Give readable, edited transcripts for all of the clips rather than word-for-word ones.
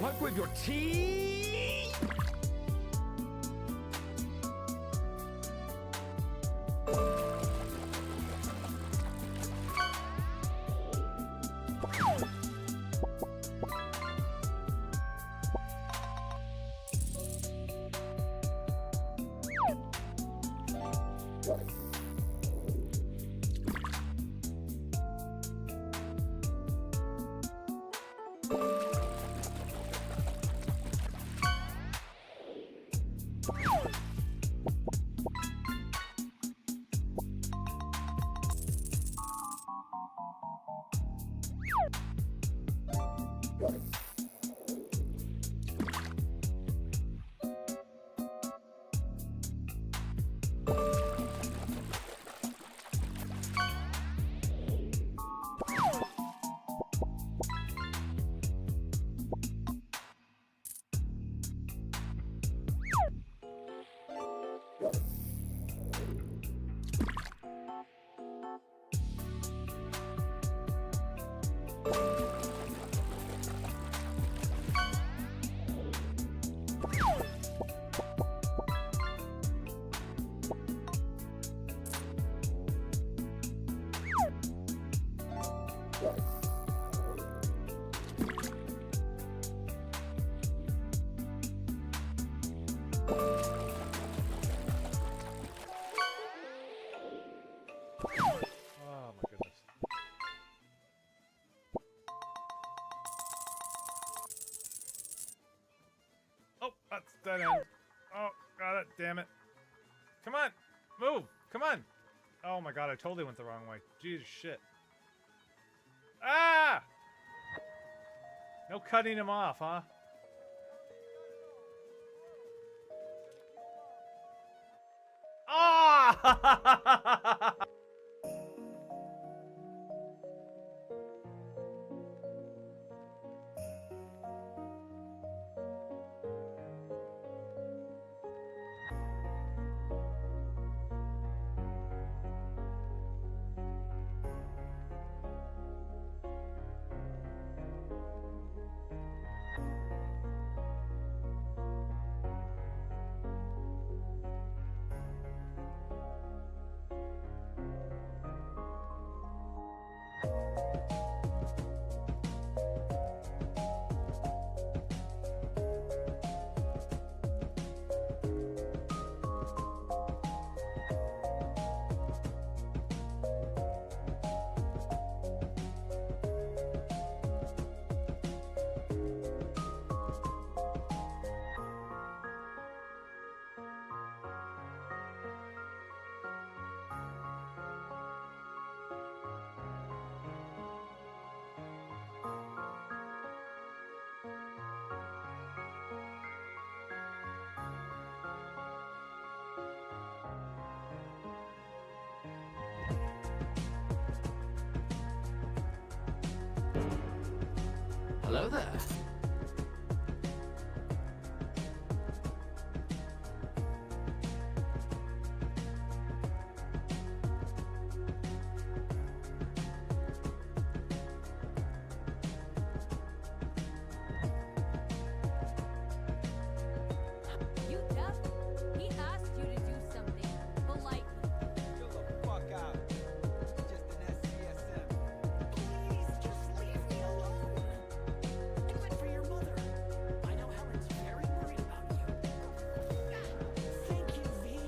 What with your tea? Oh my goodness. Oh, that's dead end. Oh, got it. Damn it. Come on. Move. Come on. Oh my god, I totally went the wrong way. Jesus shit. Ah! No cutting him off, huh? Ah! Hello there. You deaf? He asked you to do something politely. Chill the fuck out. It's just an SCSM. Please, just leave me alone. Do it for your mother. I know Helen's very worried about you. Thank you, V.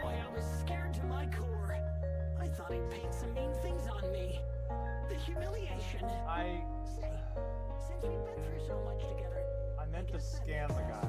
Boy, I was scared to my core. I thought he'd paint some mean things on me. The humiliation. Say, since we've been through so much together, I meant to scan the guy.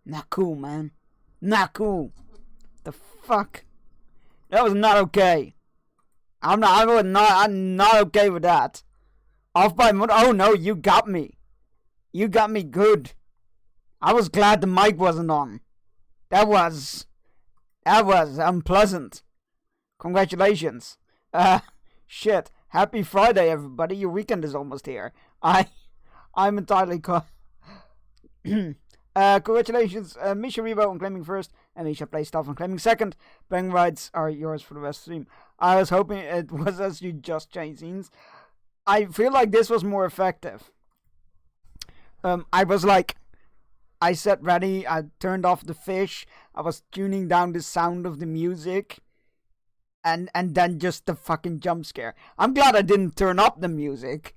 Not cool, man. Not cool. The fuck? That was not okay. I'm not okay with that. Off by mother. Oh no, you got me. You got me good. I was glad the mic wasn't on. That was unpleasant. Congratulations. Shit. Happy Friday, everybody. Your weekend is almost here. I'm entirely congratulations, Misha Revo on claiming first, and Misha Play Stuff on claiming second. Bang rights are yours for the rest of the stream. I was hoping it was as you just changed scenes. I feel like this was more effective. I was like, I set ready, I turned off the fish, I was tuning down the sound of the music, and then just the fucking jump scare. I'm glad I didn't turn up the music.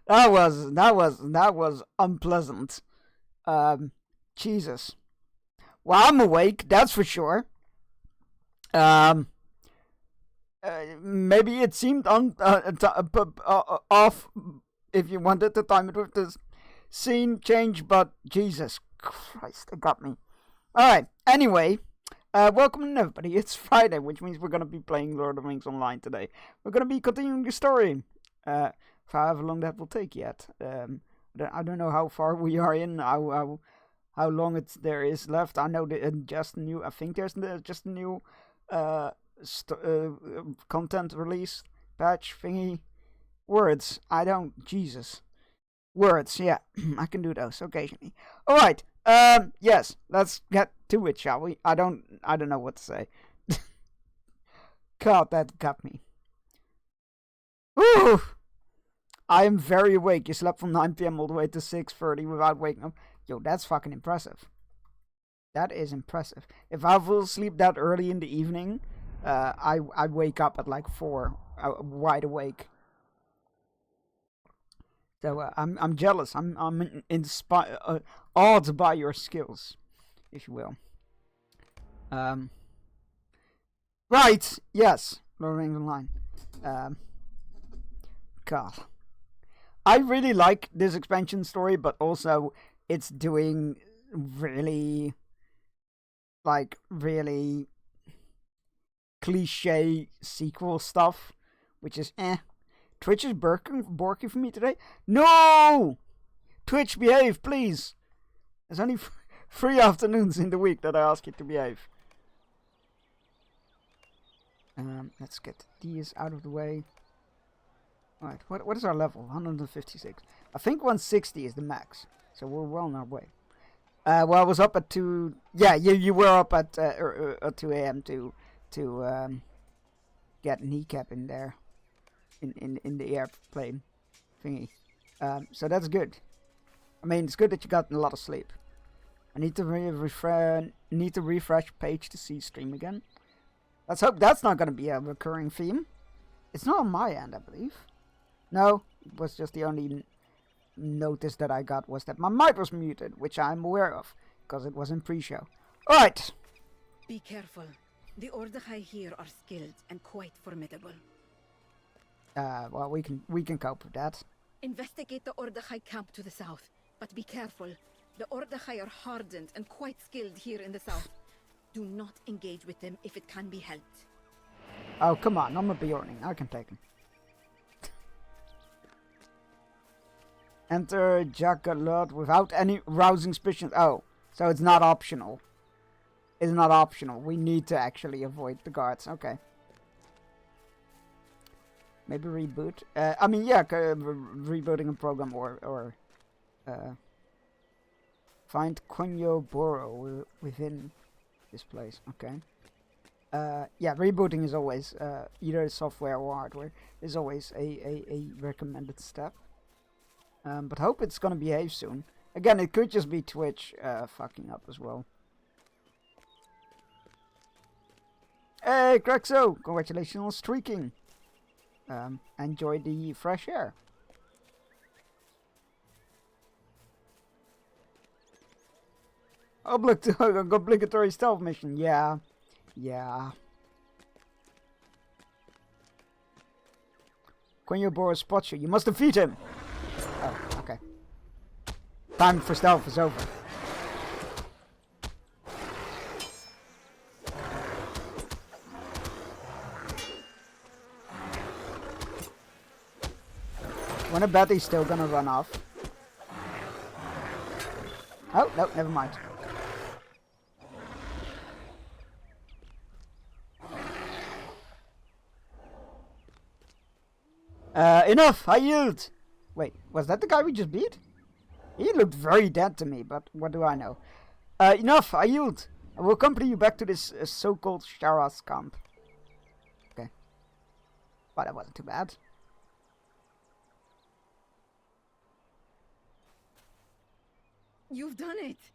That was unpleasant. Jesus. Well, I'm awake, that's for sure. Maybe it seemed off if you wanted to time it with this scene change, but Jesus Christ, it got me. Alright, anyway, welcome everybody. It's Friday, which means we're going to be playing Lord of the Rings Online today. We're going to be continuing the story. for however long that will take yet. I don't know how far we are in, how long there is left. I know that just new. I think there's just a new content release patch thingy. Words. I don't. Jesus. Words. Yeah, I can do those occasionally. All right. Yes. Let's get to it, shall we? I don't know what to say. God, that got me. Ooh. I am very awake. You slept from 9 p.m. all the way to 6:30 without waking up. Yo, that's fucking impressive. That is impressive. If I fall asleep that early in the evening, I wake up at like 4, wide awake. So I'm jealous. I'm inspired, awed by your skills, if you will. Right. Yes. Lord of the Rings Online. God. I really like this expansion story, but also it's doing really cliche sequel stuff, which is Twitch is borky for me today. No! Twitch, behave, please. There's only 3 afternoons in the week that I ask you to behave. Let's get these out of the way. Alright, what is our level? 156. I think 160 is the max, so we're well on our way. Well, I was up at 2... Yeah, you were up at 2 a.m. to get kneecap in there. In the airplane thingy. So that's good. I mean, it's good that you got a lot of sleep. I need to refresh page to see stream again. Let's hope that's not going to be a recurring theme. It's not on my end, I believe. No, it was just the only notice that I got was that my mic was muted, which I'm aware of, because it was in pre-show. Alright! Be careful. The Ordachai here are skilled and quite formidable. Well, we can cope with that. Investigate the Ordachai camp to the south, but be careful. The Ordachai are hardened and quite skilled here in the south. Do not engage with them if it can be helped. Oh, come on, I'm a Bjorning. I can take him. Enter Jagalot without any rousing suspicions. Oh, so it's not optional. It's not optional. We need to actually avoid the guards. Okay. Maybe reboot. I mean, yeah, rebooting a program or find Kunyo Boro within this place. Okay. Yeah, rebooting is always either software or hardware is always a recommended step. But hope it's gonna behave soon. Again, it could just be Twitch fucking up as well. Hey, Crexo! Congratulations on streaking. Enjoy the fresh air. Obligatory stealth mission. Yeah. Kunyo Boro spots you. You must defeat him. Oh, okay. Time for stealth is over. Wanna bet he's still gonna run off. Oh, no, never mind. Enough! I yield! Wait, was that the guy we just beat? He looked very dead to me, but what do I know? Enough! I yield! I will accompany you back to this so-called Sharas camp. Okay. Well, that wasn't too bad. You've done it!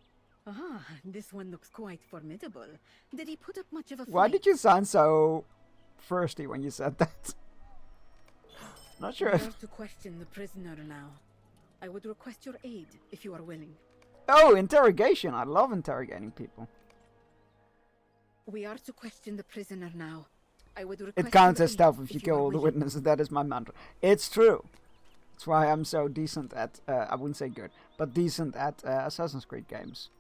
Ah, this one looks quite formidable. Did he put up much of a fight? Why did you sound so thirsty when you said that? Not sure We if... are to question the prisoner now. I would request your aid if you are willing. Oh, interrogation! I love interrogating people. We are to question the prisoner now. I would request It counts your as aid stealth if you are kill all the willing. witnesses. That is my mantra. It's true. That's why I'm so decent at, I wouldn't say good, but decent at Assassin's Creed games.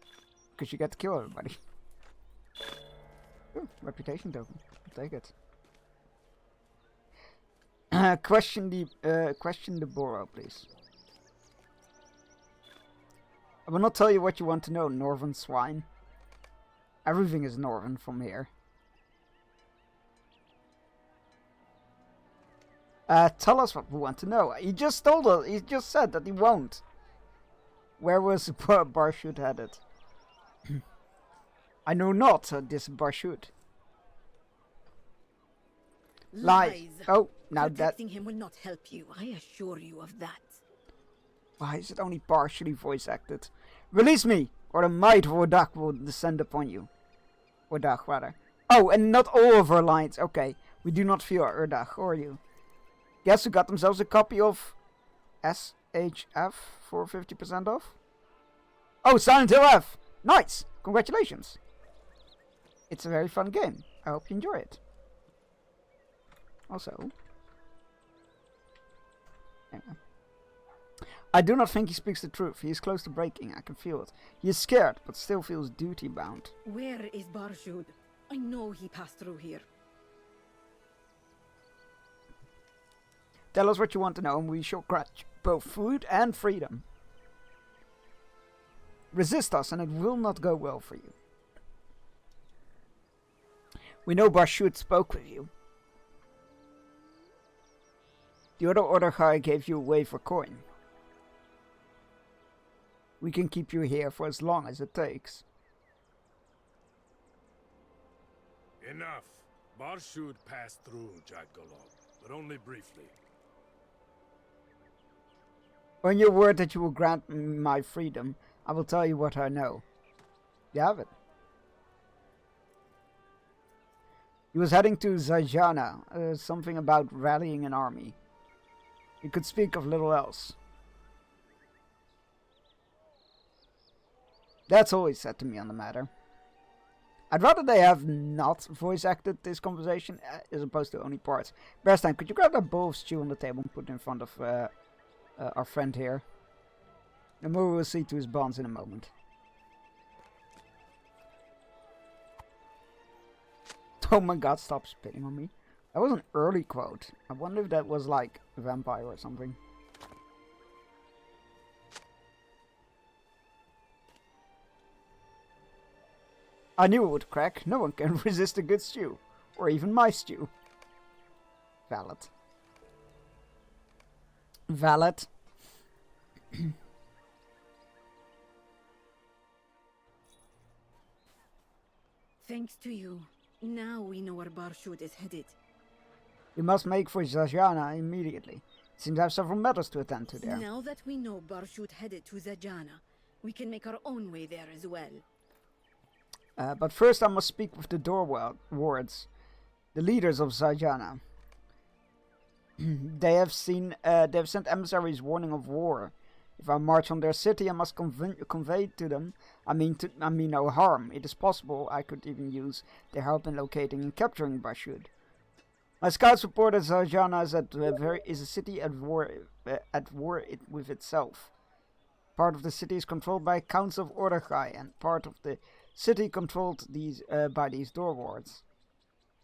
Because you get to kill everybody. Ooh, reputation token. I'll take it. Question the Boro, please. I will not tell you what you want to know, Northern swine. Everything is Northern from here. Tell us what we want to know. He just told us. He just said that he won't. Where was Barshut headed? I know not, this Barshut. Lies. Oh, now that. Protecting him will not help you. I assure you of that. Why is it only partially voice acted? Release me, or the might of Ordak will descend upon you. Ordak, rather. Oh, and not all of our lines. Okay, we do not fear Ordak, or you. Guess who got themselves a copy of SHF for 50% off? Oh, Silent Hill F! Nice! Congratulations! It's a very fun game. I hope you enjoy it. Also... Anyway. I do not think he speaks the truth. He is close to breaking. I can feel it. He is scared, but still feels duty-bound. Where is Barshud? I know he passed through here. Tell us what you want to know and we shall grant both food and freedom. Resist us and it will not go well for you. We know Barshut spoke with you. The other Order gave you away for coin. We can keep you here for as long as it takes. Enough. Barshud passed through Jadgolok, but only briefly. On your word that you will grant me my freedom, I will tell you what I know. You have it. He was heading to Zajana, something about rallying an army. He could speak of little else. That's all he said to me on the matter. I'd rather they have not voice acted this conversation as opposed to only parts. Bearstein, could you grab that bowl of stew on the table and put it in front of our friend here? And we will see to his bonds in a moment. Oh my god, stop spitting on me. That was an early quote. I wonder if that was like a vampire or something. I knew it would crack. No one can resist a good stew. Or even my stew. Valid. Valid. Thanks to you. Now we know where Barshud is headed. We must make for Zajana immediately. Seems I have several matters to attend to there. Now that we know Barshud headed to Zajana, we can make our own way there as well. But first I must speak with the door wards, the leaders of Zajana. They have sent emissaries warning of war. If I march on their city, I must convey to them. I mean no harm. It is possible I could even use their help in locating and capturing Barshud. My scouts report that Zajana is a city at war with itself. Part of the city is controlled by Counts of Ordergai, and part of the city controlled by these door wards.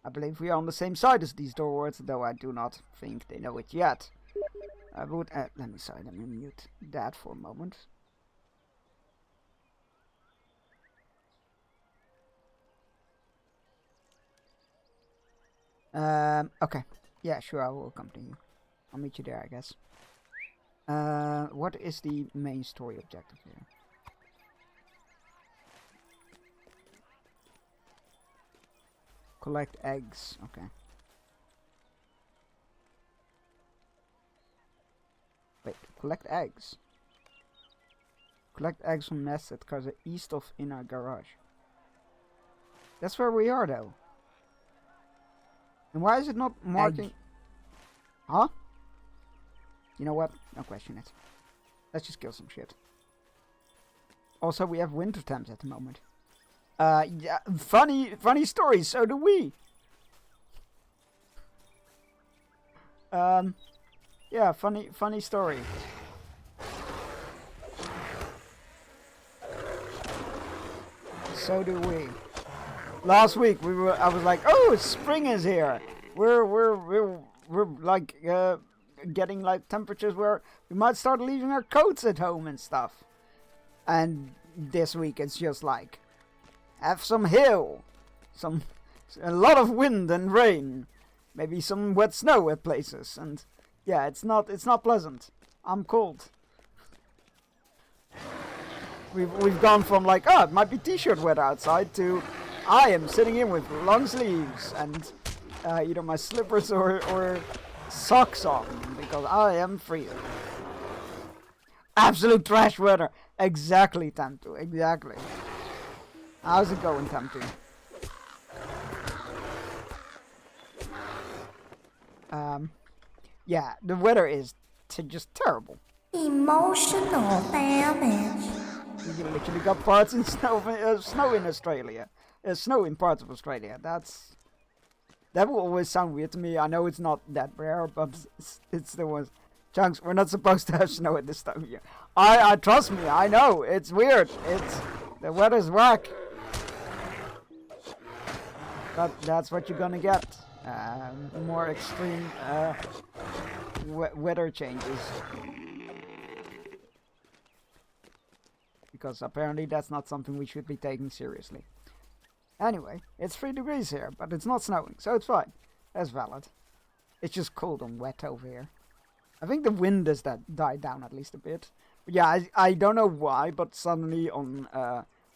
I believe we are on the same side as these door wards, though I do not think they know it yet. I would let me mute that for a moment. Okay. Yeah, sure, I will accompany you. I'll meet you there, I guess. What is the main story objective here? Collect eggs, okay. Wait, collect eggs. Collect eggs from nests that are east of Inner Garage. That's where we are, though. And why is it not marking... Egg. Huh? You know what? Don't question it. Let's just kill some shit. Also, we have winter temps at the moment. Yeah, funny story, so do we. Yeah, funny story. So do we. Last week I was like, oh, spring is here. We're we're like getting like temperatures where we might start leaving our coats at home and stuff. And this week it's just like have some hail, a lot of wind and rain, maybe some wet snow at places, and yeah, it's not pleasant. I'm cold. We've gone from like, oh, it might be t-shirt weather outside to I am sitting in with long sleeves and either my slippers or socks on because I am freezing. Absolute trash weather. Exactly, Tam2. Exactly. How's it going, Tam2? Yeah, the weather is just terrible. Emotional damage. You literally got parts in snow in Australia. Snow in parts of Australia. That will always sound weird to me. I know it's not that rare, but it still was. Chunks, we're not supposed to have snow at this time of year. I trust me. I know it's weird. The weather's whack. But that's what you're gonna get. More extreme weather changes. Because apparently that's not something we should be taking seriously. Anyway, it's 3 degrees here, but it's not snowing, so it's fine. That's valid. It's just cold and wet over here. I think the wind has died down at least a bit. But yeah, I don't know why, but suddenly on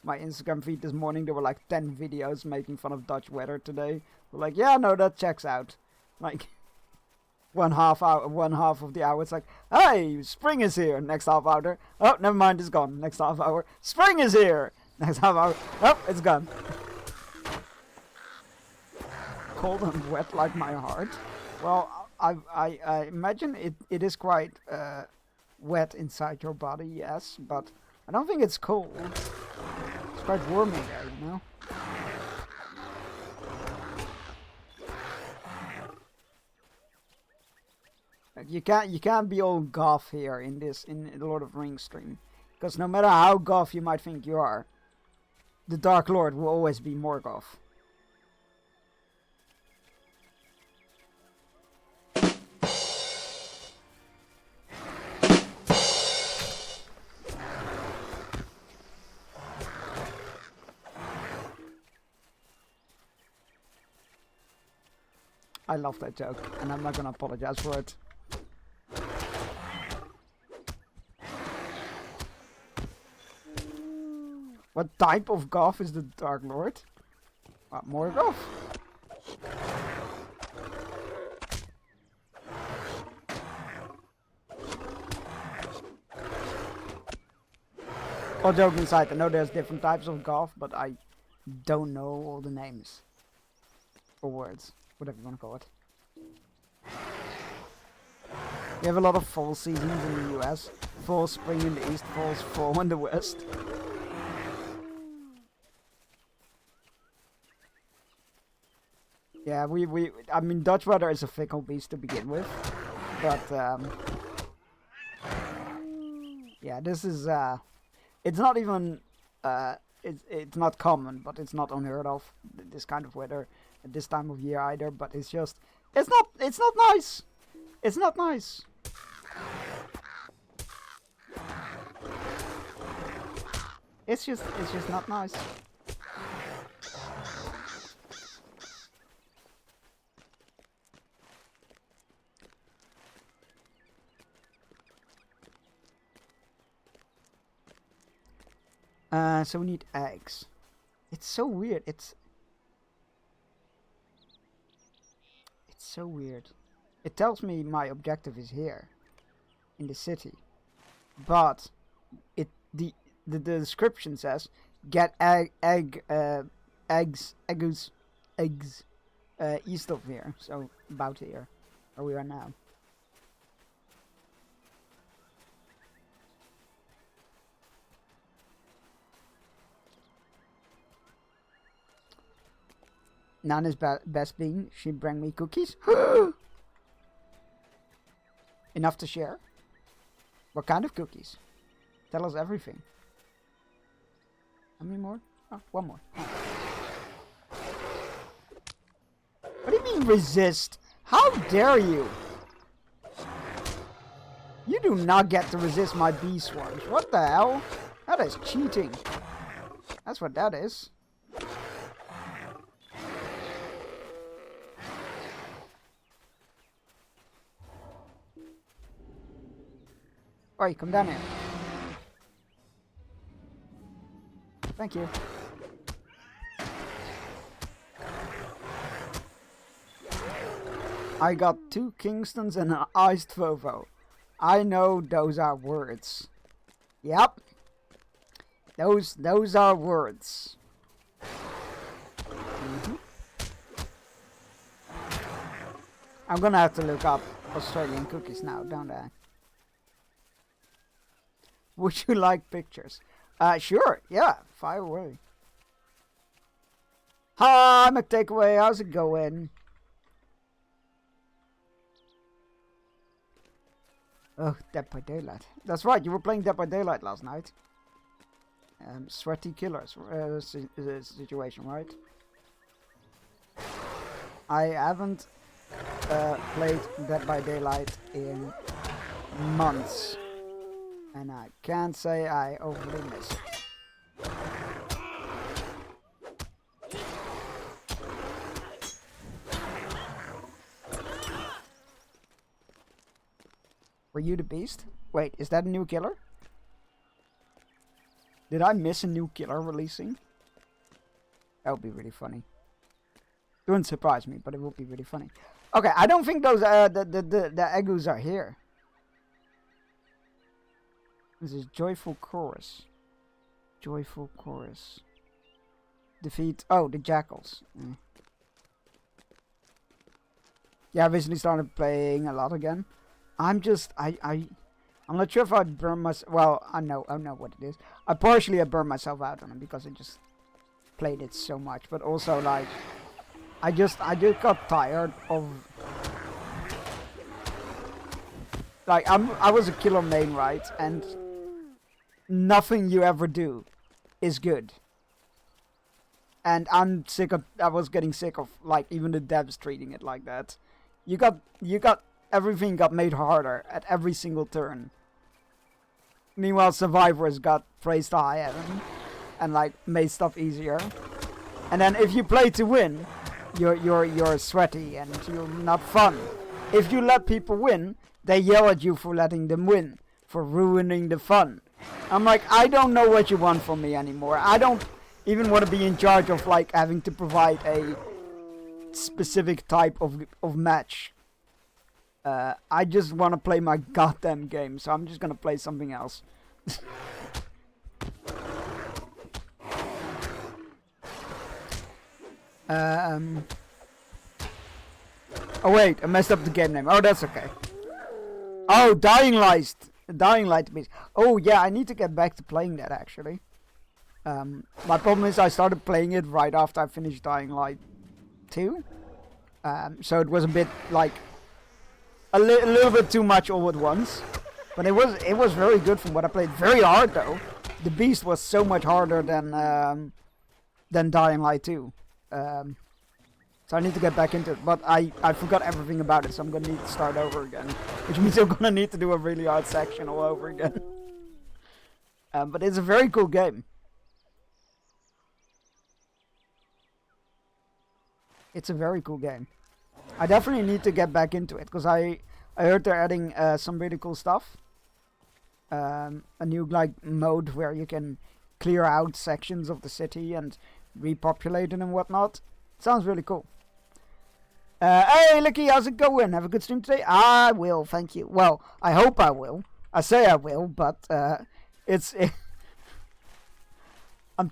my Instagram feed this morning there were like 10 videos making fun of Dutch weather today. We're like, yeah, no, that checks out. Like, one half of the hour, it's like, hey, spring is here. Next half hour, oh, never mind, it's gone. Next half hour, spring is here. Next half hour, oh, it's gone. Cold and wet like my heart. Well, I imagine it is quite wet inside your body, yes, but I don't think it's cold. It's quite warm in there, you know. You can't be all goth here in the Lord of the Rings stream, because no matter how goth you might think you are, the Dark Lord will always be more goth. I love that joke, and I'm not gonna apologize for it. What type of goth is the Dark Lord? More goth. All joking aside, I know there's different types of goth, but I don't know all the names. Or words, whatever you want to call it. We have a lot of fall seasons in the US. Fall, spring in the east, fall in the west. Yeah, I mean, Dutch weather is a fickle beast to begin with, but yeah, this is it's not even it's not common, but it's not unheard of, this kind of weather at this time of year either. But it's just it's not nice. It's not nice. It's just not nice. So we need eggs. It's so weird. It's so weird. It tells me my objective is here, in the city, but the description says get eggs east of here. So about here, where we are now. Nana's best being, she bring me cookies. Enough to share? What kind of cookies? Tell us everything. How many more? Oh, one more. Oh. What do you mean resist? How dare you? You do not get to resist my bee swarms. What the hell? That is cheating. That's what that is. Oi, come down here. Thank you. I got 2 Kingstons and an iced Vovo. I know those are words. Yep. Those are words. I'm gonna have to look up Australian cookies now, don't I? Would you like pictures? Sure, yeah, fire away. Hi, McTakeaway, how's it going? Oh, Dead by Daylight. That's right, you were playing Dead by Daylight last night. Sweaty killers situation, right? I haven't played Dead by Daylight in months. And I can't say I overly miss it. Were you the beast? Wait, is that a new killer? Did I miss a new killer releasing? That would be really funny. It wouldn't surprise me, but it would be really funny. Okay, I don't think those the Egus are here. This is Joyful Chorus. Joyful Chorus. Defeat. Oh, the Jackals. Yeah, I recently started playing a lot again. I'm not sure if I'd burn myself. Well, I know what it is. I partially have burned myself out on it because I just played it so much. But also, like, I just got tired of. Like, I was a killer main, right? And nothing you ever do is good. And I was getting sick of, like, even the devs treating it like that. Everything got made harder at every single turn. Meanwhile, Survivors got praised to high heaven and, like, made stuff easier. And then if you play to win, you're sweaty and you're not fun. If you let people win, they yell at you for letting them win, for ruining the fun. I'm like, I don't know what you want from me anymore. I don't even want to be in charge of, like, having to provide a specific type of match. I just want to play my goddamn game, so I'm just gonna play something else. Oh wait, I messed up the game name. Oh, that's okay. Oh, Dying Light. Dying Light. Oh yeah, I need to get back to playing that actually. My problem is I started playing it right after I finished Dying Light 2. So it was a bit like a little bit too much all at once. But it was very good from what I played. Very hard though. The Beast was so much harder than Dying Light 2. So I need to get back into it. But I forgot everything about it, so I'm gonna need to start over again. Which means I'm gonna need to do a really hard section all over again. But it's a very cool game. It's a very cool game. I definitely need to get back into it, because I heard they're adding some really cool stuff. A new, like, mode where you can clear out sections of the city and repopulate it and whatnot. Sounds really cool. Hey, Licky, how's it going? Have a good stream today? I will, thank you. Well, I hope I will. I say I will, but I'm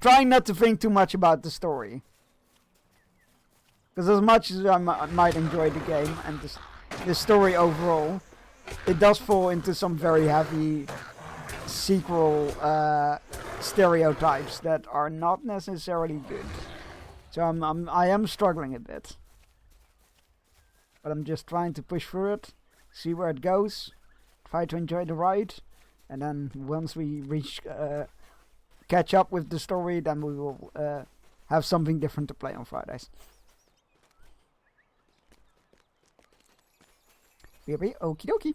trying not to think too much about the story. Because as much as I might enjoy the game and the story overall, it does fall into some very heavy sequel stereotypes that are not necessarily good. So I am struggling a bit. But I'm just trying to push through it, see where it goes, try to enjoy the ride, and then once we reach catch up with the story, then we will have something different to play on Fridays. Baby, okie dokie.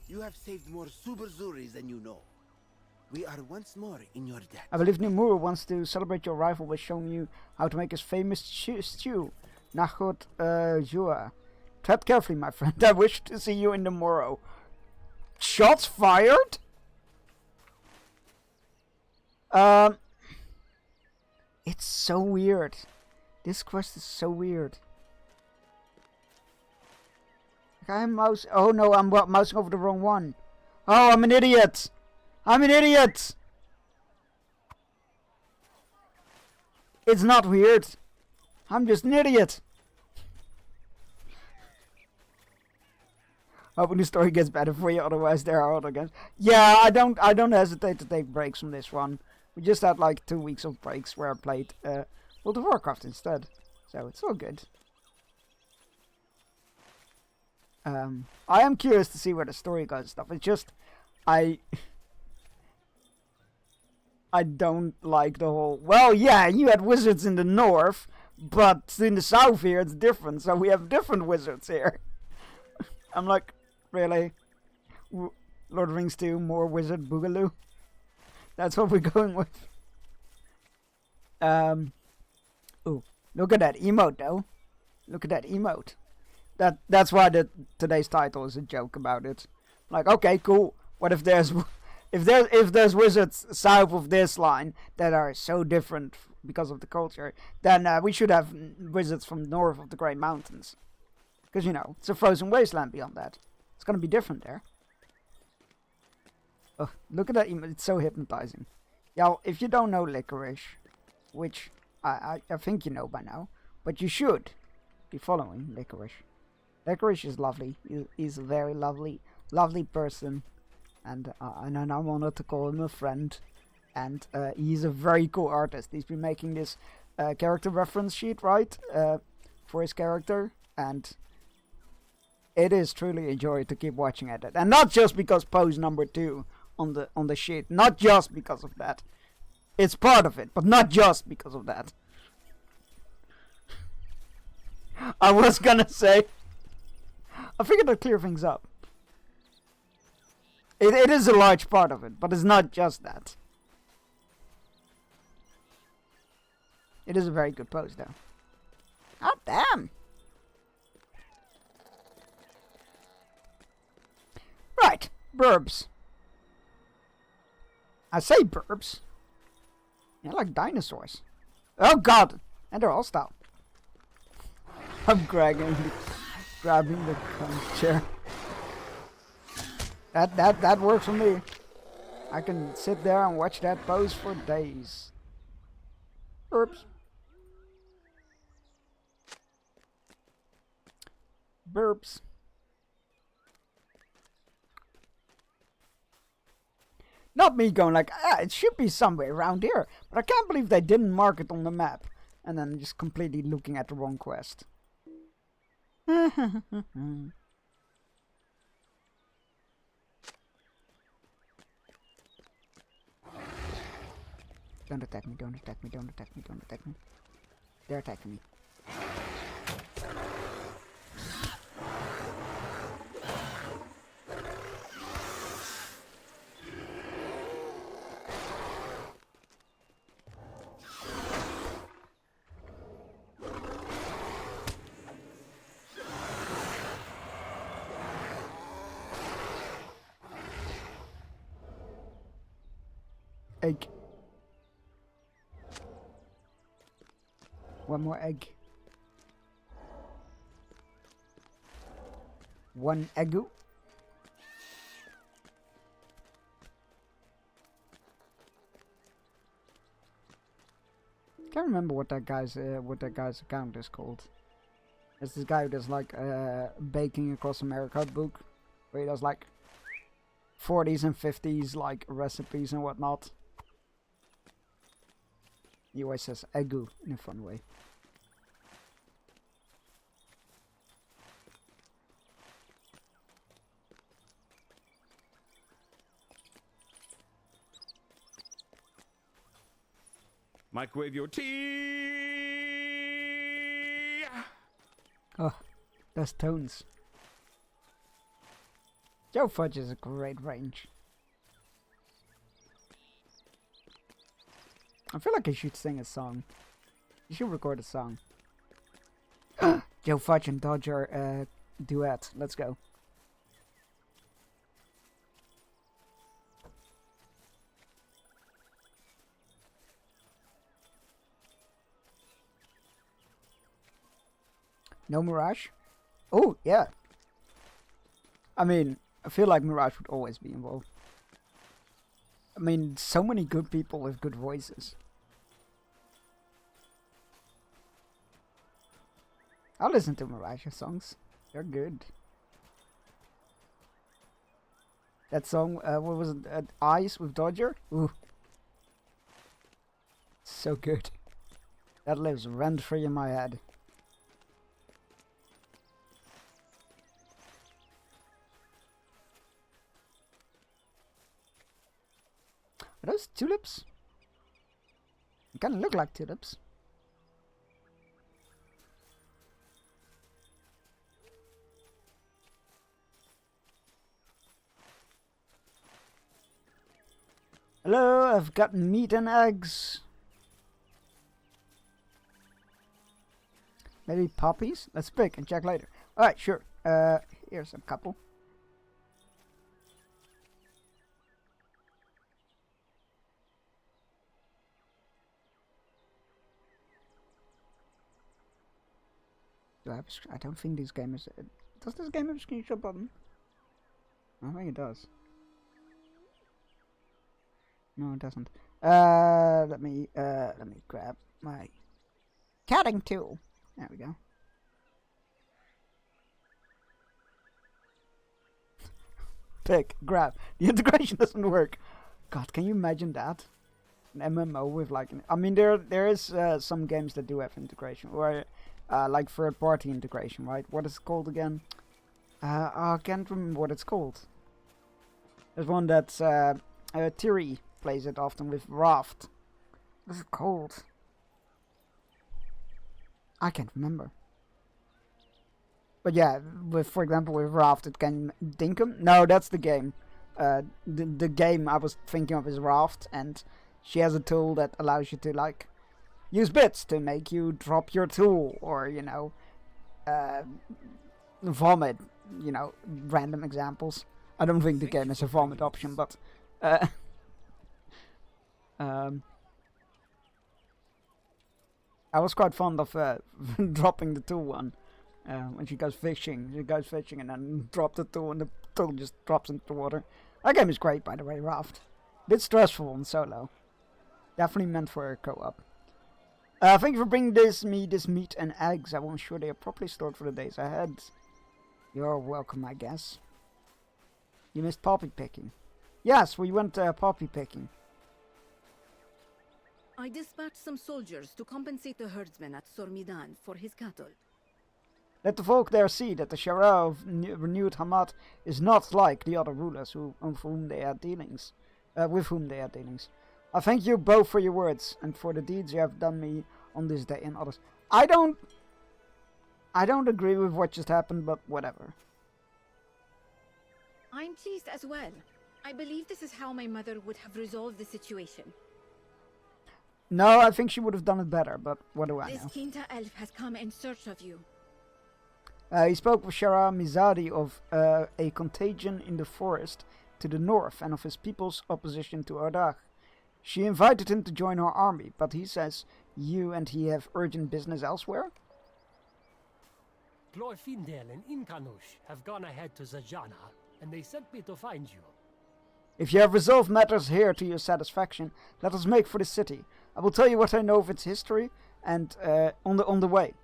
You have saved more Super Zuris than you know. We are once more in your debt. I believe Nimuro wants to celebrate your arrival by showing you how to make his famous stew, Nachot Jua. Tread carefully, my friend. I wish to see you in the morrow. Shots fired? It's so weird. This quest is so weird. I'm mouse. Oh no, I'm mousing over the wrong one. Oh, I'm an idiot. I'm an idiot. It's not weird. I'm just an idiot. Hoping the story gets better for you, otherwise there are other games. Yeah, I don't hesitate to take breaks from this one. We just had like 2 weeks of breaks where I played World of Warcraft instead. So it's all good. I am curious to see where the story goes and stuff. It's just I don't like the whole, well, yeah, you had wizards in the north, but in the south here it's different, so we have different wizards here. I'm like, really? Lord of the Rings 2, more wizard boogaloo? That's what we're going with. Ooh, look at that emote though. Look at that emote. That's why today's title is a joke about it. Like, okay, cool. What if there's if there's wizards south of this line that are so different because of the culture, then we should have wizards from north of the Great Mountains. Because, you know, it's a frozen wasteland beyond that. It's gonna be different there. Oh, look at that emote. It's so hypnotizing. Yeah, if you don't know Licorice, which I think you know by now, but you should be following Licorice. Licorice is lovely. He's a very lovely person, and I'm honored to call him a friend. And he's a very cool artist. He's been making this character reference sheet, right, for his character, and it is truly a joy to keep watching at it. And not just because pose number 2 on the sheet, not just because of that. It's part of it, but not just because of that. I was gonna say, I figured I'd clear things up. It is a large part of it, but it's not just that. It is a very good pose, though. Oh, damn! Right, burbs. I say burbs. They're like dinosaurs. Oh god! And they're all stout. I'm grabbing the cunt chair. That works for me. I can sit there and watch that pose for days. Burps. Burps. Not me going like, it should be somewhere around here. But I can't believe they didn't mark it on the map. And then just completely looking at the wrong quest. Don't attack me, don't attack me, don't attack me, don't attack me. They're attacking me. Egg. One more egg. One egg. Can't remember what that guy's account is called. It's this guy who does like baking across America book, where he does like 40s and 50s like recipes and whatnot. He always says egu in a fun way. Microwave your tea. Oh, those tones. Joe Fudge is a great range. I feel like he should sing a song. He should record a song. Joe Fudge and Dodger duet. Let's go. No Mirage? Oh, yeah. I mean, I feel like Mirage would always be involved. I mean, so many good people with good voices. I'll listen to Mirage songs. They're good. That song, what was it? Eyes with Dodger? Ooh. So good. That lives rent-free in my head. Are those tulips? They kind of look like tulips. Hello, I've got meat and eggs. Maybe poppies? Let's pick and check later. Alright, sure. Here's a couple. I don't think this game is... does this game have a screenshot button? I think it does. No, it doesn't. Let me grab my cutting tool. There we go. Pick, grab. The integration doesn't work. God, can you imagine that? An MMO with like... I mean, there is some games that do have integration, or like third-party integration, right? What is it called again? I can't remember what it's called. There's one that's Thierry plays it often with Raft. What is it called? I can't remember. But yeah, with, for example, with Raft, it can Dinkum. No, that's the game. The game I was thinking of is Raft, and she has a tool that allows you to like use bits to make you drop your tool, or you know, vomit. You know, random examples. I don't think the game has a vomit option, but I was quite fond of dropping the tool one. When she goes fishing, and then drop the tool, and the tool just drops into the water. That game is great, by the way, Raft. Bit stressful on solo. Definitely meant for a co-op. Thank you for bringing me this meat and eggs. I will ensure they are properly stored for the days ahead. You're welcome, I guess. You missed poppy picking. Yes, we went poppy picking. I dispatched some soldiers to compensate the herdsman at Sormidan for his cattle. Let the folk there see that the Shara of renewed Hamad is not like the other rulers with whom they had dealings. I thank you both for your words and for the deeds you have done me on this day and others. I don't agree with what just happened, but whatever. I'm pleased as well. I believe this is how my mother would have resolved the situation. No, I think she would have done it better, but what do I know? This Kinta elf has come in search of you. He spoke with Shara Mizadi of a contagion in the forest to the north and of his people's opposition to Ardagh. She invited him to join her army, but he says you and he have urgent business elsewhere? Glorfindel and Inkanush have gone ahead to Zajana, and they sent me to find you. If you have resolved matters here to your satisfaction, let us make for the city. I will tell you what I know of its history, and on the way.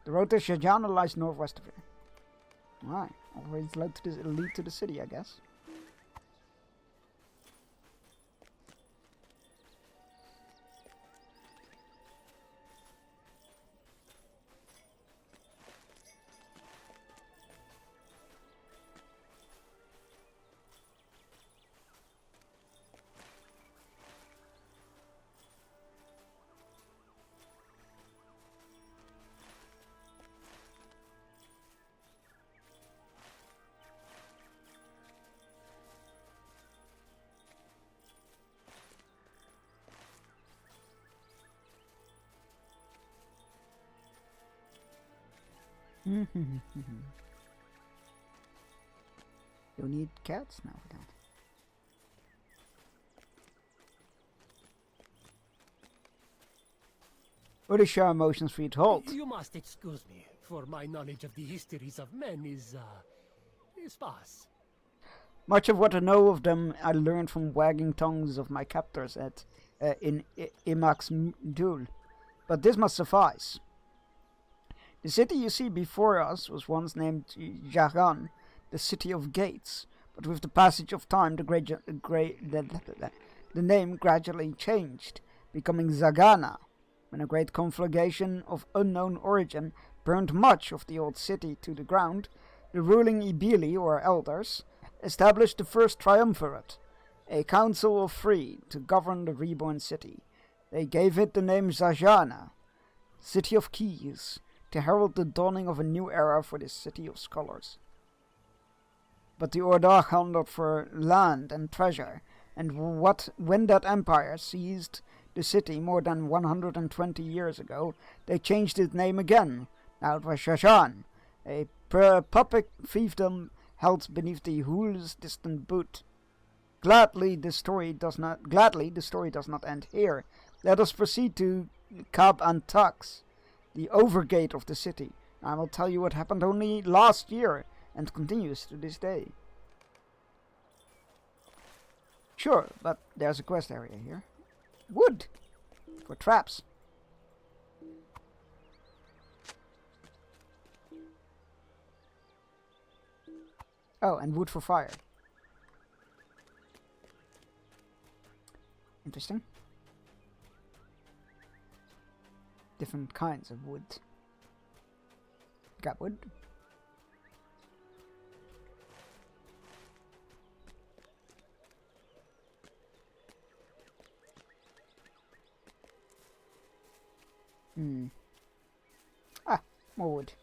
The road to Zajana lies northwest of here. Alright, always lead to the city, I guess. You need cats now for that. What is your emotions for you to hold? You must excuse me, for my knowledge of the histories of men is sparse. Much of what I know of them I learned from wagging tongues of my captors in Imak's duel. But this must suffice. The city you see before us was once named Jagan, the City of Gates, but with the passage of time the name gradually changed, becoming Zagana, when a great conflagration of unknown origin burned much of the old city to the ground. The ruling Ibili, or elders, established the first triumvirate, a council of three, to govern the reborn city. They gave it the name Zajana, City of Keys, to herald the dawning of a new era for this city of scholars. But the Orda hungered for land and treasure, and when that empire seized the city more than 120 years ago, they changed its name again. Now it was Shashan, a puppet fiefdom held beneath the Hul's distant boot. Gladly, the story does not end here. Let us proceed to Kab Antaks, the overgate of the city. I will tell you what happened only last year and continues to this day. Sure, but there's a quest area here. Wood for traps. Oh, and wood for fire. Interesting. Different kinds of wood. Got wood. Ah, more wood.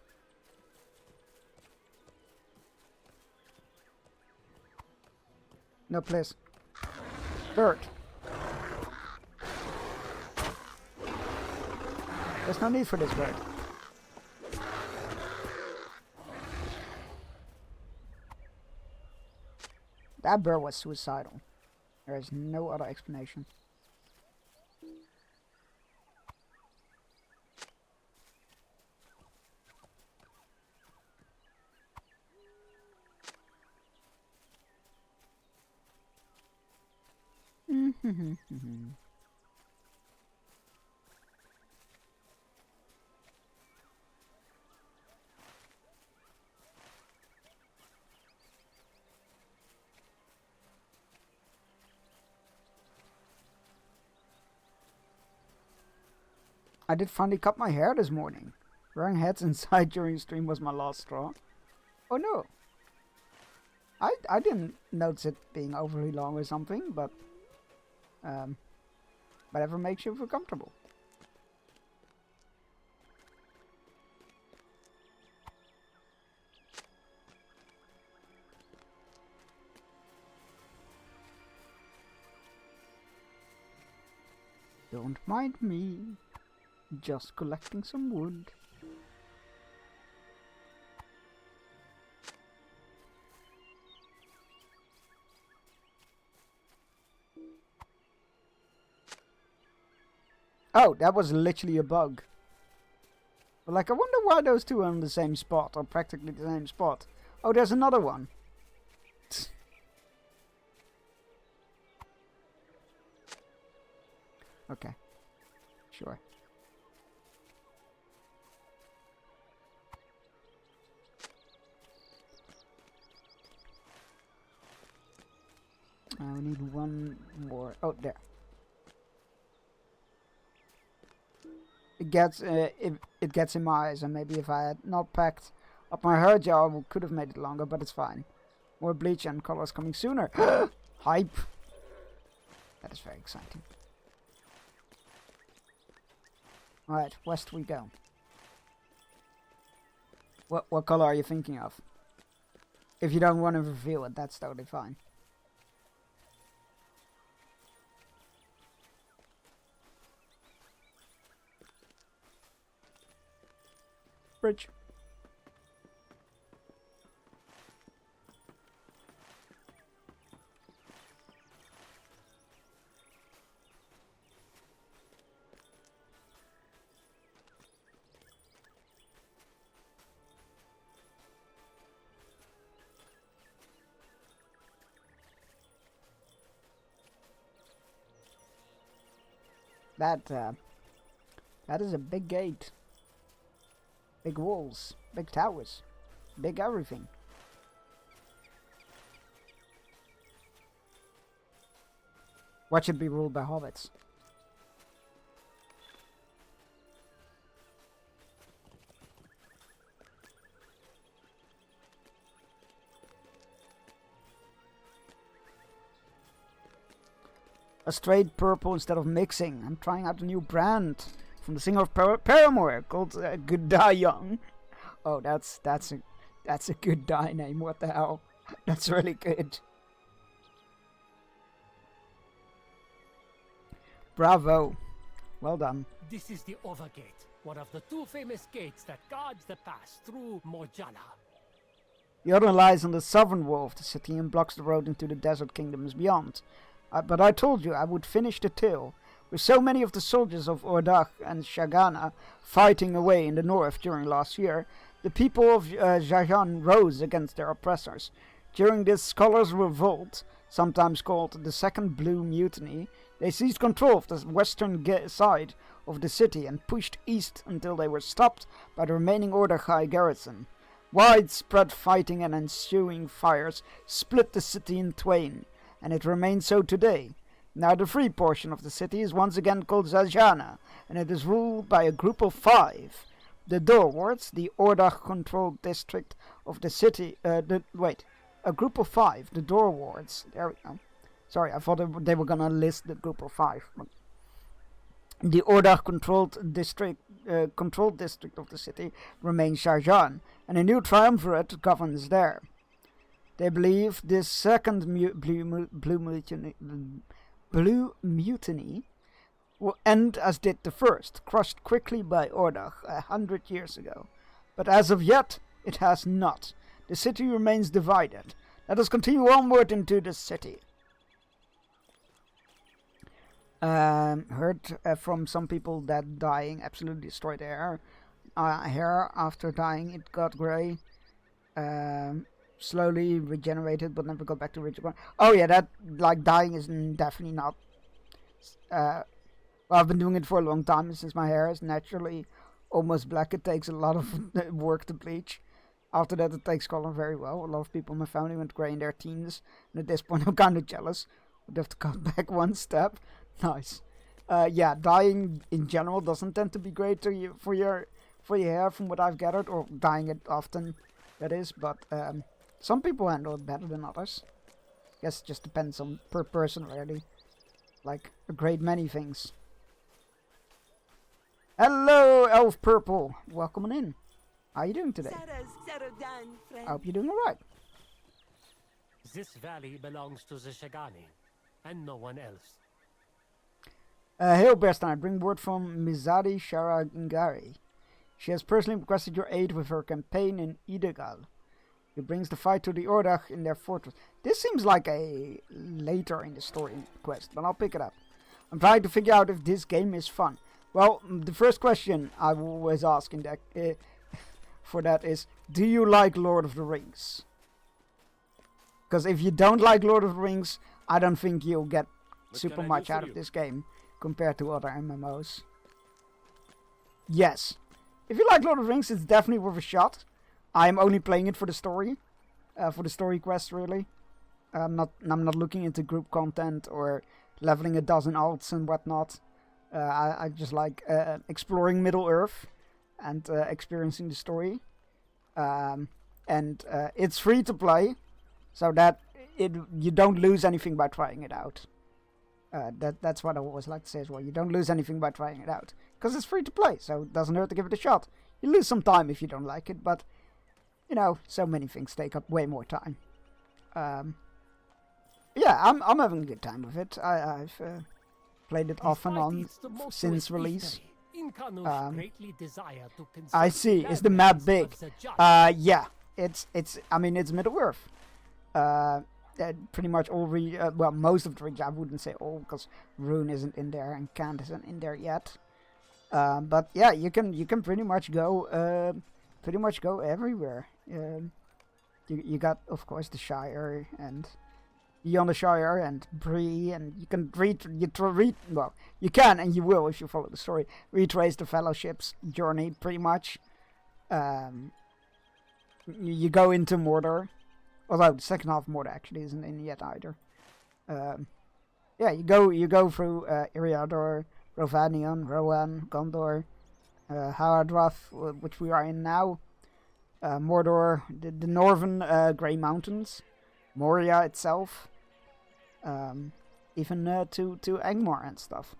No place. Bird. There's no need for this bird. That bird was suicidal. There is no other explanation. I did finally cut my hair this morning. Wearing hats inside during stream was my last straw. Oh no. I didn't notice it being overly long or something, but whatever makes you feel comfortable. Don't mind me. Just collecting some wood. Oh, that was literally a bug. But like, I wonder why those two are on the same spot, or practically the same spot. Oh, there's another one. Okay. Sure. I need one more. Oh, there. It gets it gets in my eyes, and maybe if I had not packed up my hair gel, I could have made it longer, but it's fine. More bleach and colors coming sooner. Hype. That is very exciting. Alright, west we go. What color are you thinking of? If you don't want to reveal it, that's totally fine. Bridge. That is a big gate. Big walls, big towers, big everything. What should be ruled by hobbits? A straight purple instead of mixing. I'm trying out a new brand from the singer of Paramore called Good Die Young. Oh, that's a good die name. What the hell? That's really good. Bravo. Well done. This is the Overgate, one of the two famous gates that guards the pass through Morjala. The other lies on the southern wall of the city and blocks the road into the desert kingdoms beyond. But I told you I would finish the tale. With so many of the soldiers of Ordach and Shagana fighting away in the north during last year, the people of Jajan rose against their oppressors. During this scholars' revolt, sometimes called the Second Blue Mutiny, they seized control of the western side of the city and pushed east until they were stopped by the remaining Ordachai garrison. Widespread fighting and ensuing fires split the city in twain, and it remains so today. Now the free portion of the city is once again called Zajana, and it is ruled by a group of 5. The Dorwards, the Ordach-controlled district of the city, a group of 5, the Dorwards, there we go. Sorry, I thought they were gonna list the group of 5. The Ordach-controlled district of the city remains Shajan, and a new triumvirate governs there. They believe this second Blue Mutiny will end as did the first, crushed quickly by Ordach 100 years ago. But as of yet, it has not. The city remains divided. Let us continue onward into the city. Heard from some people that dying absolutely destroyed their hair. After dying, it got grey. Slowly regenerated, but never got back to original. Oh yeah, that like dying is definitely not. Well, I've been doing it for a long time since my hair is naturally almost black. It takes a lot of work to bleach. After that, it takes color very well. A lot of people in my family went grey in their teens, and at this point, I'm kind of jealous. Would have to cut back one step. Nice. Yeah, dyeing in general doesn't tend to be great to you for your hair, from what I've gathered, or dyeing it often, that is. But some people handle it better than others. Guess it just depends on per person, really. Like a great many things. Hello, Elf Purple. Welcome on in. How are you doing today? I hope you're doing alright. This valley belongs to the Shagani, and no one else. Hail, Bearstan. I bring word from Mizadi Sharangari. She has personally requested your aid with her campaign in Idegal. It brings the fight to the Ordach in their fortress. This seems like a later in the story quest, but I'll pick it up. I'm trying to figure out if this game is fun. Well, the first question I will always ask in that, for that is, do you like Lord of the Rings? Because if you don't like Lord of the Rings, I don't think you'll get super much out of this game compared to other MMOs. Yes. If you like Lord of the Rings, it's definitely worth a shot. I'm only playing it for the story quest, really. I'm not looking into group content or leveling a dozen alts and whatnot. I just like exploring Middle Earth and experiencing the story. And it's free to play, so that you don't lose anything by trying it out. That's what I always like to say as well. You don't lose anything by trying it out, because it's free to play, so it doesn't hurt to give it a shot. You lose some time if you don't like it, but you know, so many things take up way more time. Yeah, I'm having a good time with it. I've played it off and on since release. I see. Is the map big? Yeah. It's Middle Earth. Pretty much all well, most of the region. I wouldn't say all, because Rune isn't in there and Kant isn't in there yet. But yeah, you can pretty much go everywhere. You got, of course, the Shire and Shire and Bree, and you can you can and you will if you follow the story, retrace the Fellowship's journey pretty much. You go into Mordor, although the second half of Mordor actually isn't in yet either. Yeah, you go through Eriador, Rovanion, Rohan, Gondor, Haradroth, which we are in now, Mordor, the northern Grey Mountains, Moria itself, even to Angmar and stuff.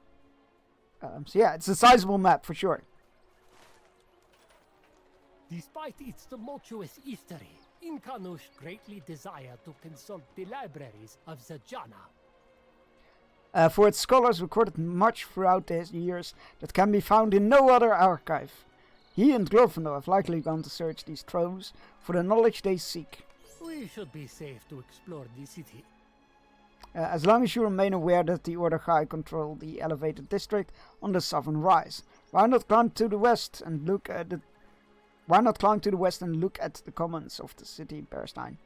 So yeah, it's a sizable map for sure. Despite its tumultuous history, Inkanush greatly desired to consult the libraries of Zajana. For its scholars recorded much throughout the years that can be found in no other archive. He and Glorfindel have likely gone to search these troves for the knowledge they seek. We should be safe to explore the city. As long as you remain aware that the Ordegai control the elevated district on the southern rise. Why not climb to the west and look at the commons of the city, Berstein?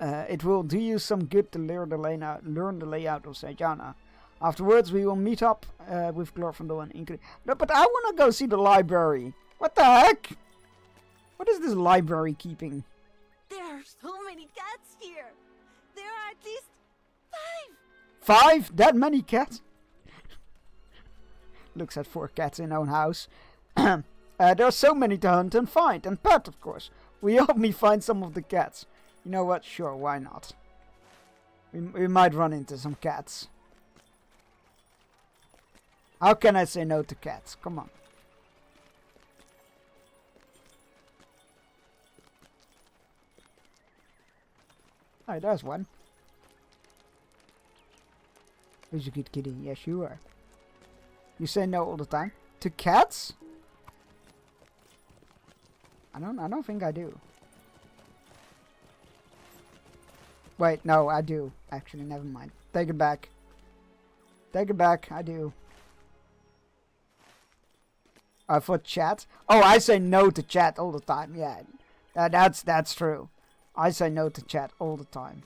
It will do you some good to learn the layout of Zajana. Afterwards, we will meet up with Glorfindel and Ingrid. No, but I want to go see the library. What the heck? What is this library keeping? There are so many cats here. There are at least 5. 5? That many cats? Looks at 4 cats in own house. There are so many to hunt and find, and pet, of course. We help me find some of the cats. You know what? Sure, why not? We might run into some cats. How can I say no to cats? Come on. Alright, there's one. Who's a good kitty? Yes, you are. You say no all the time? To cats? I don't think I do. Wait, no, I do. Actually, never mind. Take it back. Take it back, I do. For chat? Oh, I say no to chat all the time, yeah. That's true. I say no to chat all the time.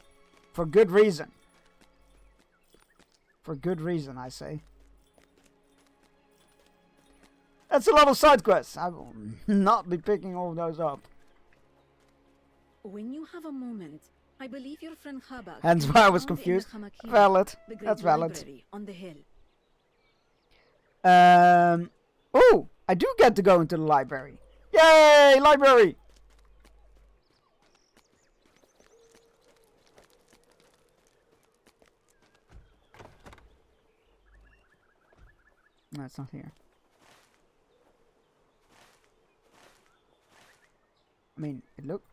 For good reason. For good reason, I say. That's a lot of side quests. I will not be picking all those up. When you have a moment, I believe your friend Habak. Hence can why I be was found in the confused. Hamakiri, Valid. the great That's valid. library on the hill. Oh, I do get to go into the library. Yay, library! No, it's not here. I mean, it looked...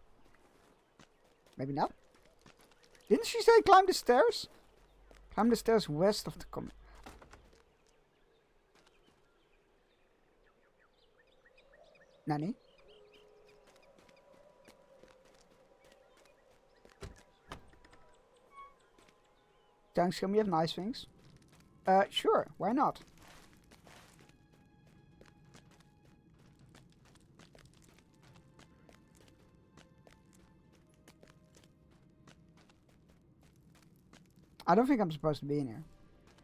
Maybe not? Didn't she say climb the stairs? Climb the stairs west of the common. Nani? Thanks, can we have nice things? Sure, why not? I don't think I'm supposed to be in here.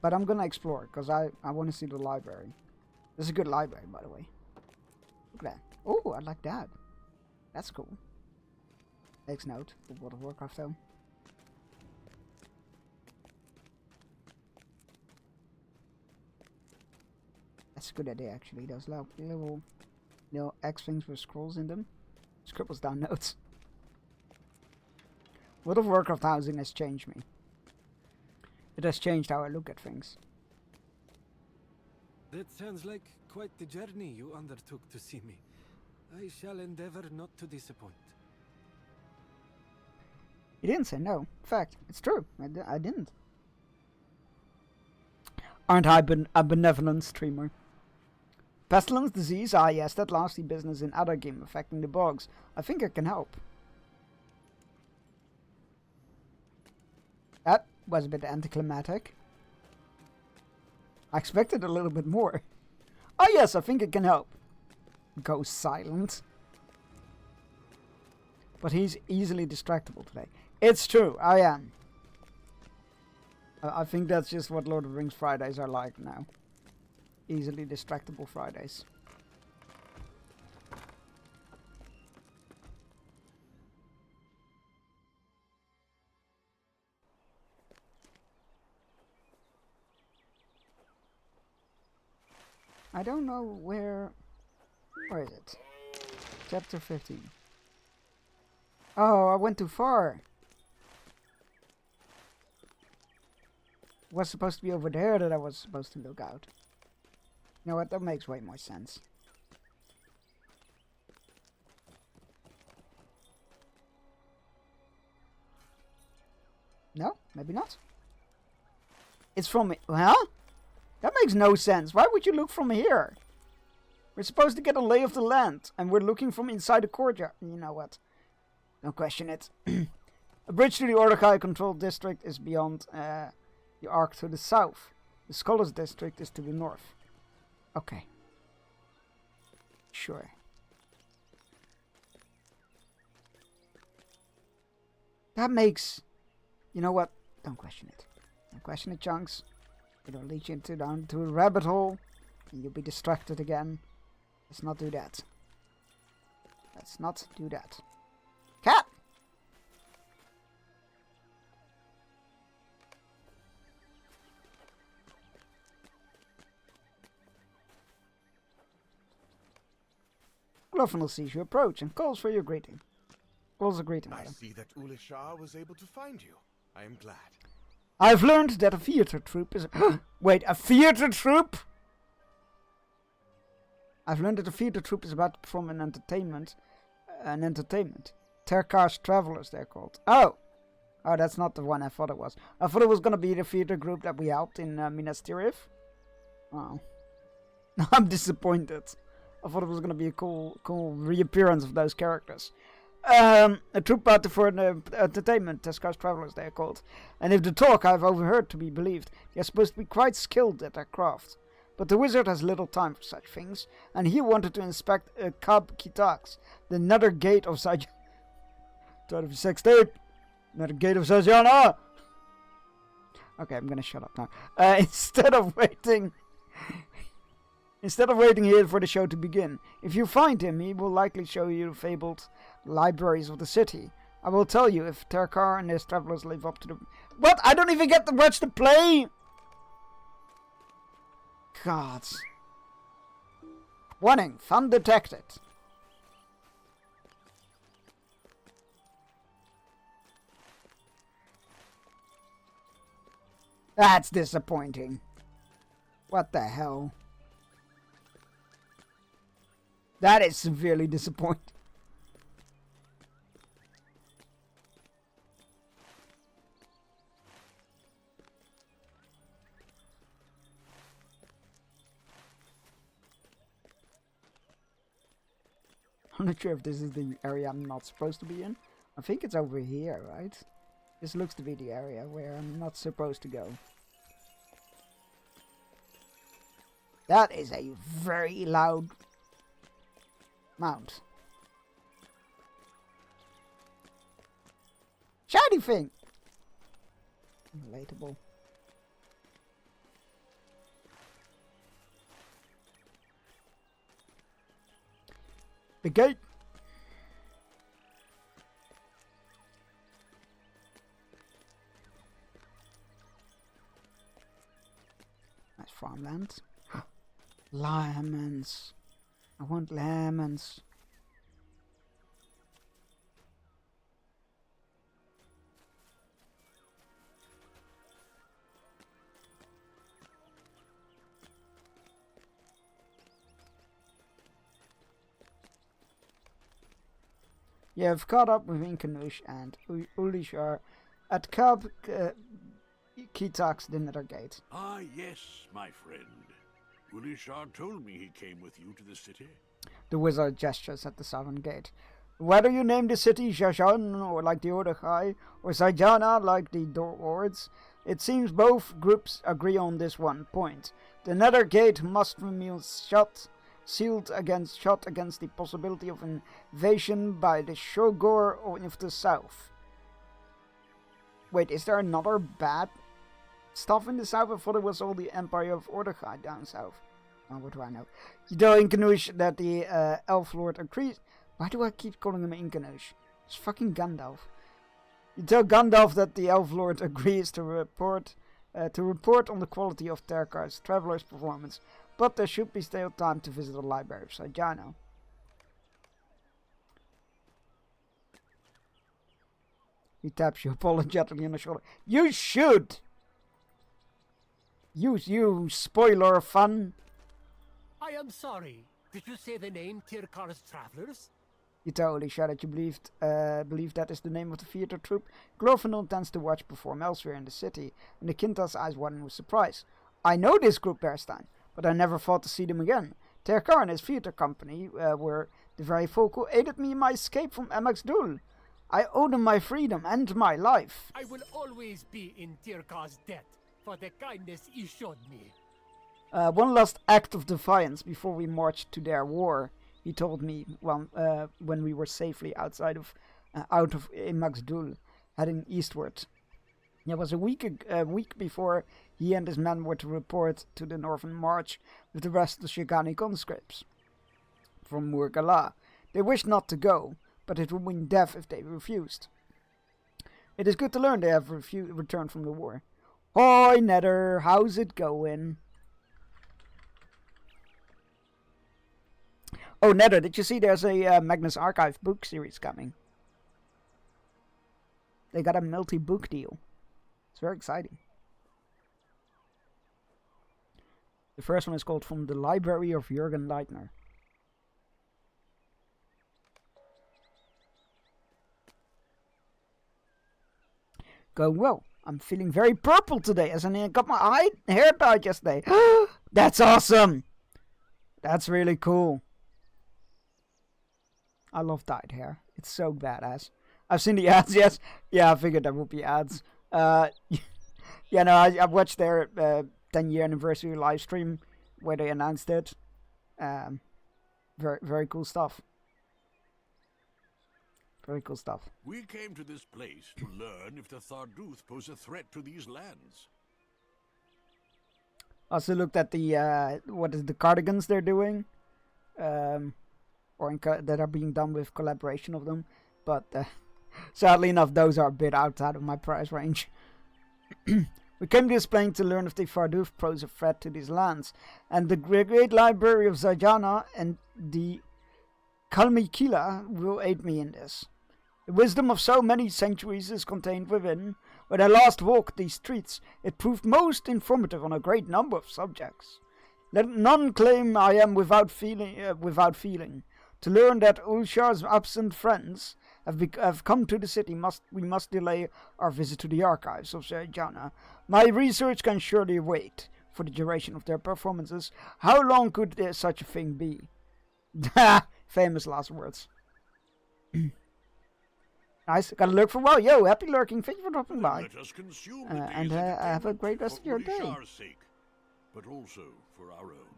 But I'm gonna explore, because I want to see the library. This is a good library, by the way. Look at that. Oh, I like that. That's cool. Takes note of World of Warcraft, though. That's a good idea, actually. Those little X things with scrolls in them. Scribbles down notes. World of Warcraft housing has changed me. It has changed how I look at things. That sounds like quite the journey you undertook to see me. I shall endeavor not to disappoint. You didn't say no. In fact, it's true. I didn't. Aren't I a benevolent streamer? Pestilence disease? Ah yes, that nasty business in other game affecting the bogs. I think I can help. That was a bit anticlimactic. I expected a little bit more. Oh yes, I think it can help. Go silent. But he's easily distractible today. It's true, I am. I think that's just what Lord of the Rings Fridays are like now. Easily distractible Fridays. I don't know where is it? Chapter 15. Oh, I went too far. Was supposed to be over there that I was supposed to look out. You know what? That makes way more sense. No, maybe not. It's from me. Huh? That makes no sense. Why would you look from here? We're supposed to get a lay of the land, and we're looking from inside the courtyard. You know what? Don't question it. A bridge to the Ordokai controlled district is beyond the arc to the south. The Scholars district is to the north. Okay. Sure. That makes... You know what? Don't question it. Don't question it, Chunks. It'll lead you down to a rabbit hole, and you'll be distracted again. Let's not do that. Let's not do that. Cat! Glorfindel sees you approach and calls for your greeting. Calls a greeting. I see that Ulishar was able to find you. I am glad. I've learned that a theater troupe is... Wait, a theater troupe? I've learned that a theater troupe is about to perform an entertainment. Terkar's Travelers, they're called. Oh! Oh, that's not the one I thought it was. I thought it was gonna be the theater group that we helped in Minas Tirith. Oh. I'm disappointed. I thought it was gonna be a cool reappearance of those characters. A troop party for an entertainment, Terkar's Travelers they are called. And if the talk I've overheard to be believed, they are supposed to be quite skilled at their craft. But the wizard has little time for such things, and he wanted to inspect Kab Kitax, the nether gate of Sajana. Nether gate of Sajana! Okay, I'm gonna shut up now. Instead of waiting here for the show to begin, if you find him, he will likely show you the fabled libraries of the city. I will tell you if Terkar and his travelers live up to the... What? I don't even get to watch the play? Gods. Warning, fun detected. That's disappointing. What the hell? That is severely disappointing. I'm not sure if this is the area I'm not supposed to be in. I think it's over here, right? This looks to be the area where I'm not supposed to go. That is a very loud mount. Shiny thing! Relatable. The gate. Nice farmland. Lemons. I want lemons. You have caught up with Inkanush and Ulishar at Kab Kitax, the Nether Gate. Ah, yes, my friend. Ulishar told me he came with you to the city. The wizard gestures at the southern gate. Whether you name the city Jajan, or like the Ordokai, or Sajana like the Dwarves, it seems both groups agree on this one point. The Nether Gate must remain sealed against the possibility of invasion by the Shogor of the south. Wait, is there another bad stuff in the south? I thought it was all the Empire of Ordegai down south. Oh, what do I know? You tell Inkanush that the Elf Lord agrees. Why do I keep calling him Inkanush? It's fucking Gandalf. You tell Gandalf that the Elf Lord agrees to report on the quality of Terkar's traveler's performance, but there should be still time to visit the Library of Sajano. He taps you apologetically on the shoulder. You should! You spoiler of fun. I am sorry. Did you say the name Tirkar's Travelers? You totally sure that you believe that is the name of the theater troupe? Glorfindel tends to watch perform elsewhere in the city, and the Kinta's eyes widen with surprise. I know this group, Bearstein, but I never thought to see them again. Terkar and his theater company were the very folk who aided me in my escape from Amax Dul. I owe them my freedom and my life. I will always be in Tirkar's debt for the kindness he showed me. One last act of defiance before we marched to their war, he told me when we were safely out of Amax Dul, heading eastward. It was a week before he and his men were to report to the northern march with the rest of the Shigani conscripts from Murgala. They wished not to go, but it would mean death if they refused. It is good to learn they have returned from the war. Hoi, Nether, how's it going? Oh, Nether, did you see there's a Magnus Archive book series coming? They got a multi-book deal. It's very exciting. The first one is called From the Library of Jürgen Leitner. Going well. I'm feeling very purple today, as I got my hair dyed yesterday. That's awesome! That's really cool. I love dyed hair. It's so badass. I've seen the ads, yes. Yeah, I figured there would be ads. Yeah, no, I watched their 10-year anniversary live stream where they announced it. Very, very cool stuff. Very cool stuff. We came to this place to learn if the Tharduth pose a threat to these lands. Also looked at the the cardigans they're doing, that are being done with collaboration of them, but sadly enough, those are a bit outside of my price range. We came to this plane to learn if the Tharduth pose a threat to these lands, and the Great Library of Zajana and the Kalmikila will aid me in this. The wisdom of so many centuries is contained within. When I last walked these streets, it proved most informative on a great number of subjects. Let none claim I am without feeling. To learn that Ulshar's absent friends have come to the city, we must delay our visit to the archives of Zajana. My research can surely wait for the duration of their performances. How long could there such a thing be? Famous last words. Nice, gotta lurk for a while. Yo, happy lurking, thank you for dropping by. Let us consume And have a great rest of your day. Ulishar's sake, but also for our own.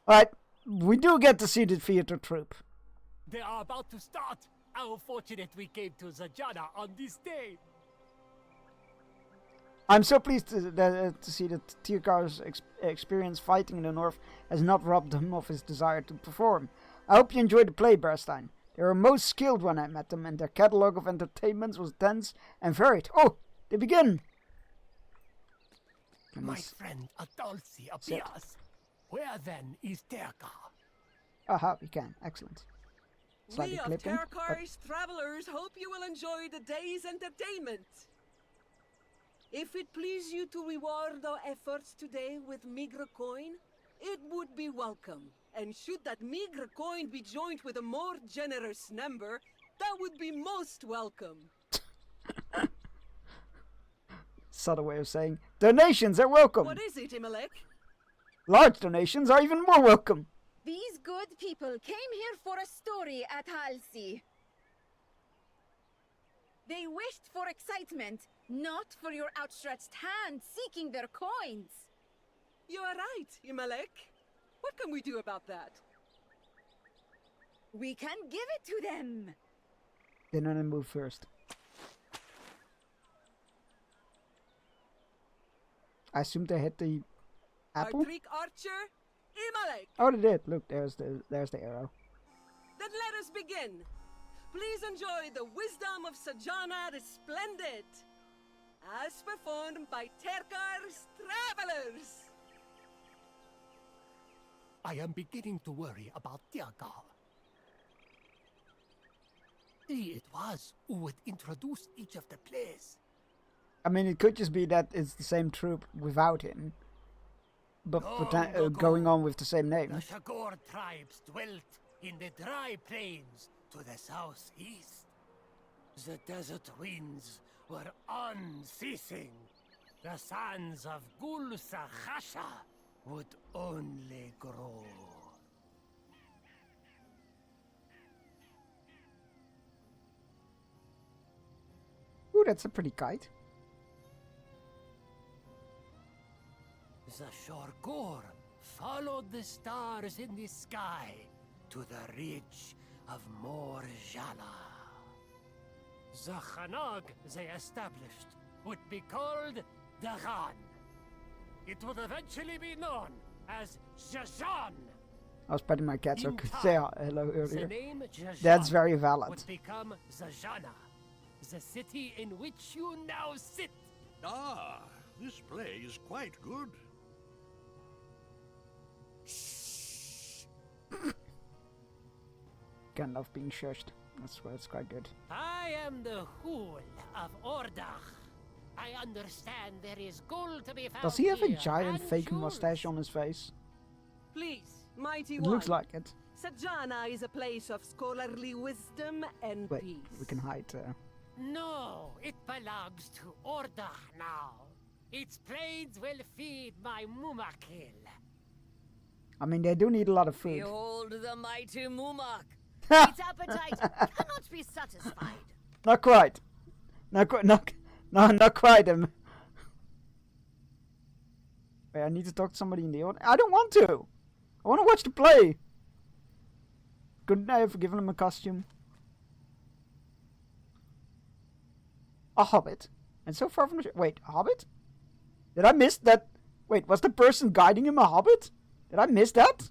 Alright, we do get to see the theater troupe. They are about to start. How fortunate we came to Zajana on this day. I'm so pleased to see that Tirkar's experience fighting in the north has not robbed him of his desire to perform. I hope you enjoyed the play, Bearstein. They were most skilled when I met them, and their catalogue of entertainments was dense and varied. Oh, they begin! My friend Adolsi appears. Where then is Terkar? Aha, we can. Excellent. We of Terkar's travelers hope you will enjoy the day's entertainment. If it please you to reward our efforts today with meager coin, it would be welcome. And should that meager coin be joined with a more generous number, that would be most welcome. Subtle way of saying, donations are welcome. What is it, Imalek? Large donations are even more welcome. These good people came here for a story at Halsey. They wished for excitement, not for your outstretched hand seeking their coins. You are right, Imalek. What can we do about that? We can give it to them. Then I move first. I assume they hit the apple. Our trick archer, Imalek. Oh, they did. Look, there's the arrow. Then let us begin. Please enjoy the wisdom of Sajana Resplendent, as performed by Terkar's Travelers. I am beginning to worry about Tiagar. He it was who would introduce each of the plays. I mean, it could just be that it's the same troop without him, but going on with the same name. The Shagor tribes dwelt in the dry plains to the southeast. The desert winds were unceasing. The sands of Gul-Sahasha would only grow. Ooh, that's a pretty kite. The Shorgor followed the stars in the sky to the ridge of Morjala. The Khanag they established would be called Dagan. It would eventually be known as Jajan. I was petting my cat so I In could time, say hello The earlier. name Jajan That's very valid. would become Zajana, the city in which you now sit. Ah, this play is quite good. Gandalf being shushed. That's quite good. I am the Hool of Ordach. I understand there is gold to be found. Does he have a here, giant and fake jewels. mustache on his face? Please, mighty It one. looks like it. Sajana is a place of scholarly wisdom and Wait, peace. we can hide. No, it belongs to Ordach now. Its plains will feed my Mumakil. I mean, they do need a lot of food. Behold the mighty Mumak. Its appetite cannot be satisfied. Not quite. Not quite. Wait, I need to talk to somebody in the audience. I don't want to. I want to watch the play. Couldn't I have given him a costume? A hobbit. And so far from the... Wait, a hobbit? Did I miss that? Wait, was the person guiding him a hobbit? Did I miss that?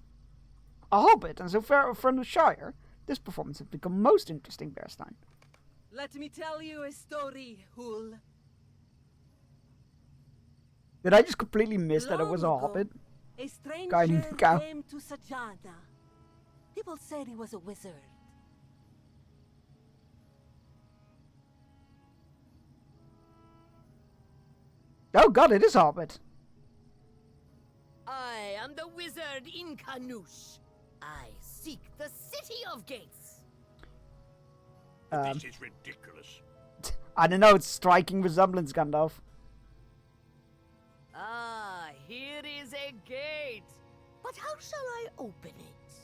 A hobbit, and so far from the Shire. This performance has become most interesting, Bearstein. Let me tell you a story, Hul. Did I just completely miss that it was a Long ago, hobbit? A stranger Guiding the cow. came to Sajana. People said he was a wizard. Oh god, it is a hobbit. I am the wizard Inkanush. I seek the City of Gates. This is ridiculous. I don't know, it's striking resemblance, Gandalf. Ah, here is a gate. But how shall I open it?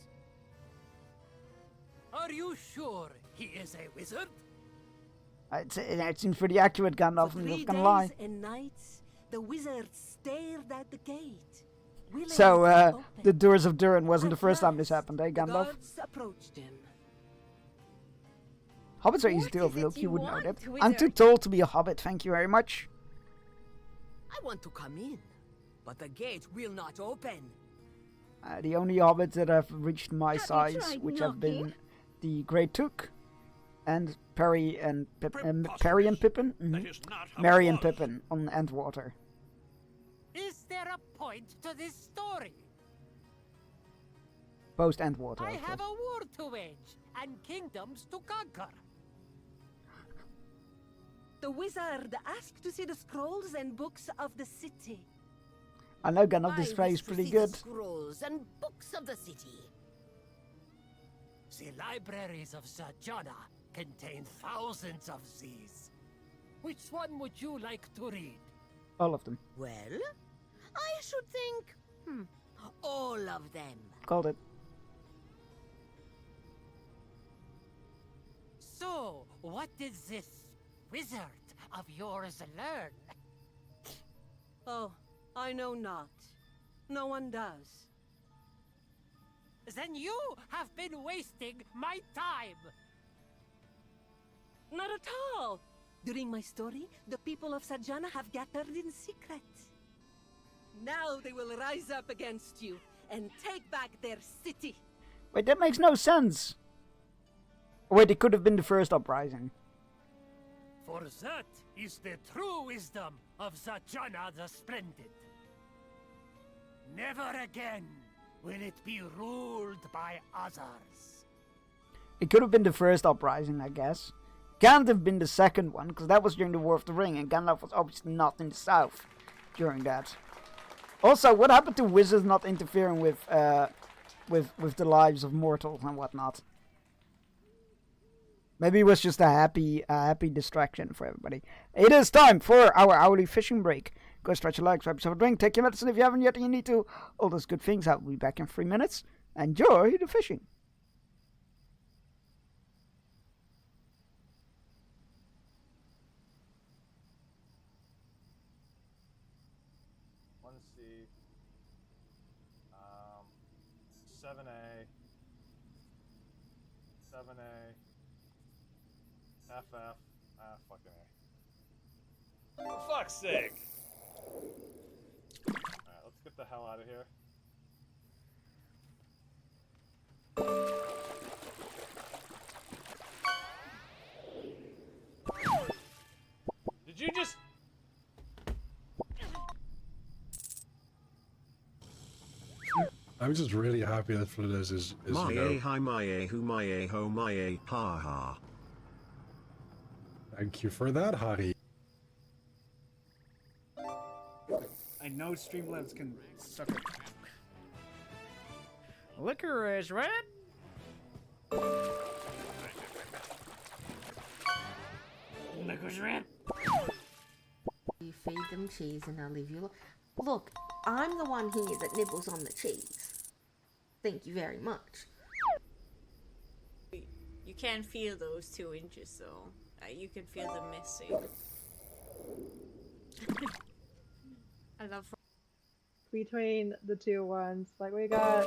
Are you sure he is a wizard? It seems pretty accurate, Gandalf, For I'm 3 not gonna days lie. and nights, the wizard stared at the gate. willing So, to open. the Doors of Durin wasn't At the first time last, this happened, eh, the Gandalf? guards approached him. Hobbits are easy What to is it overlook, you you would know want, that. wizard? I'm too tall to be a hobbit, thank you very much. I want to come in, but the gate will not open. The only hobbits that have reached my Have you size, tried which have been knocking? the Grey Took, and Perry and Pippin. That is not how Merry it and was. Pippin on Entwater. Is there a point to this story? Post Entwater. I of have a course. war to wage and kingdoms to conquer. The wizard asked to see the scrolls and books of the city. I know Gandalf, this I play wish is to pretty see good. The scrolls and books of the city. The libraries of Sajana contain thousands of these. Which one would you like to read? All of them. Well, I should think, all of them. Called it. So, what did this wizard of yours learn? Oh, I know not. No one does. Then you have been wasting my time. Not at all. During my story, the people of Sajana have gathered in secret. Now they will rise up against you and take back their city. Wait, that makes no sense. Wait, it could have been the first uprising. For that is the true wisdom of Zajana the Splendid. Never again will it be ruled by others. It could have been the first uprising, I guess. Can't have been the second one, because that was during the War of the Ring, and Gandalf was obviously not in the south during that. Also, what happened to wizards not interfering with the lives of mortals and whatnot? Maybe it was just a happy distraction for everybody. It is time for our hourly fishing break. Go stretch your legs, grab yourself a drink, take your medicine if you haven't yet, and you need to. All those good things. I'll be back in 3 minutes. Enjoy the fishing. One C. 7A. 7A. FF. Fucking A. For fuck's sake! Alright, let's get the hell out of here. Did you just... I'm just really happy that Flores is my a hi my a who my a ho my a ha ha. Thank you for that, Hari. I know Streamlabs can suck it. Liquor is red. Liquor's red. You feed them cheese and I'll leave you alone. Look, I'm the one here that nibbles on the cheese. Thank you very much. You can feel those 2 inches, though. You can feel them missing. I love between the two ones. Like, we got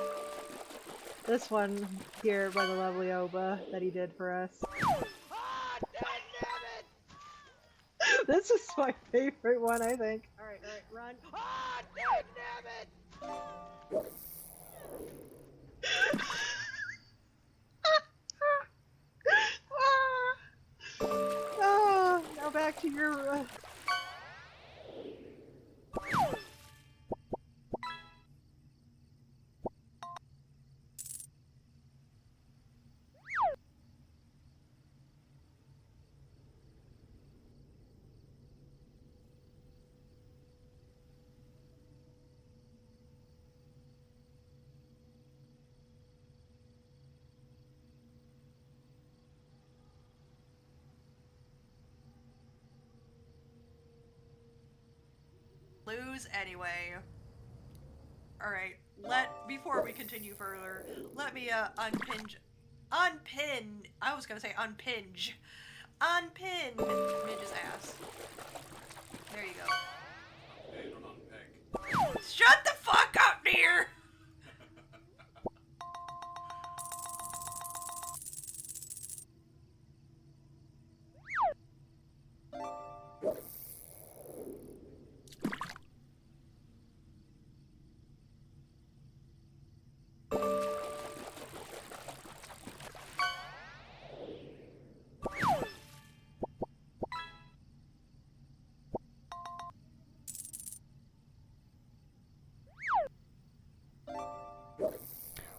this one here by the lovely Oba that he did for us. This is my favorite one, I think. Alright, run. Ah, damn it! Now back to your... lose anyway. Alright, before we continue further, let me unpin, I was gonna say unpin Midge's ass. There you go. Shut the fuck up, dear!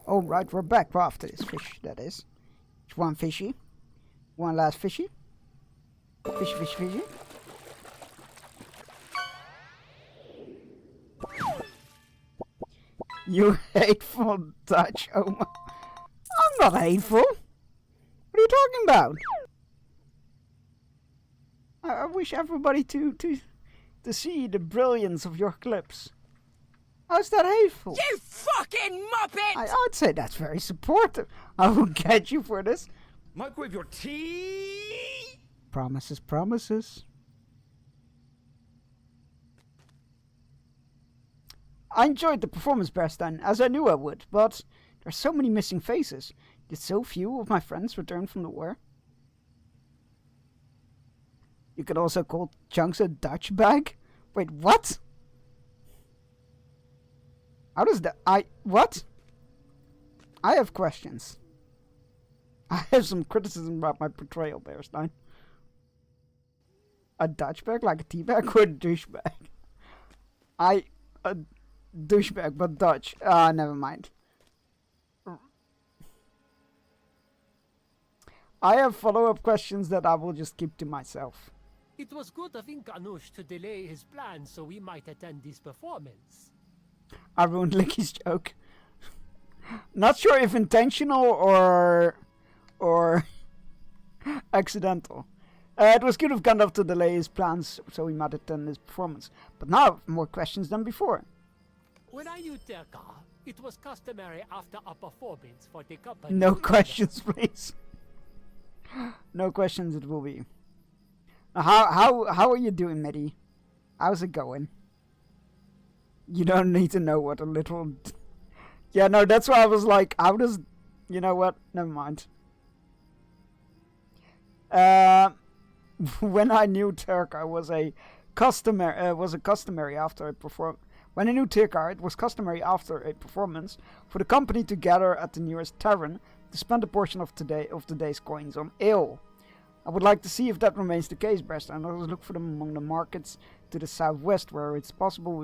Oh, right, we're back. We're after this fish, that is. It's one fishy. One last fishy. Fishy, fishy, fishy. You hateful Dutch. Oh my. I'm not hateful. What are you talking about? I wish everybody to see the brilliance of your clips. How's that hateful? You fucking muppet! I'd say that's very supportive. I will get you for this. Microwave your tea! Promises, promises. I enjoyed the performance best then, as I knew I would, but there's so many missing faces. Did so few of my friends return from the war? You could also call Chunks a Dutch bag? Wait, what? How does that... What? I have questions. I have some criticism about my portrayal, Bearstein. A Dutch bag like a tea bag or a douchebag? A douchebag, but Dutch. Never mind. I have follow-up questions that I will just keep to myself. It was good of Inkanush to delay his plans so we might attend this performance. I ruined Licky's joke. Not sure if intentional or accidental. It was good of Gandalf to delay his plans so he might attend this performance. But now I have more questions than before. When I knew Terka, it was customary after a performance for the company. No questions, please. No questions it will be. How are you doing, Mitty? How's it going? You don't need to know what a literal... Yeah, no, that's why I was like, how does... You know what? Never mind. When I knew Terka was customary after a perform... When I knew Terka, it was customary after a performance for the company to gather at the nearest tavern to spend a portion of the day's coins on ale. I would like to see if that remains the case, Best. And always look for them among the markets to the southwest, where it's possible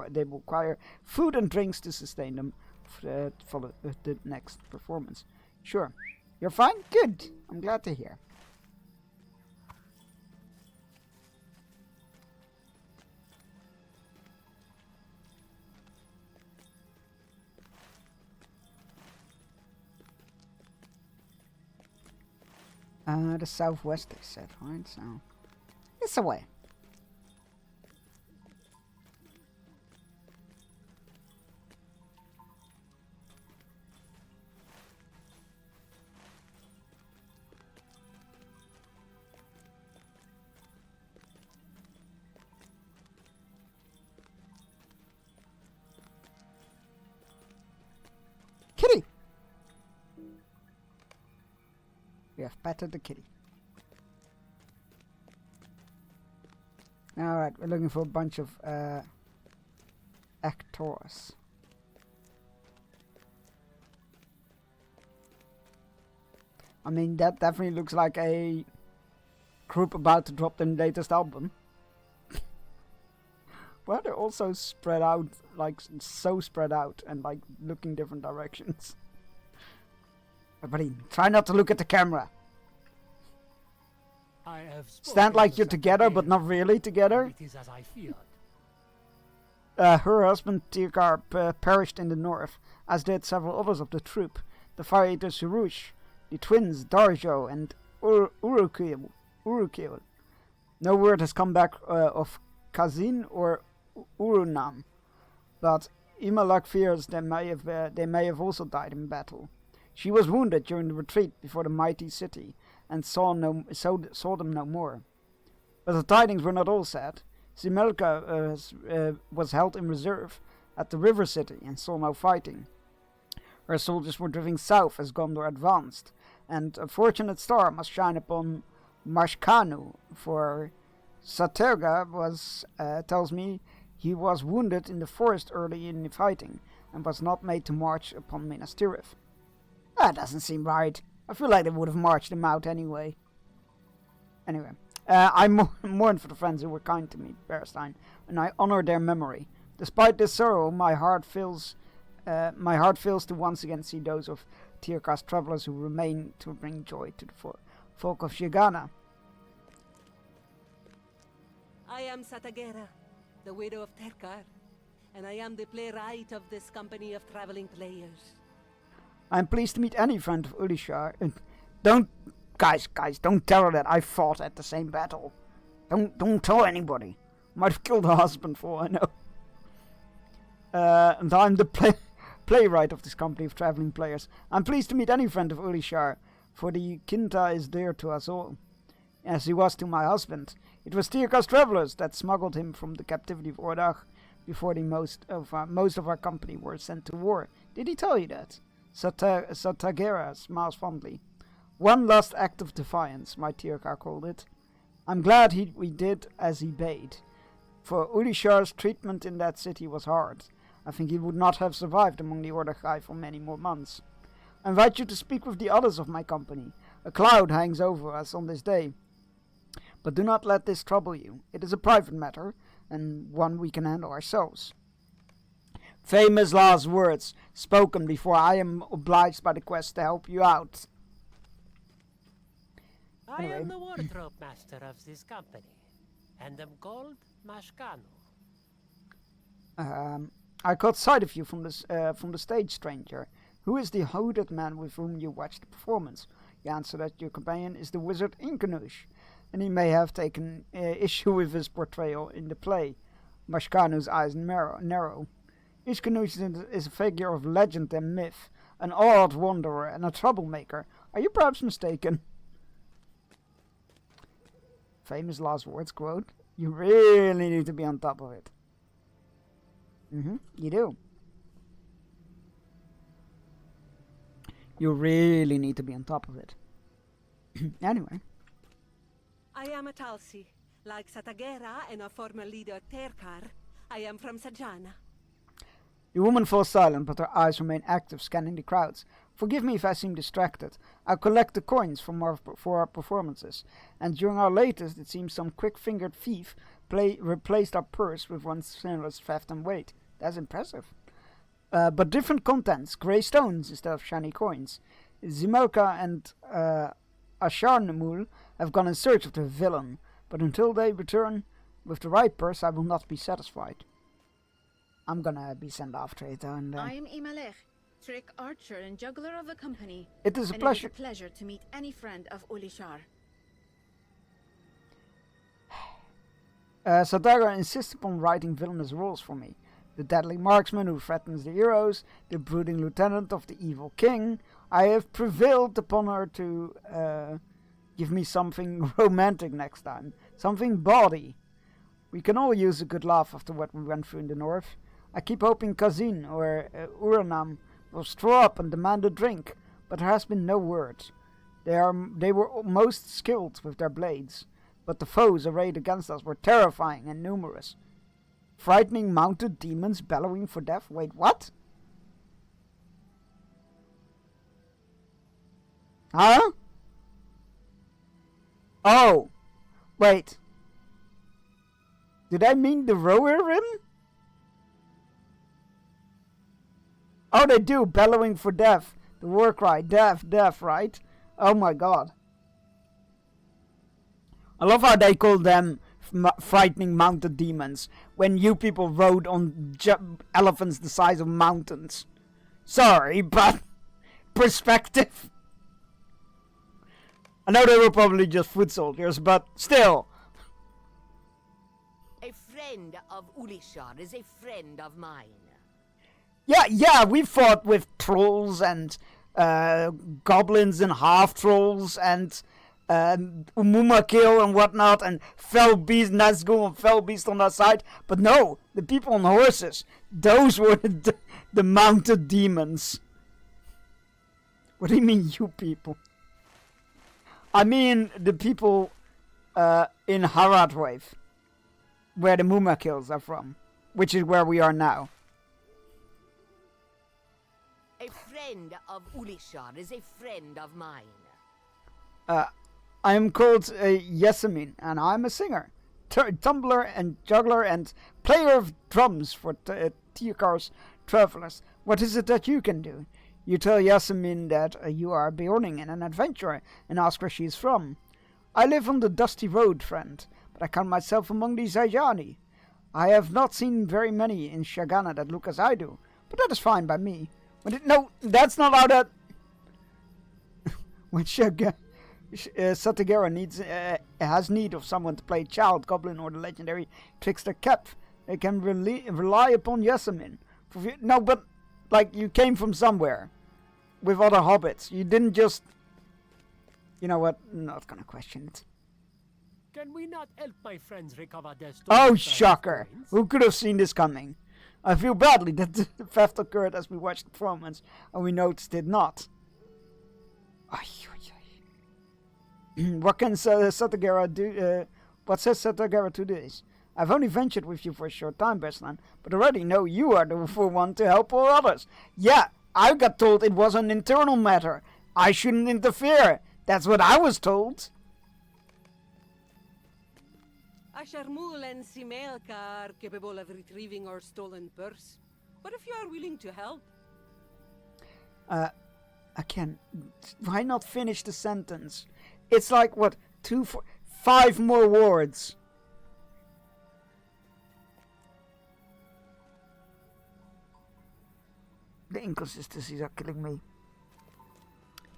they will require food and drinks to sustain them for the next performance. Sure. You're fine? Good. I'm glad to hear. The southwest, they said, right? So, it's away. Kitty! We have petted the kitty. Alright, we're looking for a bunch of actors. I mean, that definitely looks like a group about to drop their latest album. Well, they're also spread out, like, so spread out and, like, looking different directions. Everybody, try not to look at the camera. I have Stand like you're together, but not really together. It is as I feared. Her husband, Tirkar, perished in the north, as did several others of the troop. The Fire Eater Surush, the twins, Darjo and Urukil. No word has come back of Kazin or Urunam, but Imalak fears they may have also died in battle. She was wounded during the retreat before the mighty city, and saw them no more. But the tidings were not all sad. Simelka was held in reserve at the river city and saw no fighting. Her soldiers were driven south as Gondor advanced, and a fortunate star must shine upon Marshkanu, for Saterga tells me he was wounded in the forest early in the fighting, and was not made to march upon Minas Tirith. That doesn't seem right. I feel like they would have marched him out anyway. Anyway, I mourn for the friends who were kind to me, Bearstein, and I honor their memory. Despite this sorrow, my heart feels to once again see those of Tirka's travelers who remain to bring joy to the folk of Shigana. I am Satagera, the widow of Terkar, and I am the playwright of this company of traveling players. I'm pleased to meet any friend of Ulishar. Guys, don't tell her that I fought at the same battle. Don't tell anybody. Might have killed her husband for all I know. And I'm the playwright of this company of traveling players. I'm pleased to meet any friend of Ulishar, for the Kinta is dear to us all, as he was to my husband. It was Tirka's travelers that smuggled him from the captivity of Ordach before most of our company were sent to war. Did he tell you that? Satagera smiles fondly. One last act of defiance, my Tirkar called it. I'm glad we did as he bade, for Ulishar's treatment in that city was hard. I think he would not have survived among the Ordagai for many more months. I invite you to speak with the others of my company. A cloud hangs over us on this day. But do not let this trouble you. It is a private matter, and one we can handle ourselves. Famous last words, spoken before I am obliged by the quest to help you out. I am the wardrobe master of this company, and am called Mashkanu. I caught sight of you from the stage, stranger. Who is the hooded man with whom you watched the performance? You answer that your companion is the wizard Inkanush, and he may have taken issue with his portrayal in the play. Mashkanu's eyes narrow. Inkanush is a figure of legend and myth, an odd wanderer and a troublemaker. Are you perhaps mistaken? Famous last words quote. You really need to be on top of it. You do. You really need to be on top of it. Anyway. I am a Talsi. Like Satagera and our former leader Terkar, I am from Sajana. The woman falls silent, but her eyes remain active, scanning the crowds. Forgive me if I seem distracted. I collect the coins for our performances, and during our latest, it seems some quick-fingered thief replaced our purse with one sinless theft and weight. That's impressive. But different contents, grey stones instead of shiny coins. Zimelka and Asharnamul have gone in search of the villain, but until they return with the right purse, I will not be satisfied. I'm gonna be sent after it, and I am Imalech, trick archer and juggler of the company. It is a and pleasure. It is a pleasure to meet any friend of Ulishar. Sadagra insists upon writing villainous roles for me. The deadly marksman who threatens the heroes, the brooding lieutenant of the evil king. I have prevailed upon her to give me something romantic next time. Something bawdy. We can all use a good laugh after what we went through in the north. I keep hoping Kazin or Uranam will straw up and demand a drink, but there has been no word. They were most skilled with their blades, but the foes arrayed against us were terrifying and numerous. Frightening mounted demons bellowing for death? Wait, what? Huh? Oh! Wait. Did I mean the Rohirrim? Oh, they do, bellowing for death. The war cry, death, death, right? Oh my god. I love how they call them frightening mounted demons when you people rode on elephants the size of mountains. Sorry, but perspective. I know they were probably just foot soldiers, but still. A friend of Ulishar is a friend of mine. Yeah, we fought with trolls and goblins and half-trolls and Umumakil and whatnot, and Fell Beast, Nazgul and Fell Beast on that side. But no, the people on horses, those were the mounted demons. What do you mean, you people? I mean the people in Haradwave, where the Mumakils are from, which is where we are now. A friend of Ulishar is a friend of mine. I am called Yesamin, and I'm a singer, tumbler and juggler and player of drums for Tiakar's travelers. What is it that you can do? You tell Yesamin that you are Beorning and an adventurer, and ask where she is from. I live on the dusty road, friend, but I count myself among the Zayani. I have not seen very many in Shagana that look as I do, but that is fine by me. No, that's not how that... When Satagera has need of someone to play Child, Goblin, or the legendary trickster Kep, they can rely upon Yesamin. No, but, like, you came from somewhere with other hobbits. You didn't just... You know what? I'm not gonna question it. Can we not help my friends recover their stolen Oh, coins? shocker! Who could have seen this coming? I feel badly that the theft occurred as we watched the performance, and we noticed it not. What can Satagera do? What says Satagera to this? I've only ventured with you for a short time, Beslan, but already know you are the one to help all others. Yeah, I got told it was an internal matter. I shouldn't interfere. That's what I was told. Asharmul and Simelka are capable of retrieving our stolen purse. But if you are willing to help... Again, why not finish the sentence? It's like, what, 5 more words. The inconsistencies are killing me.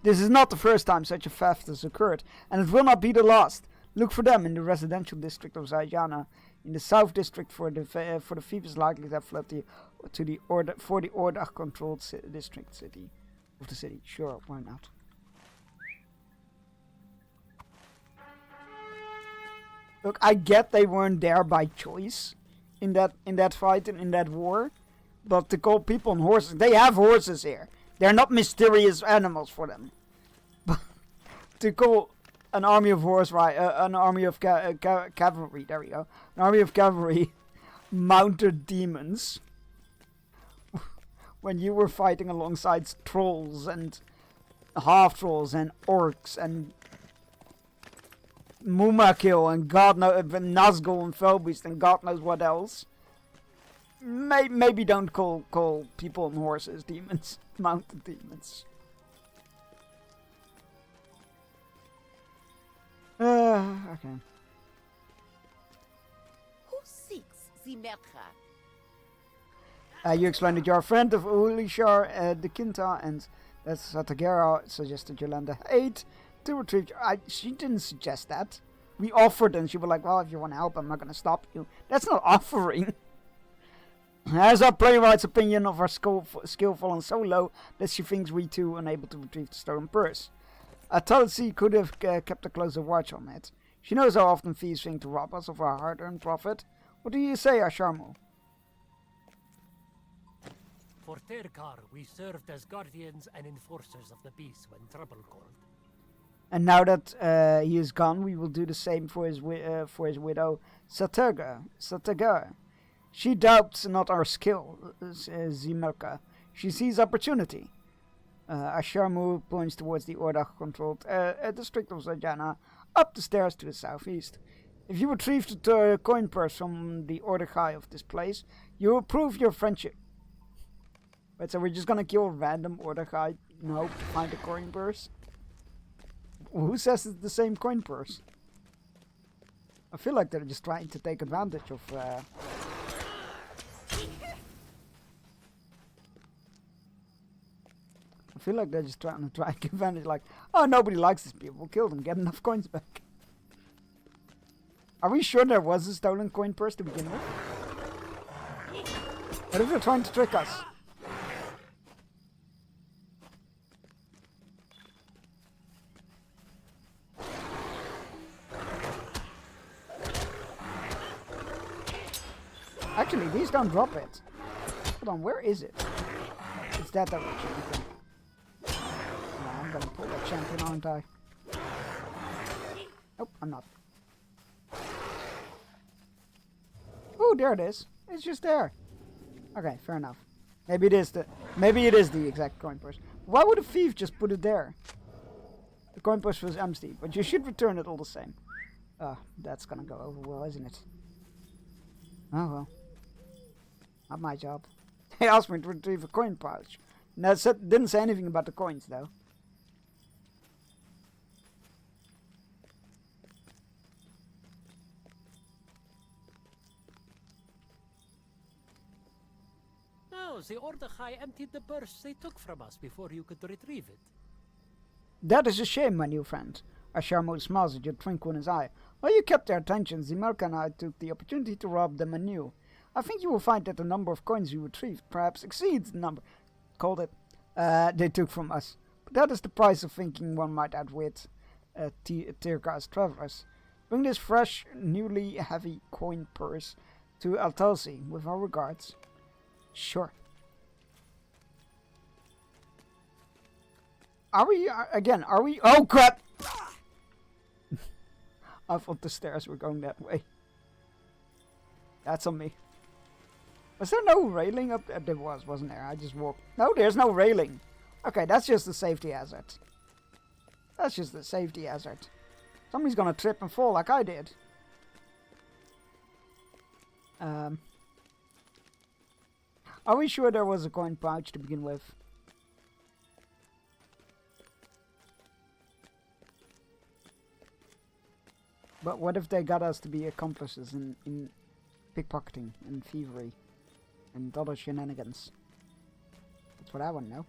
This is not the first time such a theft has occurred, and it will not be the last. Look for them in the residential district of Zayana. In the south district, for the thief is likely to have fled the Order-controlled district city of the city. Sure, why not? Look, I get they weren't there by choice in that fight and in that war, but to call people on horses, they have horses here. They're not mysterious animals for them. But to call an army of an army of cavalry, there we go, an army of cavalry mounted demons, when you were fighting alongside trolls and half-trolls and orcs and Mumakil and God knows, Nazgul and Felbeast and God knows what else. Maybe don't call people on horses demons, mounted demons. Okay. Who seeks Zimelcha? You explained that you're a friend of Ulishar the Quinta, and that Satagera suggested Yolanda 8 to retrieve. She didn't suggest that. We offered, and she was like, well, if you want to help, I'm not going to stop you. That's not offering. As our playwright's opinion of our skill fallen so low that she thinks we too unable to retrieve the stolen purse. Talisi could have kept a closer watch on it. She knows how often thieves think to rob us of our hard-earned profit. What do you say, Asharmu? For Terkar, we served as guardians and enforcers of the peace when trouble called. And now that he is gone, we will do the same for his widow, Satega. She doubts not our skill, Zimelka. She sees opportunity. Asharmu points towards the Orda-controlled district of Zajana, up the stairs to the southeast. If you retrieve the coin purse from the Ordagai of this place, you will prove your friendship. Wait, so we're just gonna kill a random Ordagai? No, find the coin purse? Who says it's the same coin purse? I feel like they're just trying to take advantage of... I feel like they're just trying to take advantage, like, oh, nobody likes these people, kill them, get enough coins back. Are we sure there was a stolen coin purse to begin with? What if they're trying to trick us? Actually, these don't drop it. Hold on, where is it? It's that direction, I think. No, I'm gonna pull that champion, aren't I? Nope, I'm not. Oh, there it is. It's just there. Okay, fair enough. Maybe it is the exact coin purse. Why would a thief just put it there? The coin purse was empty, but you should return it all the same. That's gonna go over well, isn't it? Oh well. Not my job. They asked me to retrieve a coin pouch. No, didn't say anything about the coins though. No, the Ordagai emptied the purse they took from us before you could retrieve it. That is a shame, my new friend. Asharmu smiles at your twinkle in his eye. While you kept their attention, Zimelka and I took the opportunity to rob them anew. I think you will find that the number of coins you retrieved perhaps exceeds the number they took from us. But that is the price of thinking one might outwit Tirka's travelers. Bring this fresh, newly heavy coin purse to Altalsi with our regards. Sure. Are we... Oh, crap! I thought the stairs were going that way. That's on me. Was there no railing up there? There was, wasn't there? I just walked. No, there's no railing. Okay, that's just the safety hazard. That's just the safety hazard. Somebody's gonna trip and fall like I did. Are we sure there was a coin pouch to begin with? But what if they got us to be accomplices in pickpocketing and thievery and other shenanigans? That's what I want to know.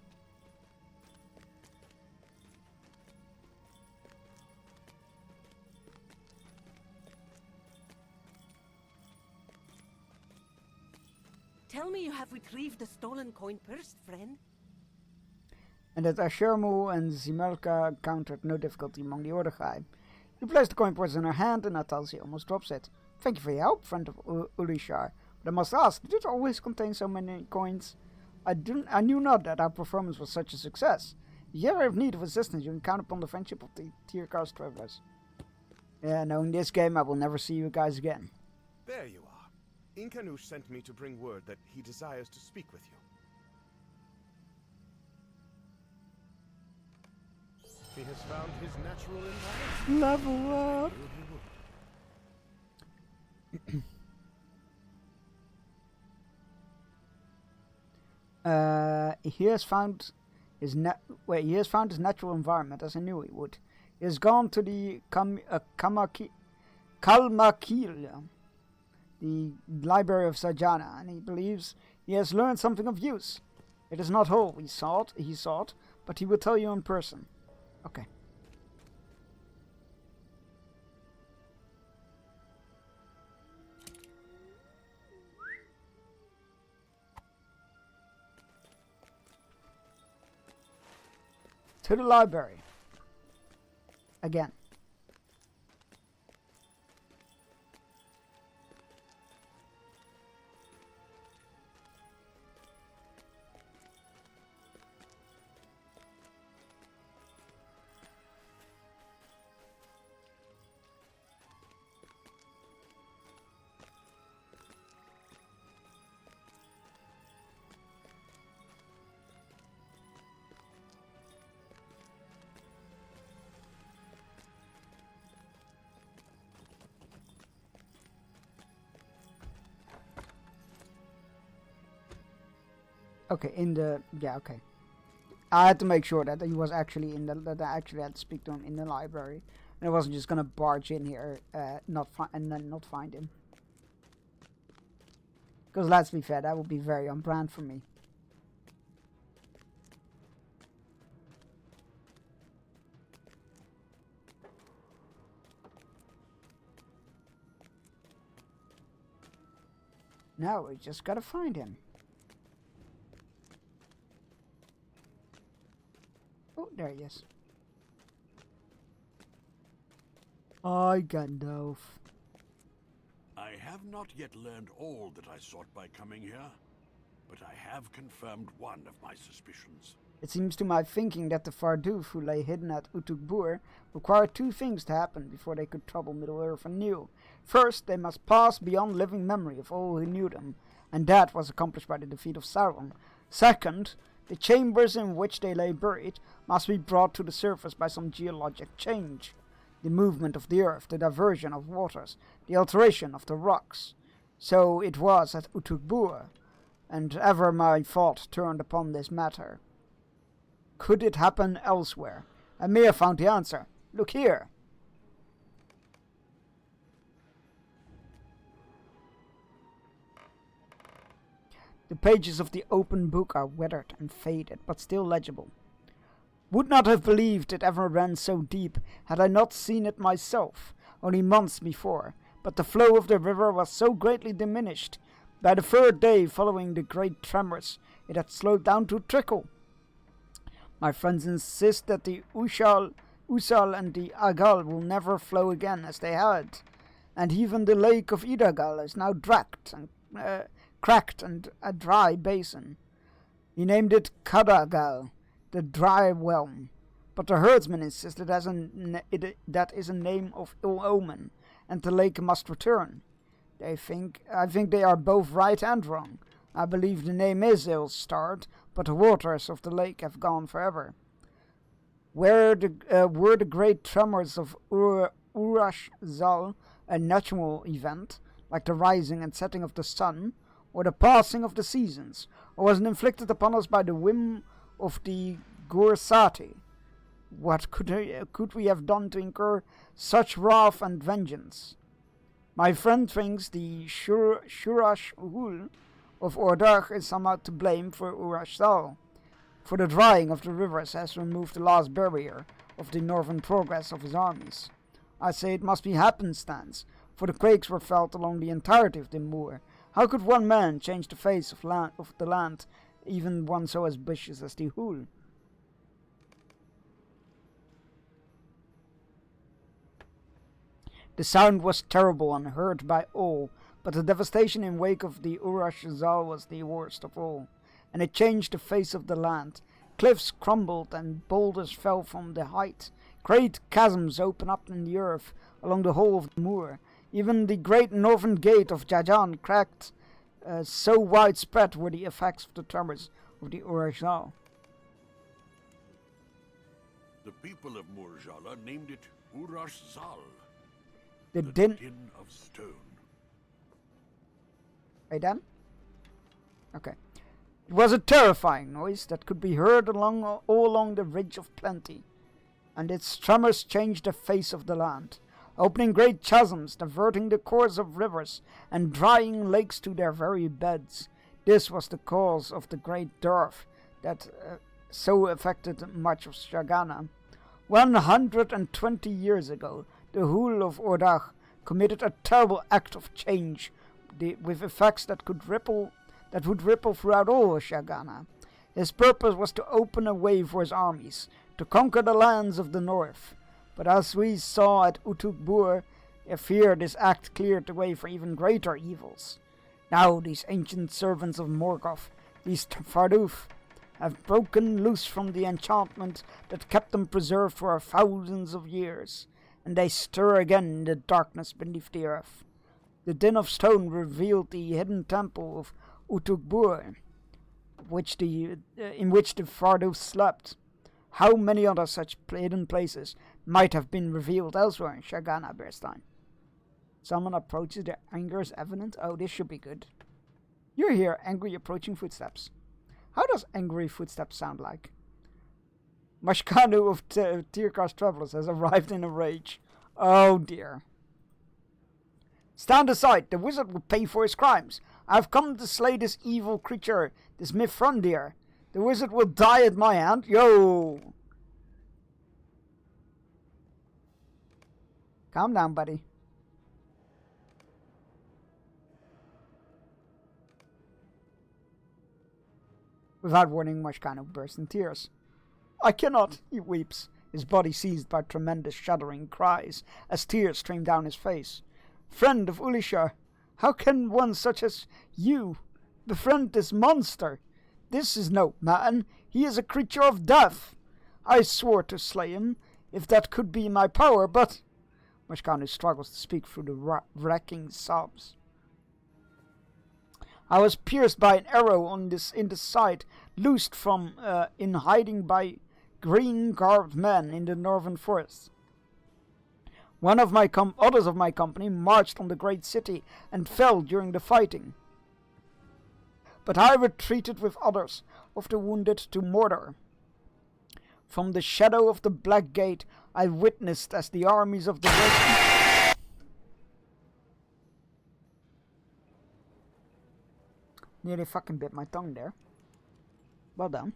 Tell me you have retrieved the stolen coin purse, friend. And that Ashermu and Zimelka encountered no difficulty among the Ordegai. You place the coin purse in her hand and Natalsi almost drops it. Thank you for your help, friend of Ulishar. But I must ask, did it always contain so many coins? I knew not that our performance was such a success. If you ever have need of assistance, you can count upon the friendship of the Tierkar's travelers. Yeah, knowing this game, I will never see you guys again. There you are. Inkanush sent me to bring word that he desires to speak with you. He has found his natural environment. Level up. He has found his natural environment, as I knew he would. He has gone to the Kalmakil, the library of Sajana, and he believes he has learned something of use. It is not all he sought, but he will tell you in person. Okay. To the library. Again. Okay, okay. I had to make sure that he was actually that I actually had to speak to him in the library, and I wasn't just gonna barge in here, and then not find him. Because let's be fair, that would be very on brand for me. Now we just gotta find him. Oh, there he is. Hi, Gandalf. I have not yet learned all that I sought by coming here, but I have confirmed one of my suspicions. It seems to my thinking that the Farduf who lay hidden at Utuk-Bur required two things to happen before they could trouble Middle-earth anew. First, they must pass beyond living memory of all who knew them, and that was accomplished by the defeat of Sauron. Second, the chambers in which they lay buried must be brought to the surface by some geologic change. The movement of the earth, the diversion of waters, the alteration of the rocks. So it was at Utuk-Bur, and ever my thought turned upon this matter. Could it happen elsewhere? And Mia found the answer. Look here. The pages of the open book are weathered and faded, but still legible. Would not have believed it ever ran so deep had I not seen it myself, only months before, but the flow of the river was so greatly diminished. By the third day following the great tremors, it had slowed down to a trickle. My friends insist that the Usal and the Agal will never flow again as they had, and even the lake of Idagal is now cracked and a dry basin. He named it Kadagal, the dry whelm, but the herdsman insisted that is a name of ill omen, and the lake must return. I think they are both right and wrong. I believe the name is ill-starred, but the waters of the lake have gone forever. Were the great tremors of Urash Zal a natural event, like the rising and setting of the sun, or the passing of the seasons, or was it inflicted upon us by the whim of the Gursati? What could we have done to incur such wrath and vengeance? My friend thinks the Shurash Ul of Ordach is somehow to blame for Urash Zal, for the drying of the rivers has removed the last barrier of the northern progress of his armies. I say it must be happenstance, for the quakes were felt along the entirety of the moor. How could one man change the face of the land, even one so ambitious as the Hul? The sound was terrible and heard by all, but the devastation in wake of the Urash Zal was the worst of all, and it changed the face of the land. Cliffs crumbled and boulders fell from the height. Great chasms opened up in the earth along the whole of the moor. Even the great northern gate of Jajan cracked. So widespread were the effects of the tremors of the Urash Zal. The people of Murjala named it Urash Zal. The din of stone. Right then? Okay. It was a terrifying noise that could be heard all along the Ridge of Plenty, and its tremors changed the face of the land, opening great chasms, diverting the course of rivers, and drying lakes to their very beds. This was the cause of the great dearth that so affected much of Shagana. 120 years ago, the Hul of Ordach committed a terrible act of change, with effects that would ripple throughout all of Shagana. His purpose was to open a way for his armies, to conquer the lands of the north. But as we saw at Utuk-Bur, I fear this act cleared the way for even greater evils. Now these ancient servants of Morgoth, these Farduf, have broken loose from the enchantment that kept them preserved for thousands of years, and they stir again in the darkness beneath the earth. The din of stone revealed the hidden temple of Utuk-Bur, in which the Farduf slept. How many other such hidden places might have been revealed elsewhere in Shagana Berstein? Someone approaches, their anger is evident. Oh, this should be good. You hear angry approaching footsteps. How does angry footsteps sound like? Mashkanu of Tirkar's Travelers has arrived in a rage. Oh dear. Stand aside, the wizard will pay for his crimes. I have come to slay this evil creature, this Mithrandir. The wizard will die at my hand. Yo! Calm down, buddy. Without warning, Mashkanu bursts in tears. I cannot, he weeps, his body seized by tremendous shuddering cries, as tears stream down his face. Friend of Ulishar, how can one such as you befriend this monster? This is no man, he is a creature of death. I swore to slay him, if that could be my power, but... Mashkanu struggles to speak through the wrecking sobs. I was pierced by an arrow in the side, loosed from in hiding by green-garbed men in the northern forest. One of my others of my company marched on the great city and fell during the fighting. But I retreated with others of the wounded to Mordor. From the shadow of the Black Gate, I witnessed as the armies of the West... Nearly fucking bit my tongue there. Well done.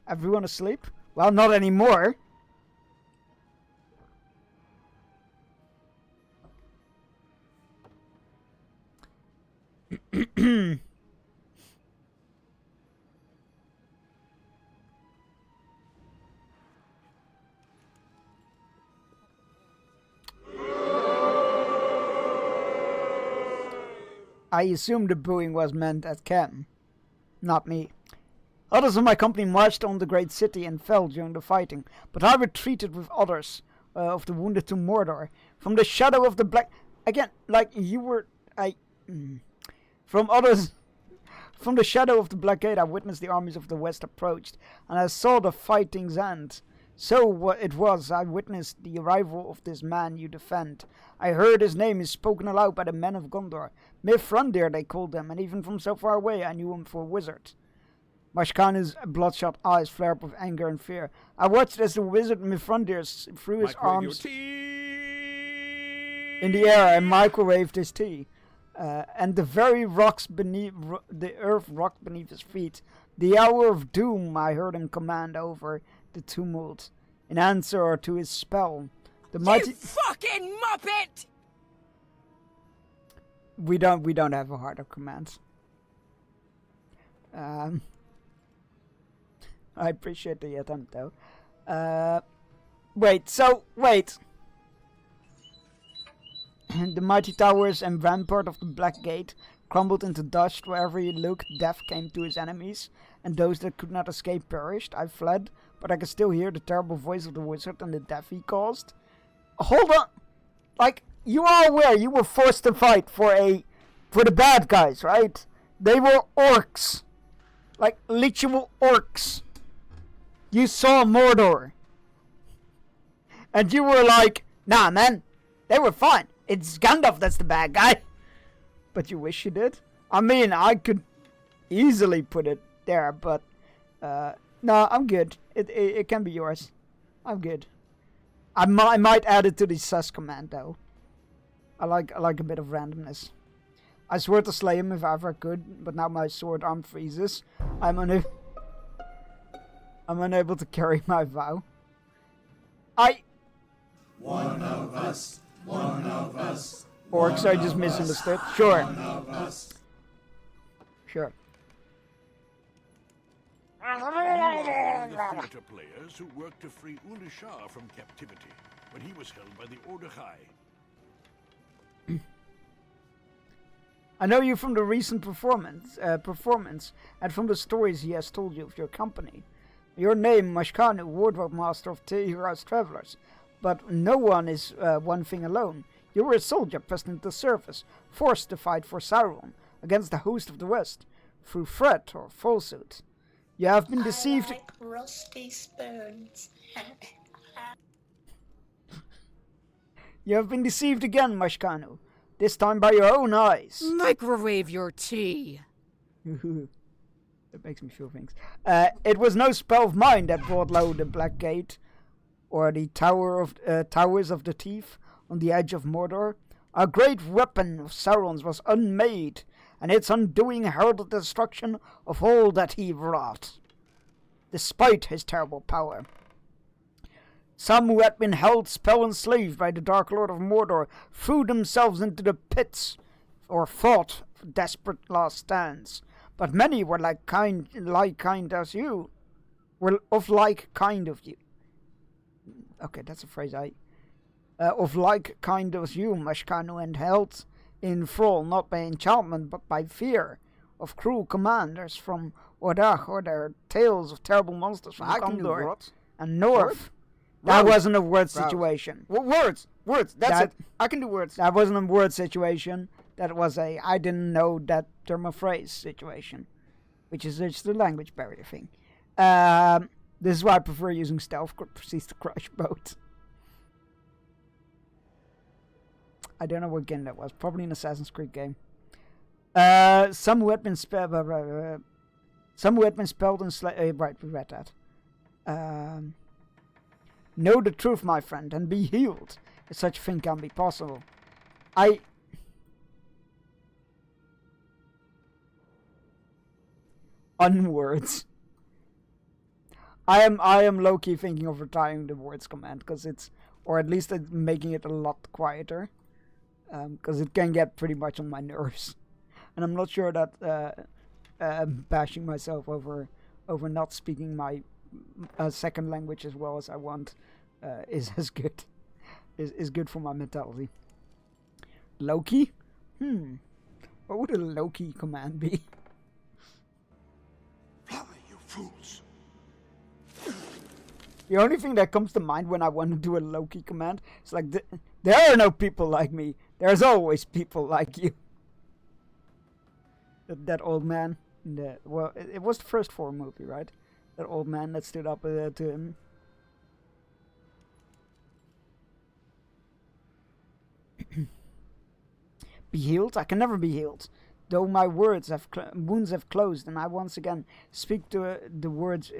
Everyone asleep? Well, not anymore. I assume the booing was meant at Ken, not me. Others of my company marched on the great city and fell during the fighting, but I retreated with others of the wounded to Mordor. From the shadow of the Black... Again, like you were... From others, from the shadow of the Black Gate, I witnessed the armies of the West approached, and I saw the fighting's end. So it was, I witnessed the arrival of this man you defend. I heard his name is spoken aloud by the men of Gondor. Mithrandir they called him, and even from so far away I knew him for a wizard. Mashkanu's bloodshot eyes flared up with anger and fear. I watched as the wizard Mithrandir threw his arms in the air and microwaved his tea. And the very rocks beneath the earth rocked beneath his feet. The hour of doom, I heard him command over the tumult. In answer to his spell, the mighty. You fucking muppet! We don't have a heart of command. I appreciate the attempt though. Wait. The mighty towers and rampart of the Black Gate crumbled into dust wherever he looked. Death came to his enemies, and those that could not escape perished. I fled, but I could still hear the terrible voice of the wizard and the death he caused. Hold on! Like, you are aware you were forced to fight for the bad guys, right? They were orcs. Like, literal orcs. You saw Mordor. And you were like, nah man, they were fine. It's Gandalf that's the bad guy. But you wish you did? I mean, I could easily put it there, but no, I'm good. It can be yours. I'm good. I might add it to the sus command though. I like a bit of randomness. I swore to slay him if I ever could, but now my sword arm freezes. I'm unable to carry my vow. One of us. One of us. Orcs are just misunderstood. Sure. One of us. Sure. The theatre players who worked to free Ulishar from captivity when he was held by the Ordechai. I know you from the recent performance, and from the stories he has told you of your company. Your name, Mashkanu, wardrobe master of Tehira's travelers. But no one is one thing alone. You were a soldier pressed into service, forced to fight for Sauron against the host of the West, through threat or falsehood. You have been deceived. I like rusty spoons. You have been deceived again, Mashkanu. This time by your own eyes. Microwave your tea. It makes me feel things. It was no spell of mine that brought low the Black Gate, or the towers of the Teeth on the edge of Mordor. A great weapon of Sauron's was unmade, and its undoing heralded the destruction of all that he wrought. Despite his terrible power, some who had been held spell-enslaved by the Dark Lord of Mordor threw themselves into the pits, or fought for desperate last stands. But many were like kind as you, were of like kind of you. Okay, that's a phrase of like kind as you, Mashkanu, and held in thrall not by enchantment but by fear of cruel commanders from Ordach, or their tales of terrible monsters from Gondor and North. That wasn't a word situation. Words. That's it. I can do words. That wasn't a word situation. That was a I didn't know that term of phrase situation, which is just a language barrier thing. This is why I prefer using stealth. Proceeds to crush boat. I don't know what game that was. Probably an Assassin's Creed game. Some who had been spelled and slain. Right, we read that. Know the truth, my friend, and be healed, if such a thing can be possible. Unwords. I am low-key thinking of retiring the words command, because it's, or at least making it a lot quieter, because it can get pretty much on my nerves, and I'm not sure that bashing myself over not speaking my second language as well as I want is as good, is good for my mentality. Loki? What would a Loki command be? Fly, you fools. The only thing that comes to mind when I want to do a Loki command is like, there are no people like me. There's always people like you. that old man. Well, it was the first 4 movie, right? That old man that stood up to him. Be healed? I can never be healed. Though my wounds have closed, and I once again speak to the words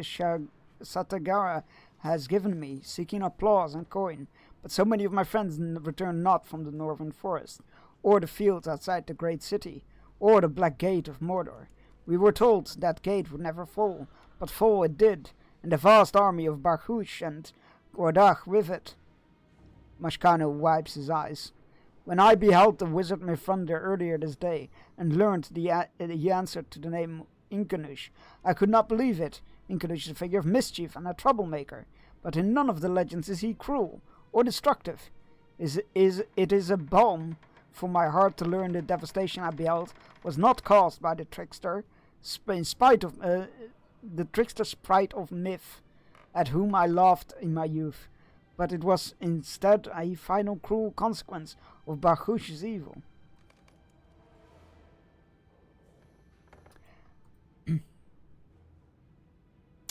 Satagara has given me, seeking applause and coin. But so many of my friends return not from the northern forest, or the fields outside the great city, or the black gate of Mordor. We were told that gate would never fall, but fall it did, and the vast army of Barhush and Gordach with it. Mashkano wipes his eyes. When I beheld the wizard Mifronder earlier this day, and learned the answer to the name Inkanush, I could not believe it. Inkanush is a figure of mischief and a troublemaker, but in none of the legends is he cruel or destructive. It is a balm for my heart to learn the devastation I beheld was not caused by the trickster, in spite of the trickster's sprite of myth, at whom I laughed in my youth, but it was instead a final cruel consequence of Barhush's evil.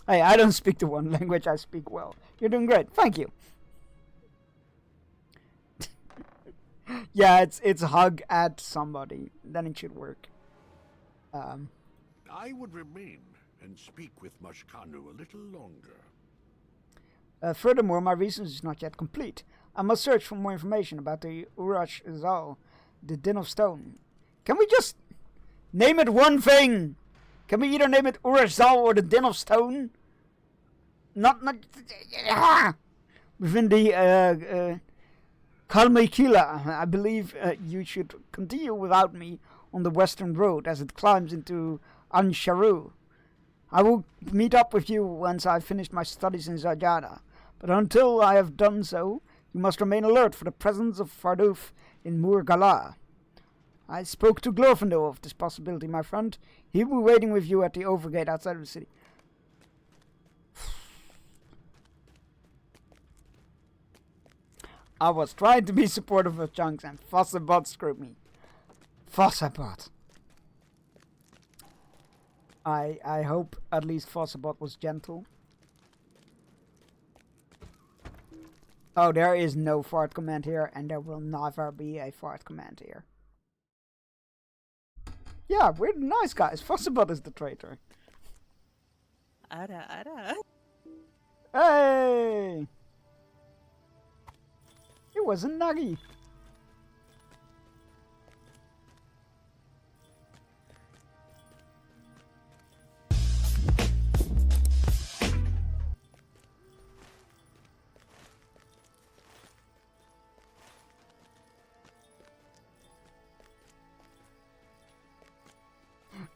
Hey, I don't speak the one language, I speak well. You're doing great, thank you. Yeah, it's hug at somebody, then it should work. I would remain and speak with Mashkanu a little longer. Furthermore, my research is not yet complete. I must search for more information about the Urash Zal, the Din of Stone. Can we just name it one thing? Can we either name it Urash Zal or the Din of Stone? Not within the Kalmaikila. I believe you should continue without me on the western road as it climbs into Ansharu. I will meet up with you once I've finished my studies in Zajana, but until I have done so, you must remain alert for the presence of Farduf in Murgala. I spoke to Glorfindel of this possibility, my friend. He will be waiting with you at the overgate outside of the city. I was trying to be supportive of Chunks and Fossabot screwed me. Fossabot. I hope at least Fossabot was gentle. Oh, there is no fart command here, and there will never be a fart command here. Yeah, we're the nice guys. Fossabot is the traitor. Ara, ara. Hey! It was a nuggy.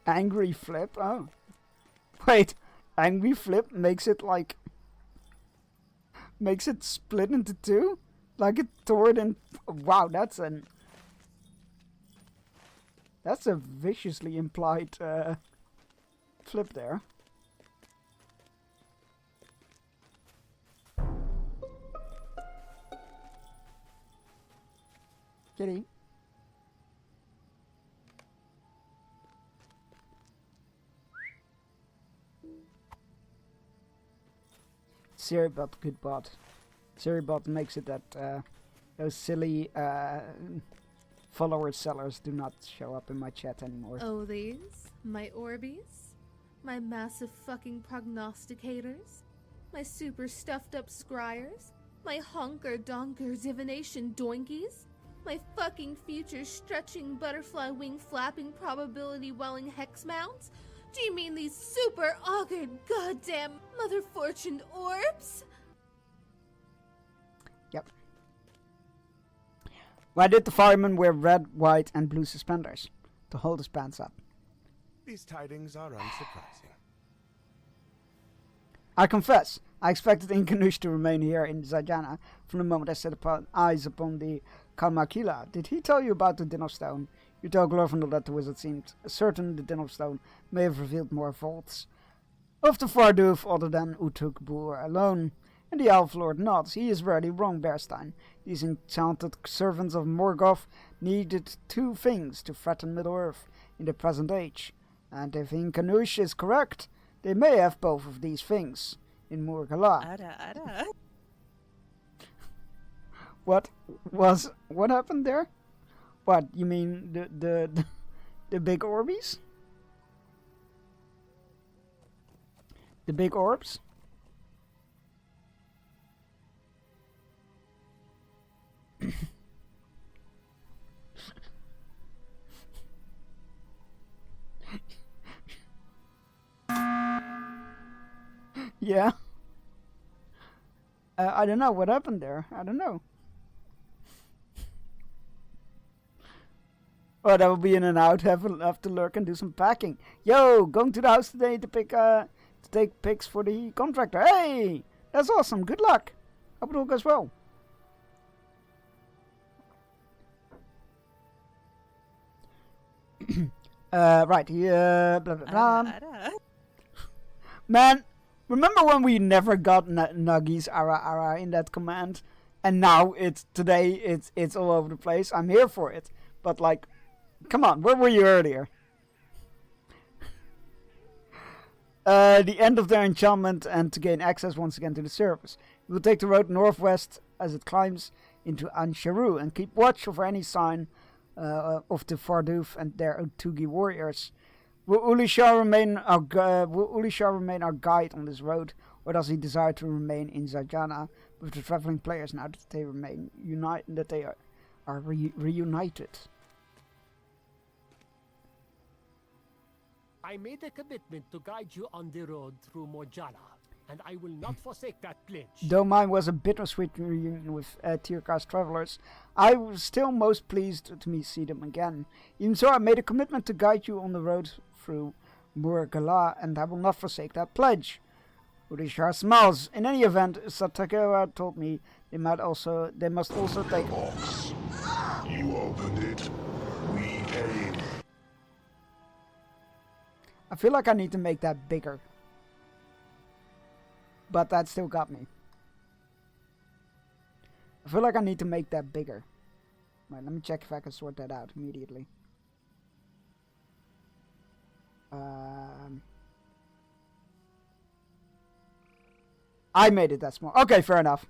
Angry Flip? Oh. Wait, Angry Flip makes it like... makes it split into 2? Like it tore it in... Wow, that's an... That's a viciously implied flip there. Kitty. Seribot, good bot. Seribot makes it that those silly follower sellers do not show up in my chat anymore. Oh, these? My Orbeez? My massive fucking prognosticators? My super stuffed up scryers? My honker donker divination doinkies? My fucking future stretching butterfly wing flapping probability welling hex mounts? Do you mean these super augured goddamn mother fortuned orbs? Yep. Why did the fireman wear red, white, and blue suspenders? To hold his pants up. These tidings are unsurprising. I confess, I expected Inkanush to remain here in Zajana from the moment I set eyes upon the Kalmakila. Did he tell you about the Din of Stone? You tell Glorfindel that the wizard seemed certain the Din of Stone may have revealed more vaults of the Farduf other than Utuk Boor alone. And the Elf Lord nods. He is rarely wrong, Bearstein. These enchanted servants of Morgoth needed 2 things to threaten Middle-earth. in the present age. And if Inkanush is correct, they may have both of these things in Murgala. What happened there? What, you mean the big Orbeez? The big orbs? Yeah. I don't know what happened there. I don't know. Oh, that will be in and out. Have to lurk and do some packing. Yo, going to the house today to take pics for the contractor. Hey, that's awesome. Good luck. Hope it all goes well. Right here. Blah blah blah. Man, remember when we never got Nuggies Ara in that command, and now today it's all over the place. I'm here for it, but like, come on, where were you earlier? The end of their enchantment, and to gain access once again to the surface. We will take the road northwest as it climbs into Ansharu and keep watch over any sign of the Farduf and their Otugi warriors. Will Ulishar remain our guide on this road, or does he desire to remain in Zajana with the traveling players now that they remain reunited? I made a commitment to guide you on the road through Mojala, and I will not forsake that pledge. Though mine was a bittersweet reunion with Tirka's travelers, I was still most pleased to see them again. Even so, I made a commitment to guide you on the road through Murgala, and I will not forsake that pledge. Urishar smiles. In any event, Satakewa told me they must also take... Box. You opened it. We paid. I feel like I need to make that bigger. But that still got me. I feel like I need to make that bigger. Right, let me check if I can sort that out immediately. I made it that small. Okay, fair enough.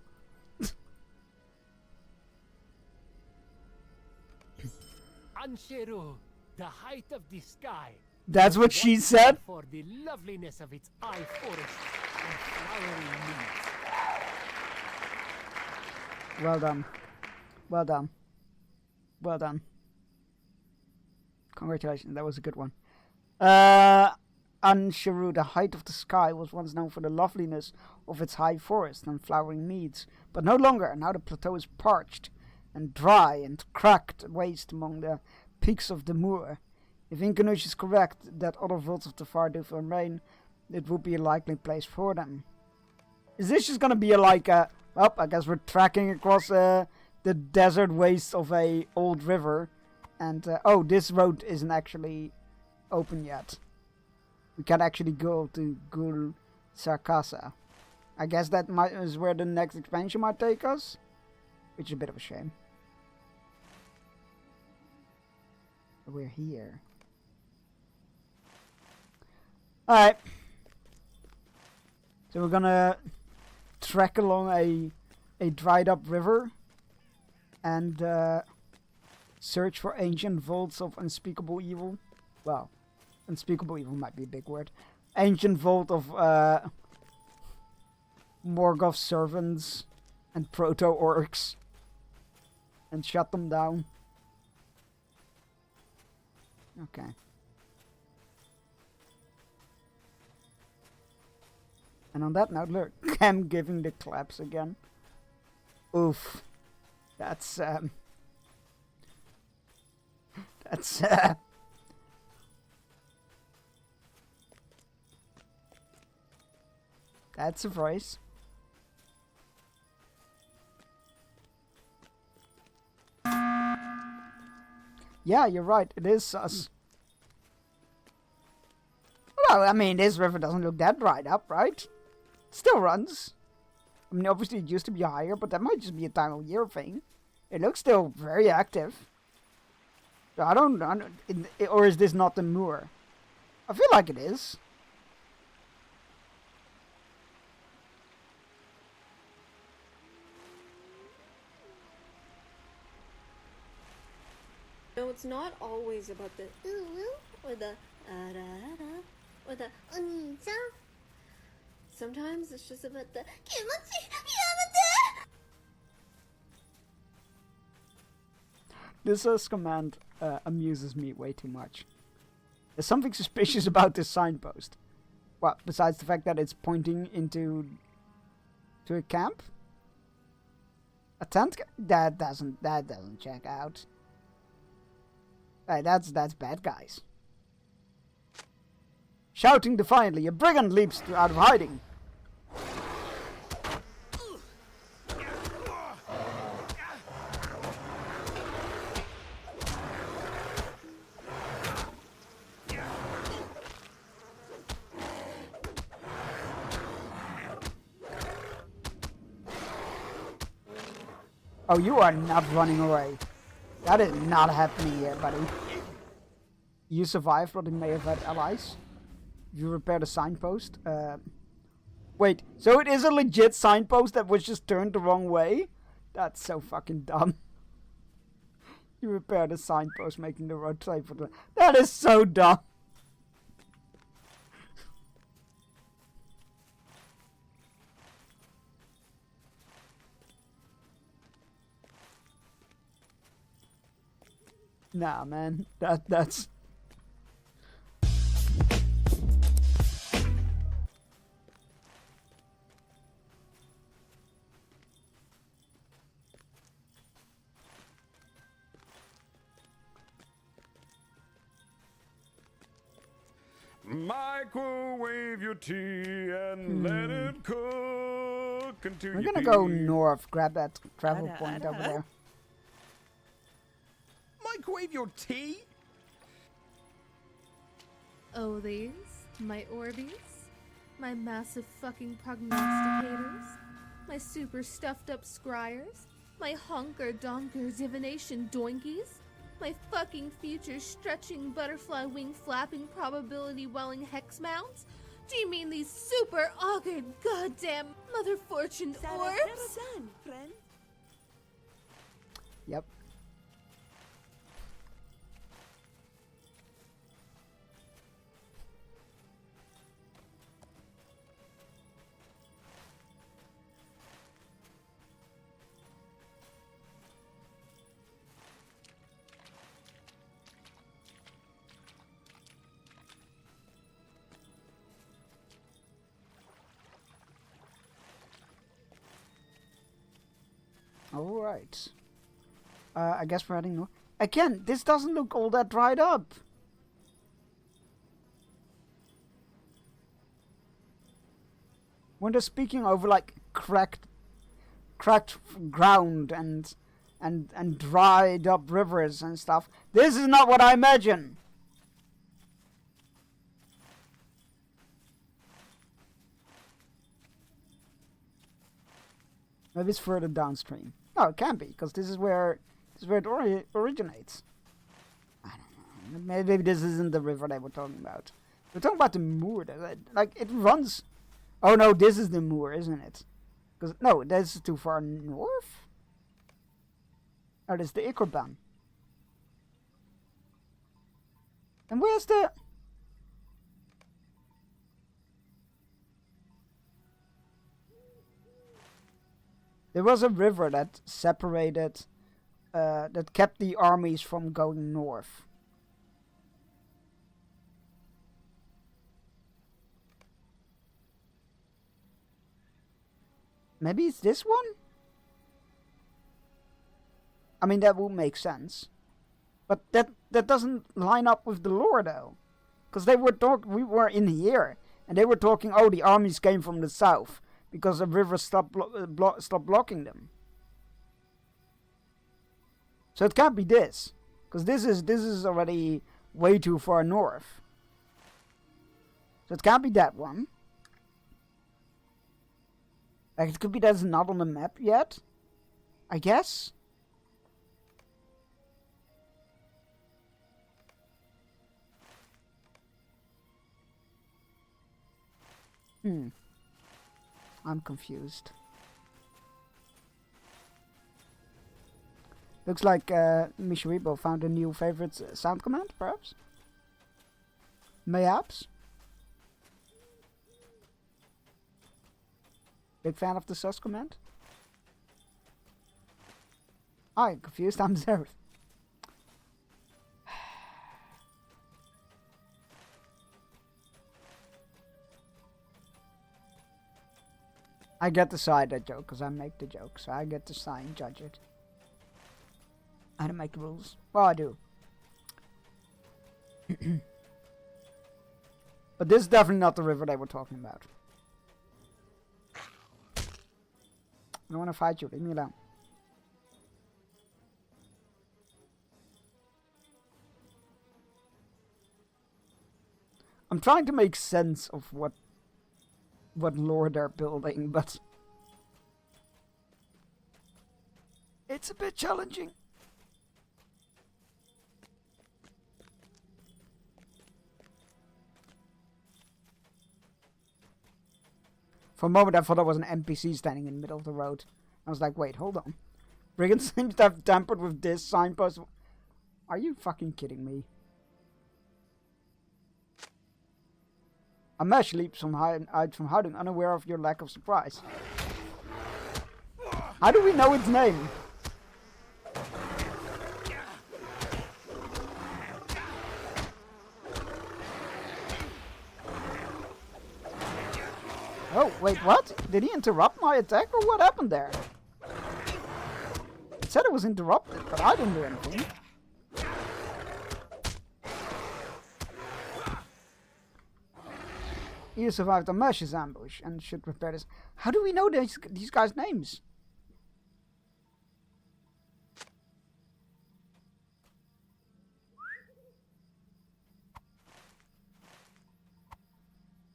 Ansheru, the height of the sky. That's what she said? For the loveliness of its eye forest and flowering leaves. Well done. Well done. Well done. Congratulations, that was a good one. Ansharu, the height of the sky, was once known for the loveliness of its high forest and flowering meads, but no longer. Now the plateau is parched and dry and cracked waste among the peaks of the moor. If Inkanush is correct that other vaults of the Farduf remain, it would be a likely place for them. Is this just gonna be like a... Well, I guess we're tracking across the desert waste of a old river. And, oh, this road isn't actually open yet. We can't actually go to Gul Sarkasa. I guess that is where the next expansion might take us. Which is a bit of a shame. We're here. Alright. So we're gonna trek along a dried up river and search for ancient vaults of unspeakable evil. Well, unspeakable evil might be a big word. Ancient vault of Morgoth servants and proto-orcs. And shut them down. Okay. And on that note, look, Cam giving the claps again. Oof. That's that's a voice. Yeah, you're right. It is sus. Well, I mean, this river doesn't look that dried up, right? Still runs. I mean, obviously it used to be higher, but that might just be a time of year thing. It looks still very active. I don't or is this not the moor? I feel like it is. No, it's not always about the ooh or the da or the onisa. Sometimes it's just about the kimachi yamate. This command amuses me way too much. There's something suspicious about this signpost. Well, besides the fact that it's pointing into a camp, a tent. That doesn't check out. Hey, that's bad guys. Shouting defiantly, a brigand leaps out of hiding. Oh, you are not running away. That is not happening here, buddy. You survived, but you may have had allies. You repaired a signpost. Wait, so it is a legit signpost that was just turned the wrong way? That's so fucking dumb. You repaired a signpost, making the road safe for the... That is so dumb. Nah, man. That's... Microwave your tea and let it cook until We're you gonna go north, grab that travel point over there. Microwave your tea? Oh, these, my Orbeez, my massive fucking prognosticators, my super stuffed up scryers, my honker donker divination doinkies, my fucking future stretching butterfly wing flapping probability welling hex mounts? Do you mean these super augured goddamn mother fortune orbs? Friend. Yep. Alright. I guess we're heading north. Again, this doesn't look all that dried up. When they're speaking over like cracked ground and dried up rivers and stuff, this is not what I imagine. Maybe it's further downstream. No, it can't be, because this is where it originates. I don't know. Maybe this isn't the river they were talking about. We're talking about the moor. Like, it runs... Oh no, this is the moor, isn't it? Because no, this is too far north. Oh, this is the Ikorban. And where's the... There was a river that separated, that kept the armies from going north. Maybe it's this one? I mean, that would make sense. But that doesn't line up with the lore, though. Because we were in here, and they were talking, oh, the armies came from the south. Because the river stopped blocking them. So it can't be this, because this is already way too far north. So it can't be that one. Like, it could be that's not on the map yet, I guess. I'm confused. Looks like Misharibo found a new favorite sound command, perhaps? Mayhaps? Big fan of the sus command? I'm confused, I'm Zereth. I get to side that joke because I make the joke, so I get to sign, judge it. I don't make the rules. Well, I do. But this is definitely not the river they were talking about. I don't want to fight you. Leave me alone. I'm trying to make sense of what lore they're building, but it's a bit challenging. For a moment I thought there was an NPC standing in the middle of the road. I was like, wait, hold on. Brigands seems to have tampered with this signpost. Are you fucking kidding me? Amesh leaps from hiding, unaware of your lack of surprise. How do we know its name? Oh, wait, what? Did he interrupt my attack or what happened there? It said it was interrupted, but I didn't do anything. You survived Amesh's ambush and should repair this. How do we know these guys' names?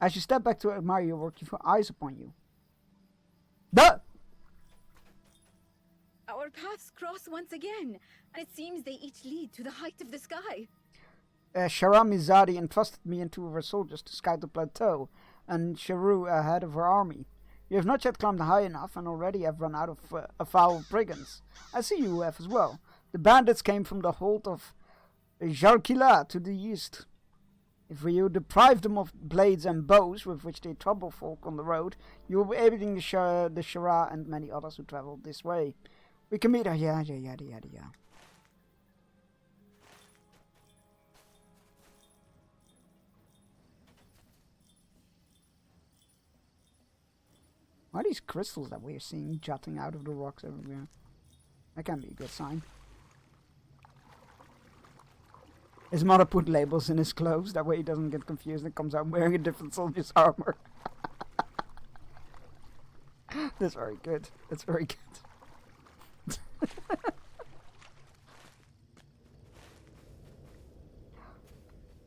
As you step back to admire your work, you feel eyes upon you. Duh! Our paths cross once again, and it seems they each lead to the height of the sky. Shara Mizadi entrusted me and two of her soldiers to scout the plateau, and Sharu ahead of her army. You have not yet climbed high enough, and already have run out of foul brigands. I see you have as well. The bandits came from the hold of Jarkila to the east. If you deprive them of blades and bows with which they trouble folk on the road, you will be aiding the Shara and many others who traveled this way. We can meet her, yada. Why are these crystals that we are seeing jutting out of the rocks everywhere? That can be a good sign. His mother put labels in his clothes, that way he doesn't get confused and comes out wearing a different soldier's armor. That's very good. That's very good.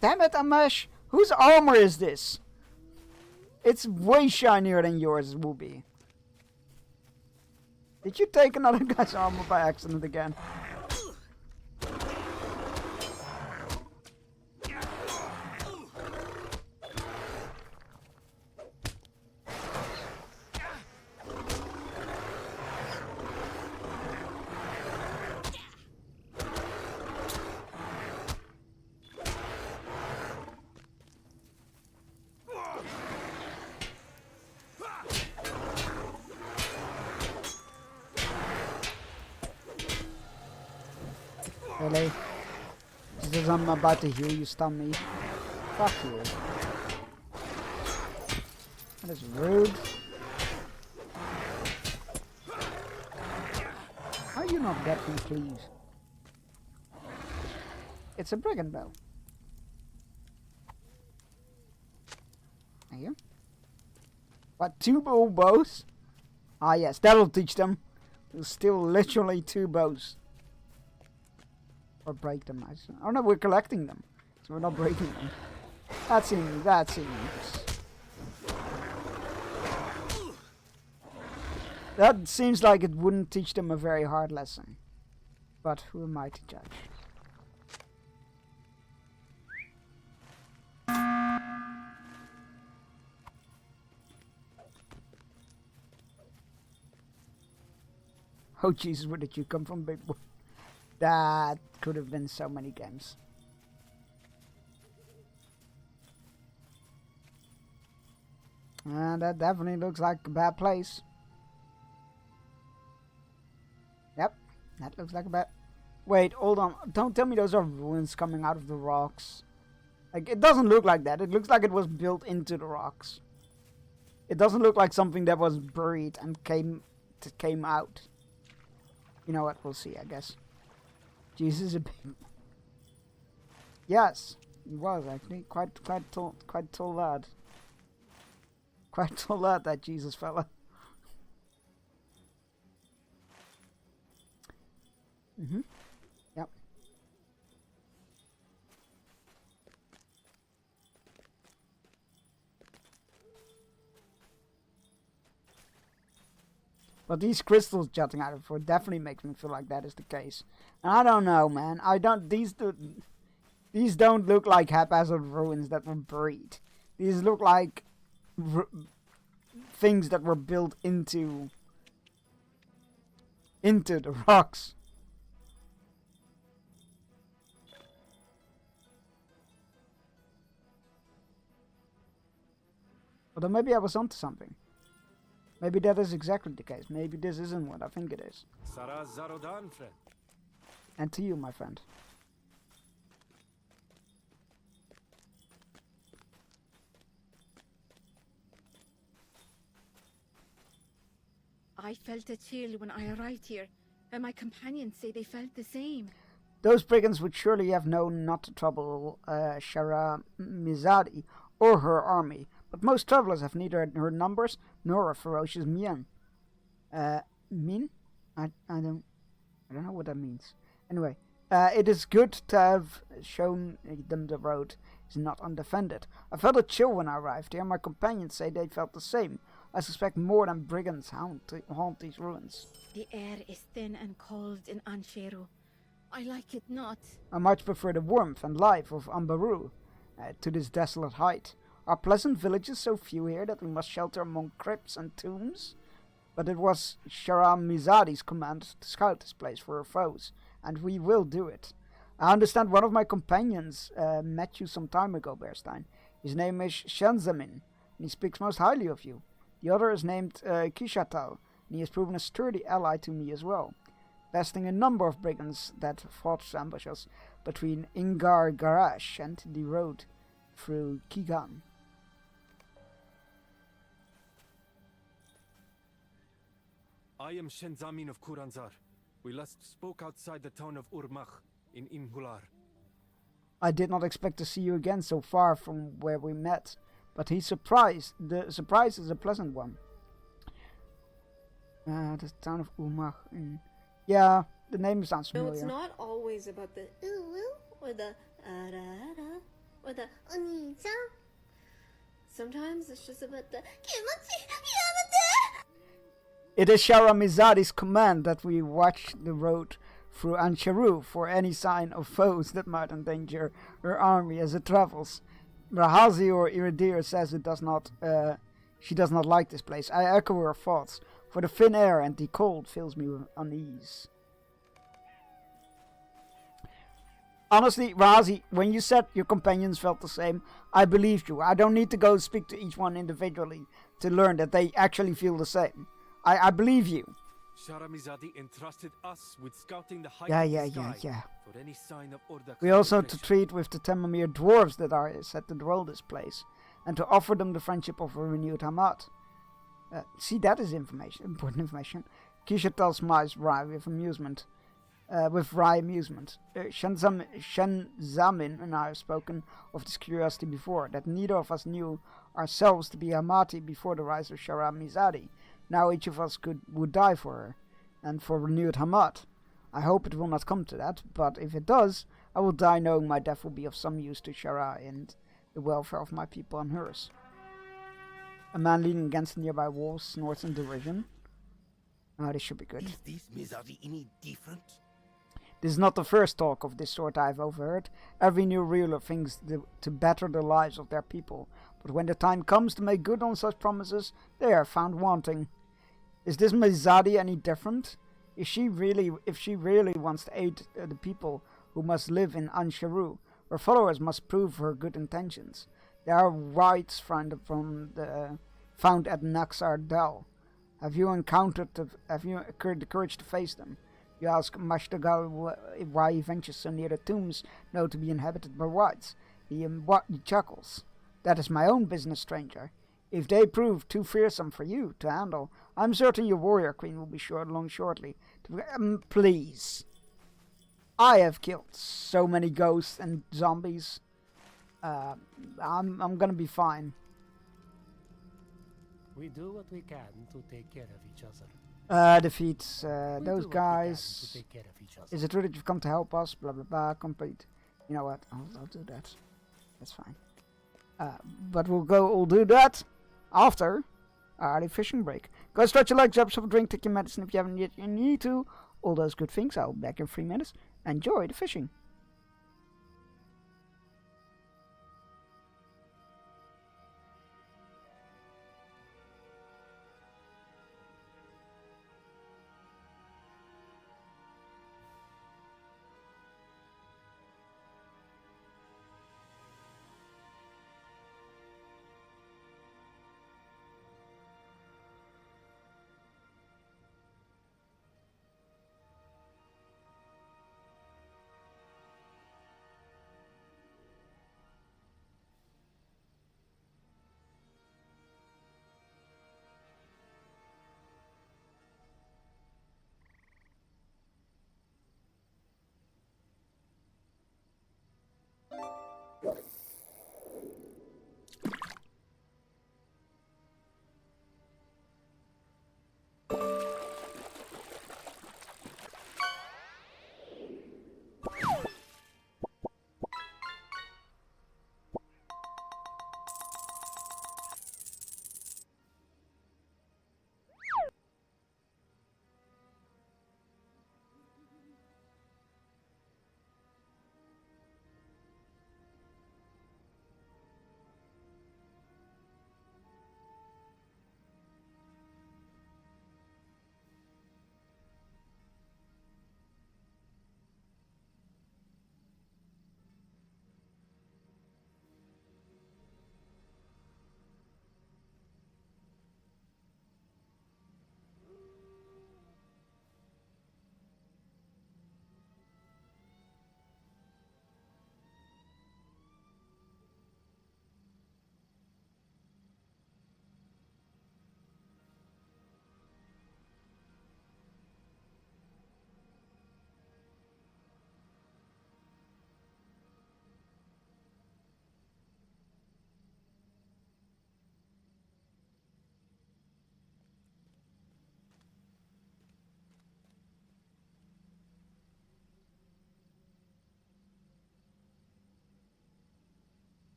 Damn it, Amesh! Whose armor is this? It's way shinier than yours will be. Did you take another guy's armor by accident again? Really? Just as I'm about to heal you, stun me. Fuck you. That is rude. How are you not dead, please? It's a brigand bow. Thank you. What, 2 bows? Ah yes, that'll teach them. There's still literally 2 bows. Or break them. Oh no, we're collecting them. So we're not breaking them. That seems. That seems like it wouldn't teach them a very hard lesson. But who am I to judge? Oh Jesus, where did you come from, big boy? That could have been so many games. And that definitely looks like a bad place. Yep, that looks like a bad... Wait, hold on. Don't tell me those are ruins coming out of the rocks. Like, it doesn't look like that. It looks like it was built into the rocks. It doesn't look like something that was buried and came out. You know what? We'll see, I guess. Jesus, a big... Yes, he was actually quite tall lad. Quite tall lad, that Jesus fella. Yep. But these crystals jutting out of it definitely makes me feel like that is the case. And I don't know, man. These don't look like haphazard ruins that were buried. These look like things that were built into the rocks. Although maybe I was onto something. Maybe that is exactly the case. Maybe this isn't what I think it is. And to you, my friend. I felt a chill when I arrived here, and my companions say they felt the same. Those brigands would surely have known not to trouble Sharamizadi or her army, but most travelers have neither her numbers nor a ferocious mien. Mean? I don't know what that means. Anyway, it is good to have shown them the road is not undefended. I felt a chill when I arrived here. My companions say they felt the same. I suspect more than brigands haunt these ruins. The air is thin and cold in Ansheru. I like it not. I much prefer the warmth and life of Ambaru to this desolate height. Are pleasant villages so few here that we must shelter among crypts and tombs? But it was Sharamizadi's command to scout this place for her foes, and we will do it. I understand one of my companions met you some time ago, Bearstein. His name is Shenzamin, and he speaks most highly of you. The other is named Kishatal, and he has proven a sturdy ally to me as well, besting a number of brigands that fought ambushes between Ingar Garash and the road through Kigan. I am Shenzamin of Kuranzar. We last spoke outside the town of Urmach in Imhular. I did not expect to see you again so far from where we met, but the surprise is a pleasant one. The town of Urmach. Yeah, the name sounds familiar. No, it's not always about the or the ara or the oni-chan. Sometimes it's just about the kimachi yamate. It is Sharamizadi's command that we watch the road through Ansheru for any sign of foes that might endanger her army as it travels. Rahazi or Iridir says she does not like this place. I echo her thoughts, for the thin air and the cold fills me with unease. Honestly, Rahazi, when you said your companions felt the same, I believed you. I don't need to go speak to each one individually to learn that they actually feel the same. I believe you. Sharamizadi entrusted us with scouting the height Yeah. for any sign of Orda. We also to treat with the Temamir dwarves that are said to dwell this place, and to offer them the friendship of a renewed Hamad. See, that is important information. Kishatal smiles wry with amusement. Shenzamin and I have spoken of this curiosity before, that neither of us knew ourselves to be Hamati before the rise of Sharamizadi. Now each of us would die for her, and for renewed Hamad. I hope it will not come to that, but if it does, I will die knowing my death will be of some use to Shara and the welfare of my people and hers. A man leaning against the nearby wall snorts in derision. Oh, this should be good. Is this Mizadi any different? This is not the first talk of this sort I have overheard. Every new ruler thinks to better the lives of their people, but when the time comes to make good on such promises, they are found wanting. Is this Mizadi any different? If she really wants to aid the people who must live in Ansharu, her followers must prove her good intentions. There are rites found at Naxar Dal. Have you incurred the courage to face them? You ask Mashtagal why he ventures so near the tombs known to be inhabited by rites. He chuckles. That is my own business, stranger. If they prove too fearsome for you to handle, I'm certain your warrior queen will be along shortly. Please. I have killed so many ghosts and zombies. I'm gonna be fine. We do what we can to take care of each other. Defeat those guys. Is it true that you've come to help us? Blah blah blah. Complete. You know what? I'll do that. That's fine. But we'll do that after our early fishing break. Go stretch your legs, grab yourself a drink, take your medicine if you haven't yet. You need to. All those good things. I'll be back in 3 minutes. Enjoy the fishing.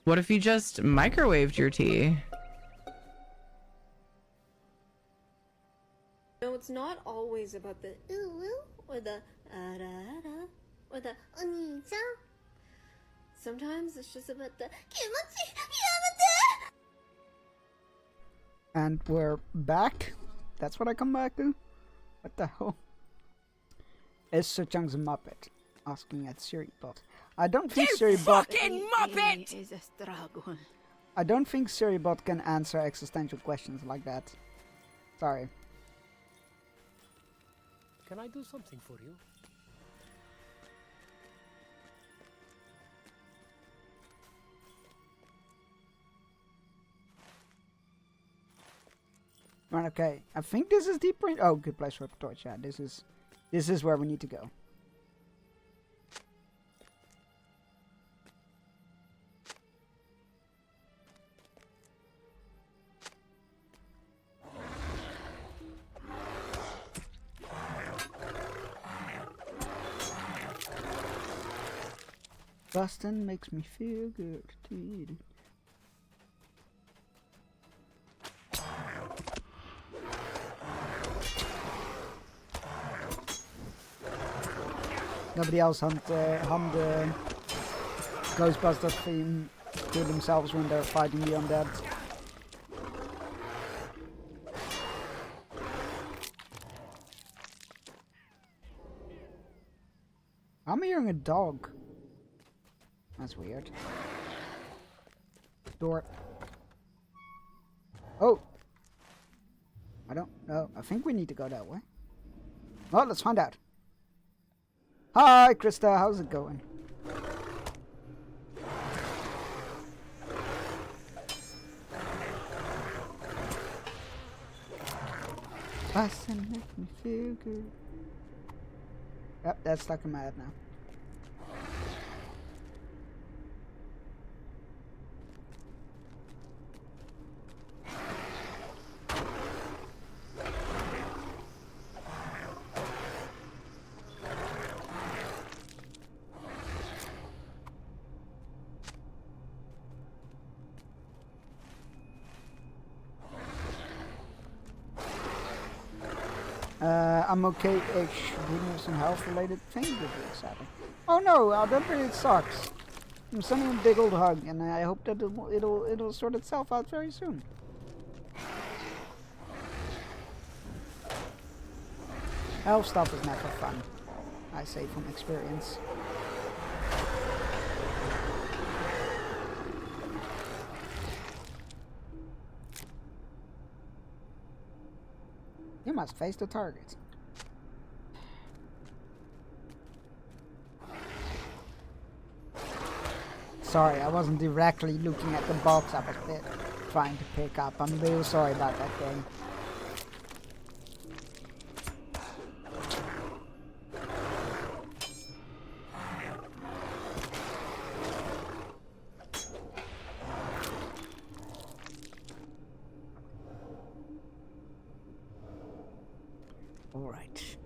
What if you just microwaved your tea? No, it's not always about the ooh or the ara or the onisa. Sometimes it's just about the kimachi yamate. And we're back. That's what I come back to? What the hell? Is Suchang's a Muppet? Asking at Siribot. I don't think Siribot is a struggle. I don't think Siribot can answer existential questions like that. Sorry. Can I do something for you? Right, okay. I think this is Deep Rain. Oh, good place for a torch. Yeah, this is where we need to go. Boston makes me feel good. Nobody else hummed the Ghostbusters theme to themselves when they're fighting the undead. I'm hearing a dog. That's weird. Door. Oh! I don't know. I think we need to go that way. Well, let's find out. Hi, Krista. How's it going? Boston make me feel good. Yep, that's stuck in my head now. I'm okay-ish. Doing some health-related things with it, sadly. Oh no, that really sucks. I'm sending him a big old hug, and I hope that it'll sort itself out very soon. Elf stuff is never fun, I say from experience. You must face the target. Sorry, I wasn't directly looking at the box I was trying to pick up. I'm real sorry about that game. Alright.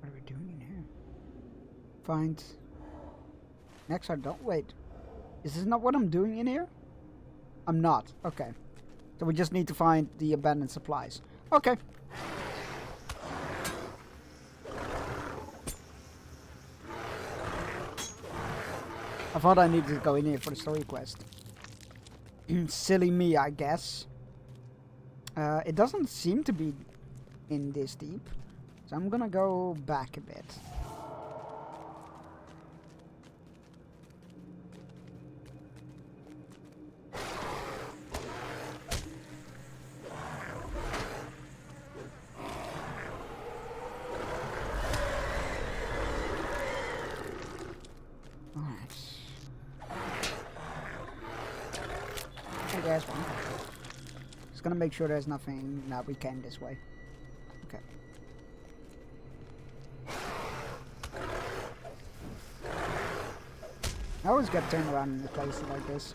What are we doing in here? Find... Next, I don't... Wait. Is this not what I'm doing in here? I'm not. Okay. So we just need to find the abandoned supplies. Okay. I thought I needed to go in here for the story quest. Silly me, I guess. It doesn't seem to be in this deep. So I'm gonna go back a bit. There's one. Just gonna make sure there's nothing. No, we came this way. Okay. I always get turned around in a place like this.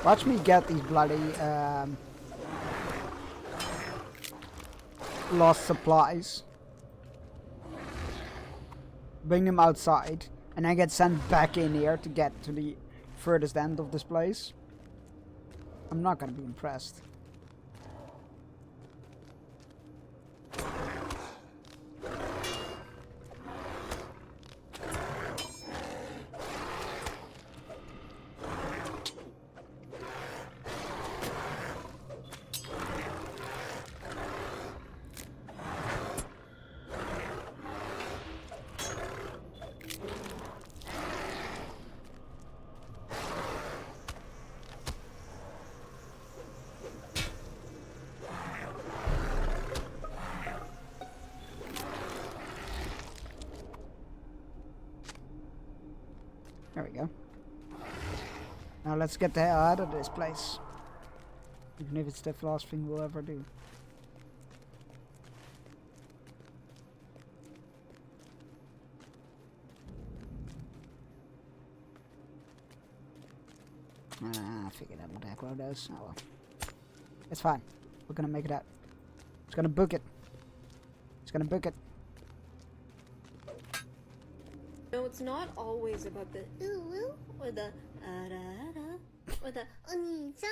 Watch me get these bloody lost supplies. Bring them outside and then get sent back in here to get to the furthest end of this place. I'm not gonna be impressed. Now let's get the hell out of this place. Even if it's the last thing we'll ever do. I figured out what the heck that is. Oh well. It's fine. We're gonna make it out. It's gonna book it. It's gonna book it. No, it's not always about the ooh or the ara or the oni-chan.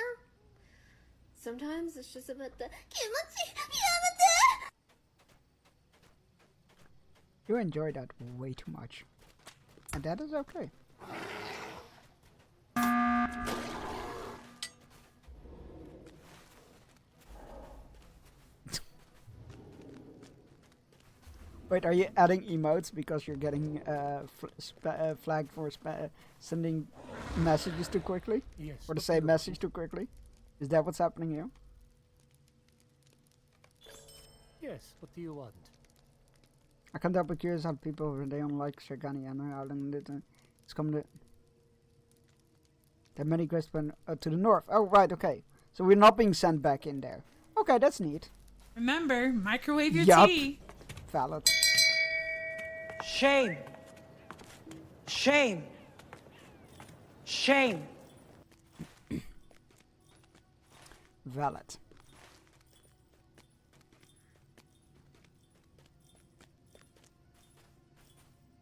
Sometimes it's just about the kimachi yamate. You enjoy that way too much. And that is okay. Wait, are you adding emotes because you're getting flagged for sending messages too quickly? Yes. Or to say message too quickly? Is that what's happening here? Yes, what do you want? I can't help but curious how people they don't like Shagani and how it's coming to. There are many quests to the north. Oh, right, okay. So we're not being sent back in there. Okay, that's neat. Remember, microwave your Yup. tea. Valid. Shame. Shame. Shame. Valid.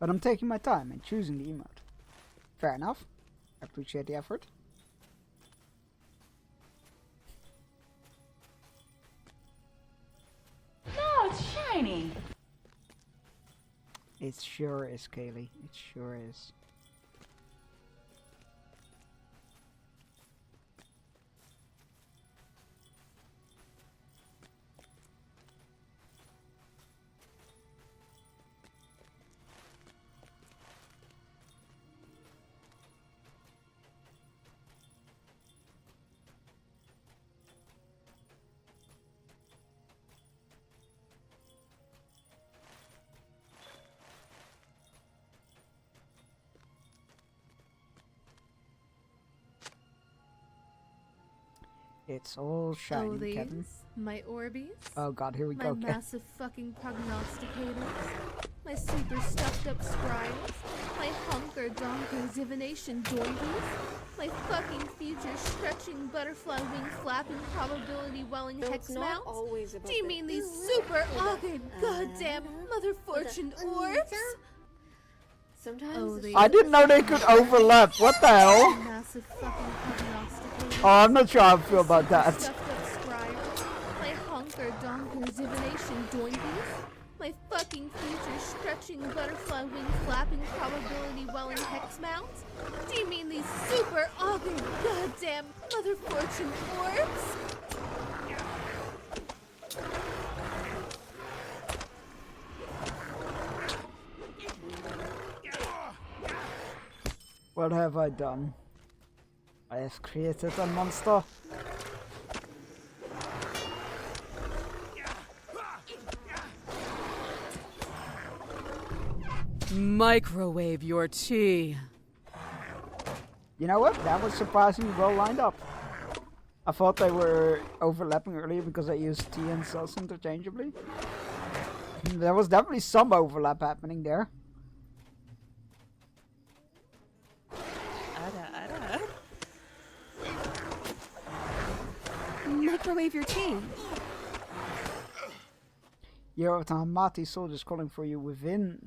But I'm taking my time and choosing the emote. Fair enough. I appreciate the effort. No, it's shiny. It sure is, Kaylee. It sure is. It's all shiny, Kevin. My Orbeez. Oh god, here we my go. My massive fucking prognosticators. My super stuffed up scryers. My hunker donker divination doinkies. My fucking future stretching butterfly wing flapping probability welling No, hex it's not mounts. always about Do you the mean these ooh, super or the awkward goddamn mother fortune orbs? Sometimes I didn't know they could overlap. What the hell? Massive fucking prognosticators. Oh, I'm not sure how I feel about that. Stuffed up scryers. My hunker donker divination doinkies. My fucking future stretching butterfly wing flapping probability welling hex mounts? Do you mean these super awkward goddamn mother fortune orbs? What have I done? I have created a monster. Microwave your tea. You know what? That was surprisingly well lined up. I thought they were overlapping earlier because I used T and cells interchangeably. There was definitely some overlap happening there. Microwave your tea. Your Tamati soldiers calling for you within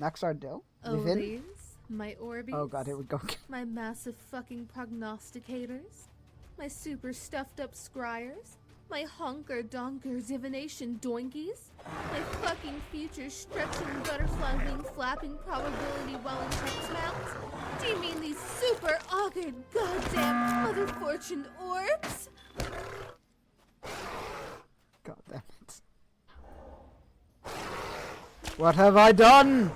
Naxardel? Within? These, my Orbeez. Oh god, here we go. My massive fucking prognosticators. My super stuffed up scryers. My hunker donker divination doinkies. My fucking future stretching butterfly wing flapping probability welling hex mounts. Do you mean these super awkward goddamn mother fortune orbs? God damn it. What have I done?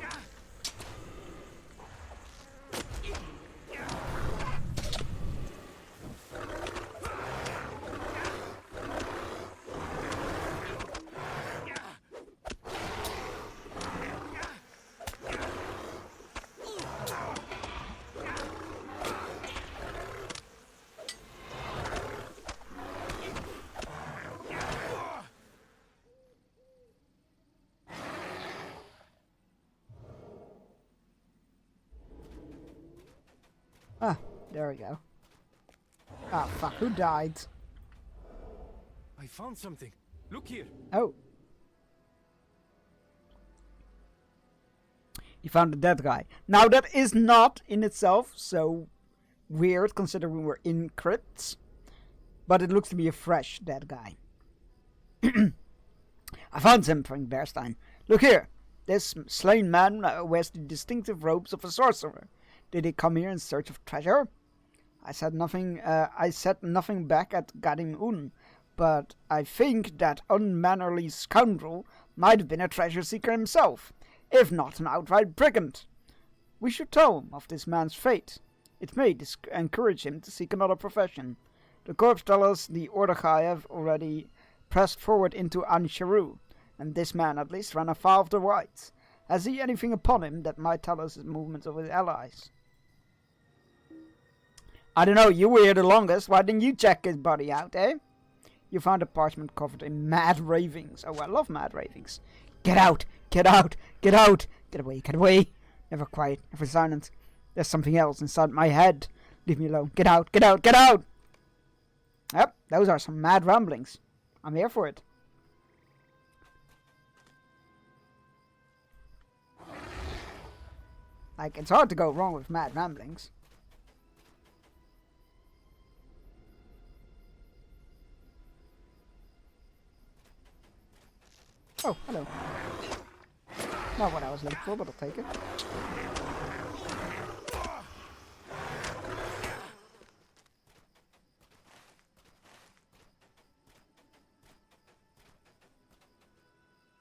Ah, there we go. Ah, fuck, who died? I found something. Look here. Oh. You found a dead guy. Now that is not in itself so weird considering we're in crypts. But it looks to be a fresh dead guy. I found something, Bearstein. Look here. This slain man wears the distinctive robes of a sorcerer. Did he come here in search of treasure? I said nothing back at Gadim-Un, but I think that unmannerly scoundrel might have been a treasure seeker himself, if not an outright brigand. We should tell him of this man's fate. It may encourage him to seek another profession. The corpse tells us the Ordagai have already pressed forward into Ansharu, and this man at least ran afoul of the whites. Has he anything upon him that might tell us the movements of his allies? I don't know, you were here the longest, why didn't you check his body out, eh? You found a parchment covered in mad ravings. Oh, I love mad ravings. Get out! Get out! Get out! Get away! Get away! Never quiet, never silent. There's something else inside my head. Leave me alone. Get out! Get out! Get out! Yep, those are some mad ramblings. I'm here for it. Like, it's hard to go wrong with mad ramblings. Oh, hello. Not what I was looking for, but I'll take it.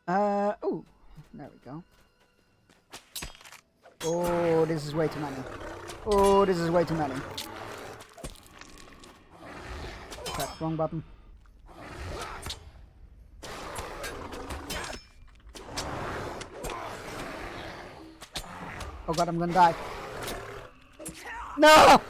Oh, there we go. Oh, this is way too many. Oh, this is way too many. Crap, wrong button. Oh god, I'm gonna die. No!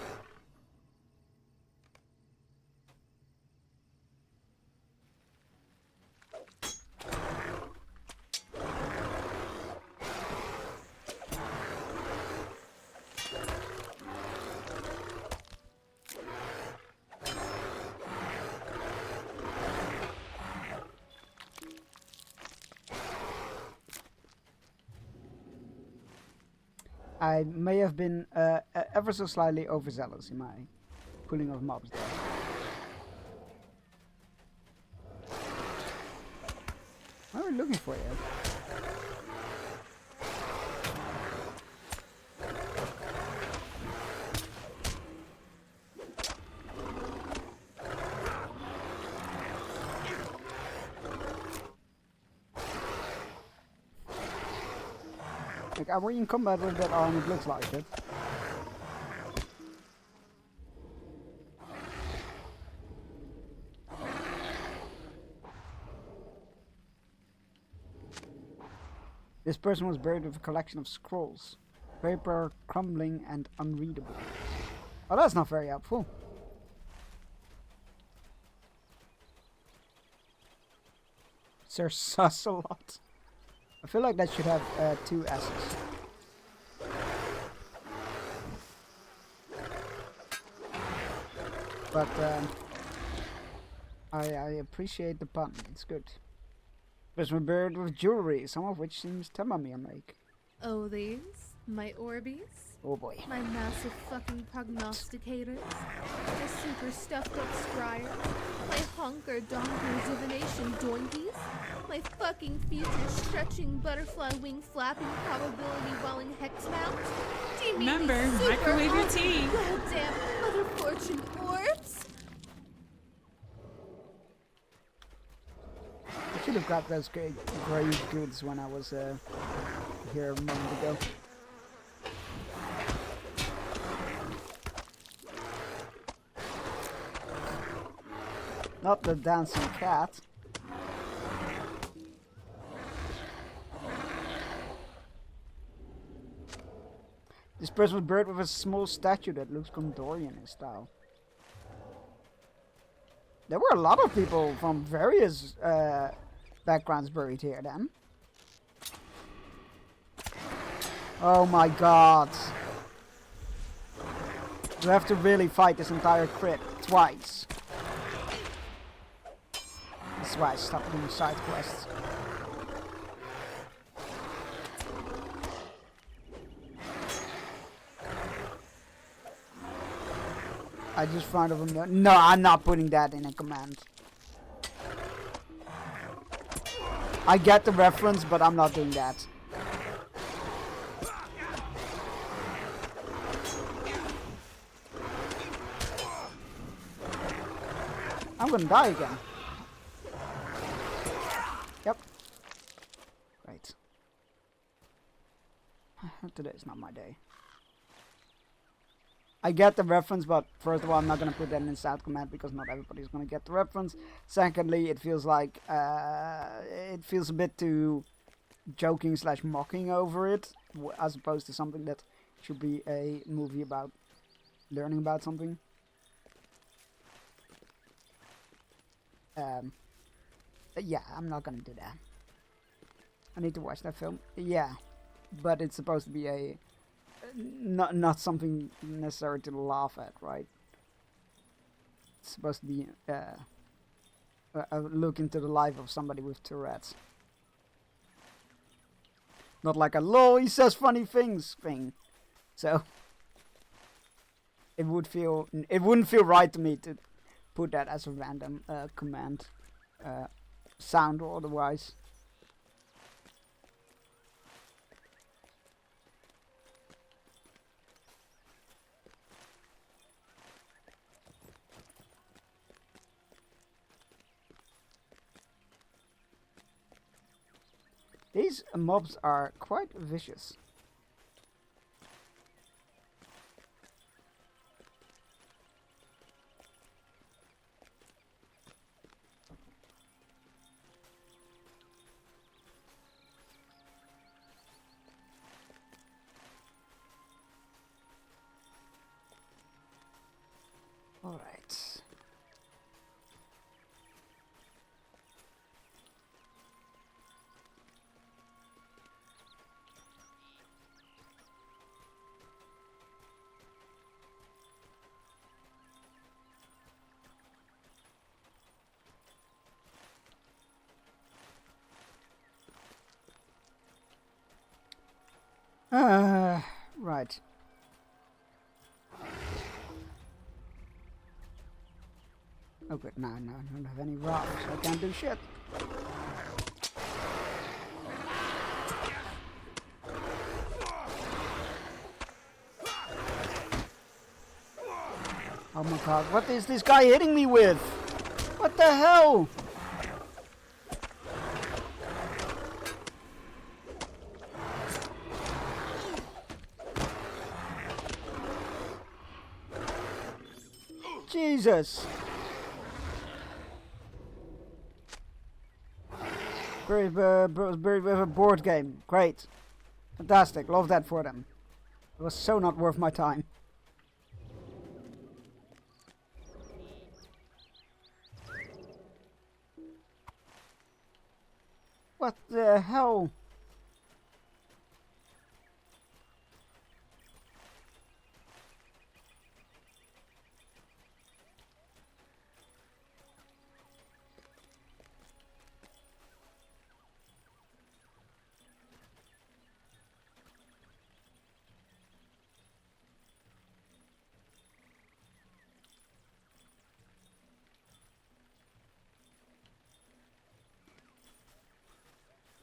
I may have been ever so slightly overzealous in my pulling of mobs there. What are we looking for here? Like, are we in combat with that arm? It looks like it. This person was buried with a collection of scrolls. Paper crumbling and unreadable. Oh, that's not very helpful. Sir Sus a lot. I feel like that should have 2 S's. But I appreciate the pun. It's good. There's my bird with jewelry, some of which seems Tamamir make. Oh, these? My Orbeez? Oh boy. My massive fucking prognosticators? My super stuffed up scryers? My hunker donker divination doinkies? My fucking future stretching butterfly wing flapping probability welling hex mount? Do you mean Remember, super microwave your awesome tea. Goddamn mother fortune orbs? I should have got those grave goods when I was here a moment ago. Not the dancing cat. This person was buried with a small statue that looks Gondorian in style. There were a lot of people from various backgrounds buried here then. Oh my god. You have to really fight this entire crypt twice. That's why I stopped doing side quests. I just found of him. No, I'm not putting that in a command. I get the reference, but I'm not doing that. I'm gonna die again. Yep. Great. Today's not my day. I get the reference, but first of all, I'm not gonna put that in sound command because not everybody's gonna get the reference. Secondly, it feels like it feels a bit too joking / mocking over it, as opposed to something that should be a movie about learning about something. Yeah, I'm not gonna do that. I need to watch that film. Yeah, but it's supposed to be a not something necessary to laugh at, right? It's supposed to be a look into the life of somebody with Tourette's. Not like a lol, he says funny things thing. So it wouldn't feel right to me to put that as a random command, sound or otherwise. These mobs are quite vicious. All right. Right. Oh good, no, I don't have any rocks, so I can't do shit. Oh my god, what is this guy hitting me with? What the hell? Jesus! Buried with a board game. Great. Fantastic. Love that for them. It was so not worth my time. What the hell?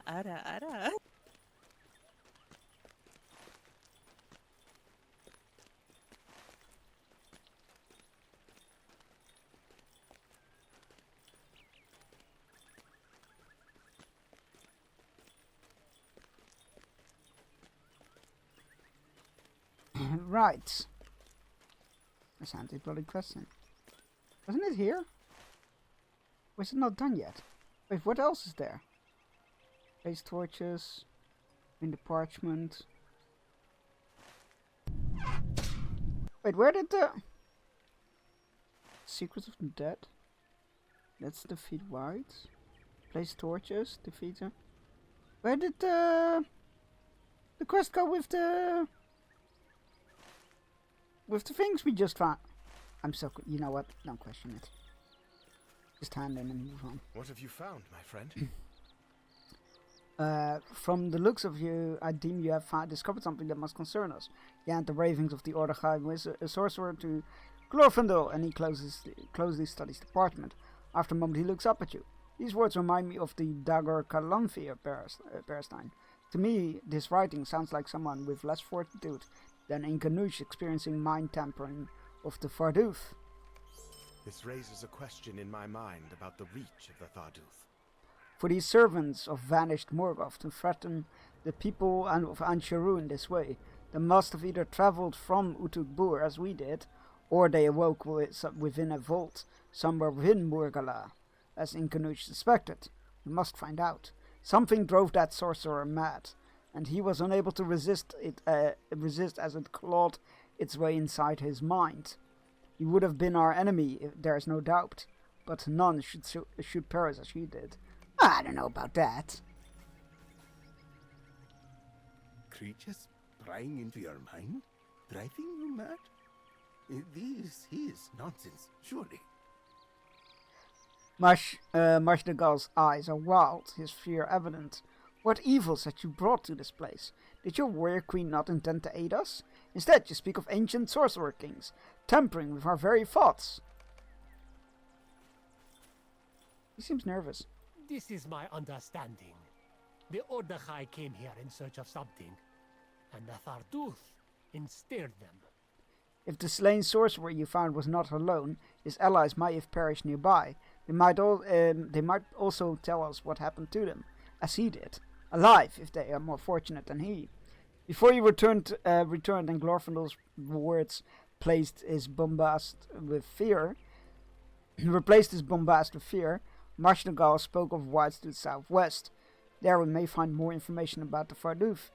Ara. Right. That's an bloody question. Wasn't it here? Was it not done yet? Wait, what else is there? Place torches. In the parchment. Wait, where did the Secrets of the Dead? Let's defeat White. Place torches. Defeat her. Where did the quest go with the with the things we just found, I'm so. You know what? Don't question it. Just hand in and move on. What have you found, my friend? From the looks of you, I deem you have discovered something that must concern us. You hand the ravings of the Ordagai sorcerer to Glorfindel, and he closely studies the parchment. After a moment, he looks up at you. These words remind me of the Dagor Kalanfi of Berstein. To me, this writing sounds like someone with less fortitude than Inkanush experiencing mind tampering of the Farduth. This raises a question in my mind about the reach of the Tharduth. For these servants of vanished Morgoth to threaten the people of Ansharu in this way, they must have either travelled from Utug-Bur as we did, or they awoke within a vault somewhere within Murgala, as Inkanush suspected. We must find out. Something drove that sorcerer mad, and he was unable to resist as it clawed its way inside his mind. He would have been our enemy, there is no doubt, but none should perish as he did. I don't know about that. Creatures prying into your mind? Driving you mad? This is nonsense, surely. Marshnagal's eyes are wild, his fear evident. What evils had you brought to this place? Did your warrior queen not intend to aid us? Instead, you speak of ancient sorcerer kings, tampering with our very thoughts. He seems nervous. This is my understanding. The Ordagai came here in search of something, and the Tharduth ensnared them. If the slain sorcerer you found was not alone, his allies might have perished nearby. They might also tell us what happened to them, as he did, alive if they are more fortunate than he. Before he returned, and Glorfindel's words replaced his bombast with fear, Marshnagal spoke of wilds to the southwest. There we may find more information about the Farduth,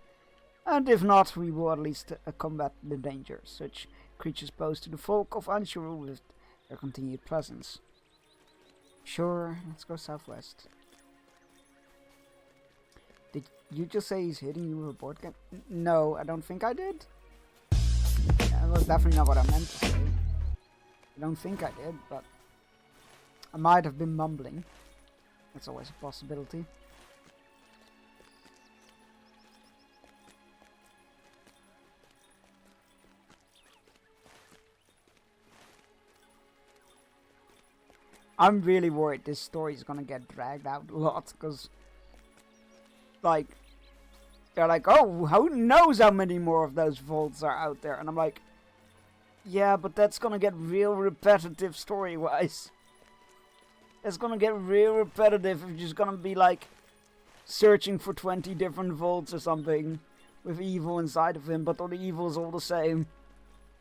and if not, we will at least combat the danger such creatures pose to the folk of Ansharu with their continued presence. Sure, let's go southwest. Did you just say he's hitting you with a board game? No, I don't think I did. That was definitely not what I meant to say. I don't think I did, but I might have been mumbling. That's always a possibility. I'm really worried this story is gonna get dragged out a lot, because, like, they're like, oh, who knows how many more of those vaults are out there? And I'm like, yeah, but that's gonna get real repetitive story-wise. It's gonna get real repetitive if you're just gonna be, like, searching for 20 different vaults or something with evil inside of him, but all the evil's all the same.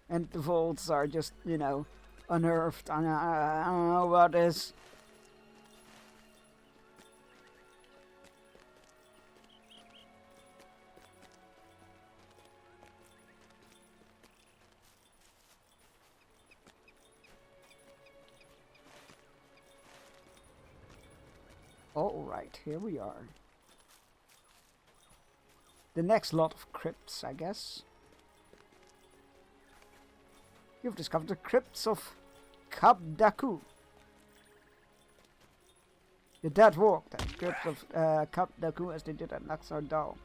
And the vaults are just, you know, unearthed. I don't know about this. Alright, here we are. The next lot of crypts, I guess. You've discovered the crypts of Kabdaku. The dead walked at the crypts of Kabdaku as they did at Naxar Dal.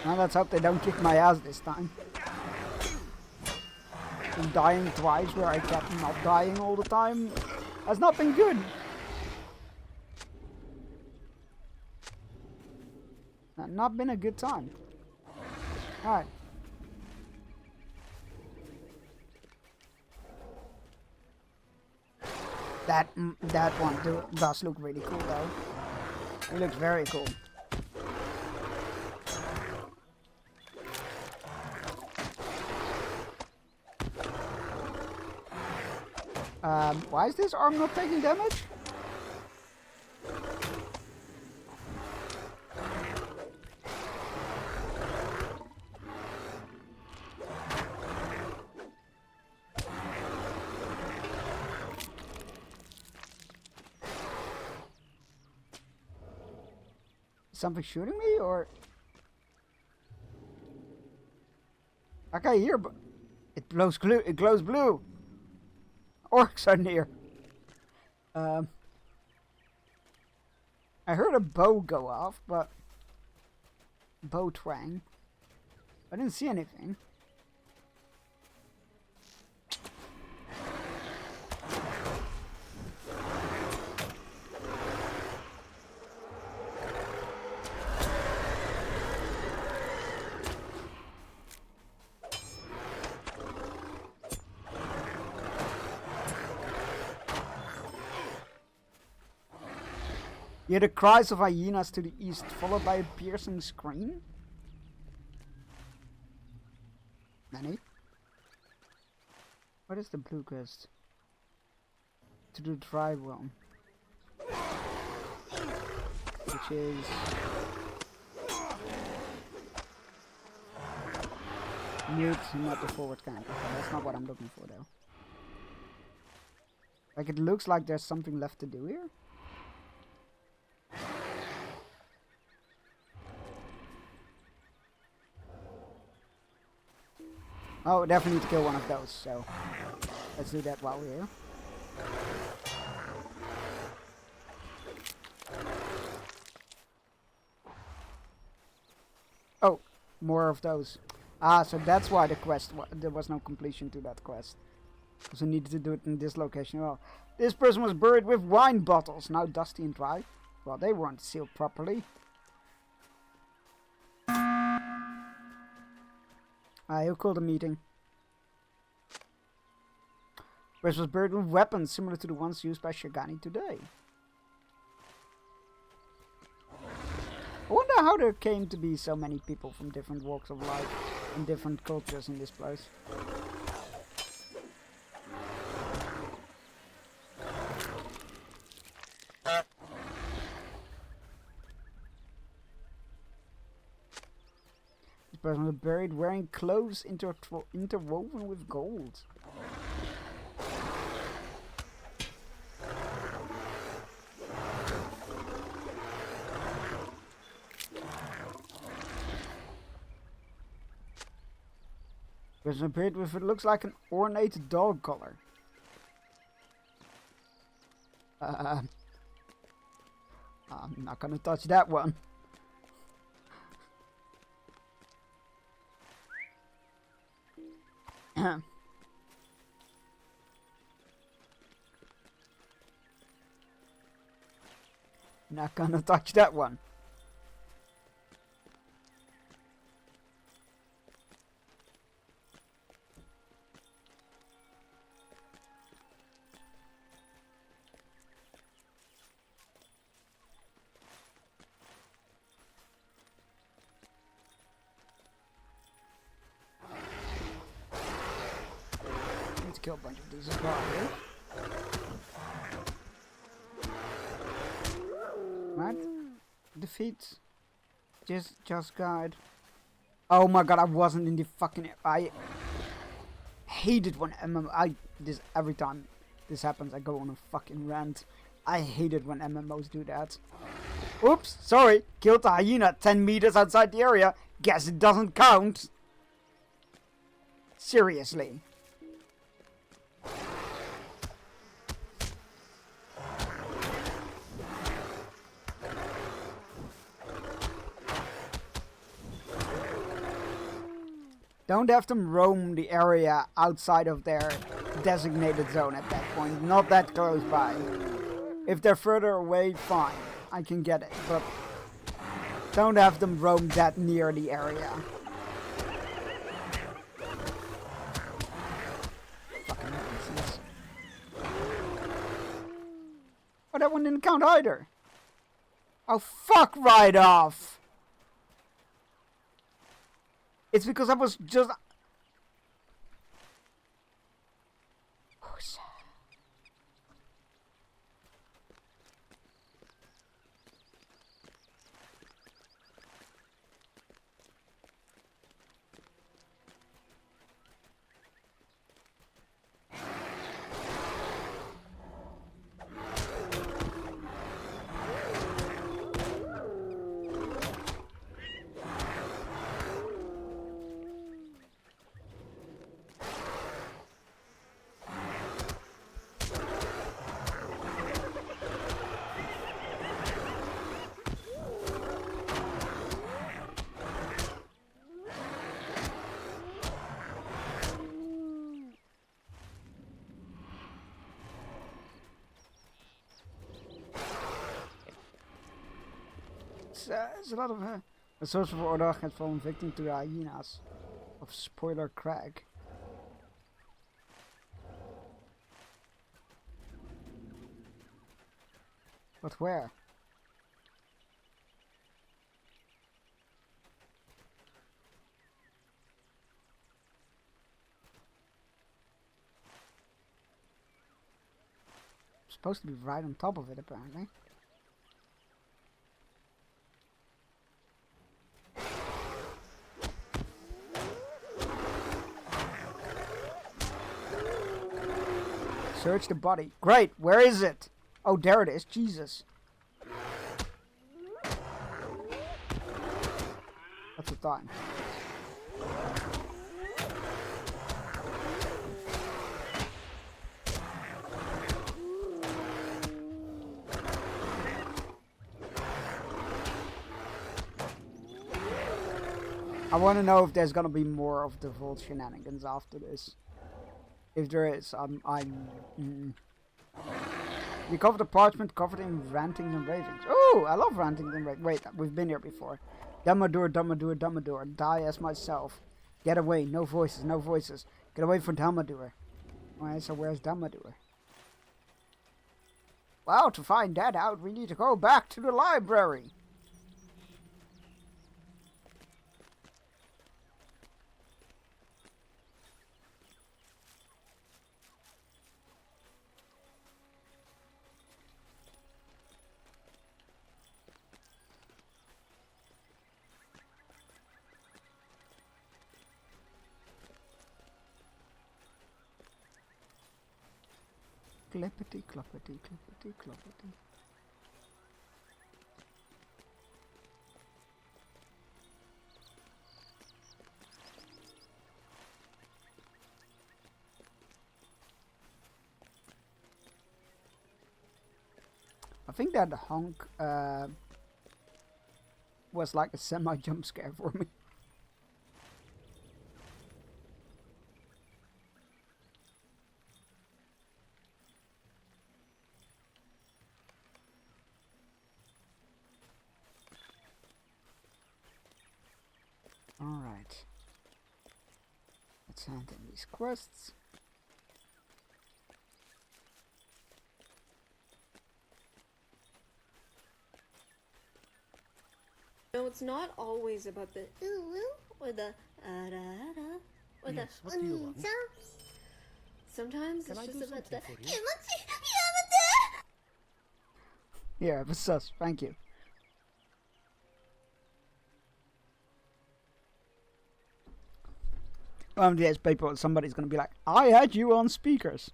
Now let's hope they don't kick my ass this time. And dying twice where I kept not dying all the time has not been good. Not been a good time. Alright. That one does look really cool though. It looks very cool. Why is this arm not taking damage? Something shooting me, or Okay, here, but it glows blue. It glows blue. Orcs are near. I heard a bow go off, but bow twang. I didn't see anything. You hear the cries of hyenas to the east, followed by a piercing scream. Many? What is the blue quest? To the dry realm. Which is... mute, not the forward camp. That's not what I'm looking for though. Like, it looks like there's something left to do here. Oh, definitely need to kill one of those, so let's do that while we're here. Oh, more of those. Ah, so that's why the quest, there was no completion to that quest. Because we needed to do it in this location. Well, this person was buried with wine bottles, now dusty and dry. Well, they weren't sealed properly. Who called a meeting? Whereas was buried with weapons similar to the ones used by Shagani today. I wonder how there came to be so many people from different walks of life and different cultures in this place. This person was buried wearing clothes interwoven with gold. Person appeared with what looks like an ornate dog collar. I'm not gonna touch that one. Not gonna touch that one. Kill a bunch of these as well, right? Defeat. Just guide. Oh my god, I wasn't in the fucking... I hate it when every time this happens, I go on a fucking rant. I hate it when MMOs do that. Oops, sorry. Killed a hyena 10 meters outside the area. Guess it doesn't count. Seriously. Don't have them roam the area outside of their designated zone at that point. Not that close by. If they're further away, fine. I can get it. But don't have them roam that near the area. Fucking nonsense. Oh, that one didn't count either. Oh, fuck right off. It's because I was just... there's a lot of a source of order had fallen victim to the hyenas of Spoiler Crag. But where? Supposed to be right on top of it, apparently. Search the body. Great, where is it? Oh, there it is. Jesus. What's the time? I want to know if there's gonna be more of the Vault shenanigans after this. If there is, You cover the parchment covered in rantings and ravings. Oh, I love rantings and ravings. Wait, we've been here before. Dumbledore, Dumbledore, Dumbledore. Die as myself. Get away. No voices, no voices. Get away from Dumbledore. Alright, so where's Dumbledore? Well, to find that out, we need to go back to the library. Clippity, cloppity, clippity, cloppity. I think that honk was like a semi-jump scare for me. Alright. Let's hand in these quests. No, it's not always about the ooh ooh or the da or Yes, the what do you want? Sometimes Can it's I just do about the something for you? Yeah, it was sus. Thank you. Yes, people, somebody's gonna be like, I had you on speakers.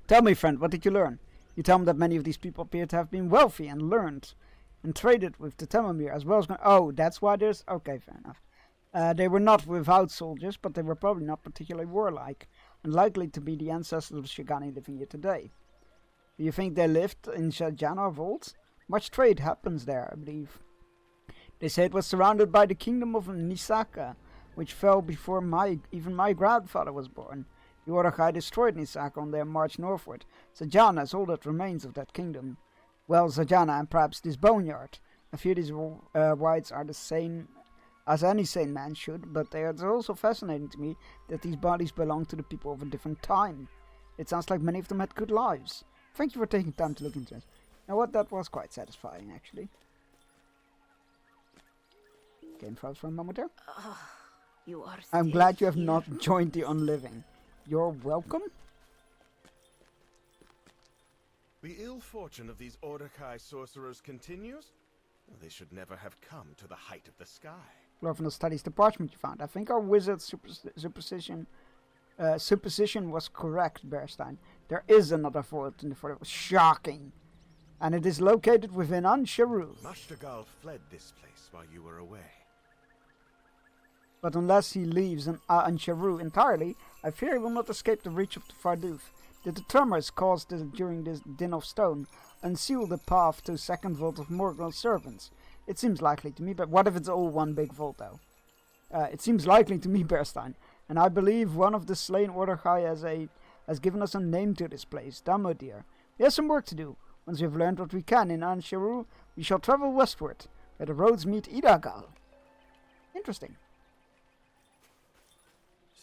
Tell me, friend, what did you learn? You tell me that many of these people appear to have been wealthy and learned and traded with the Temamir as well as... Oh, that's why there's... Okay, fair enough. They were not without soldiers, but they were probably not particularly warlike, and likely to be the ancestors of Shigani living here today. Do you think they lived in Shajana Vault? Much trade happens there, I believe. They say it was surrounded by the kingdom of Nisaka, which fell before even my grandfather was born. The Uruk-hai destroyed Nisaka on their march northward. Sajana is all that remains of that kingdom. Well, Sajana and perhaps this boneyard. I fear these whites are the same as any sane man should, but it's also fascinating to me that these bodies belong to the people of a different time. It sounds like many of them had good lives. Thank you for taking time to look into it. You know what, that was quite satisfying, actually. Game froze for a moment there. You are I'm glad you have not joined the unliving. You're welcome. The ill fortune of these Uruk-hai sorcerers continues. They should never have come to the height of the sky. Glorfindel studies the parchment you found. I think our wizard's supposition was correct, Bearstein. There is another vault in the forest. Shocking. And it is located within Ansharu. Mashtagal fled this place while you were away. But unless he leaves Ansharu entirely, I fear he will not escape the reach of the Fardouf. Did the tremors caused during this Din of Stone unseal the path to second vault of Morgul's servants? It seems likely to me, but what if it's all one big vault, though? It seems likely to me, Bearstein, and I believe one of the slain Uruk-hai has given us a name to this place, Damodir. We have some work to do. Once we have learned what we can in Ansharu, we shall travel westward, where the roads meet Idagal. Interesting.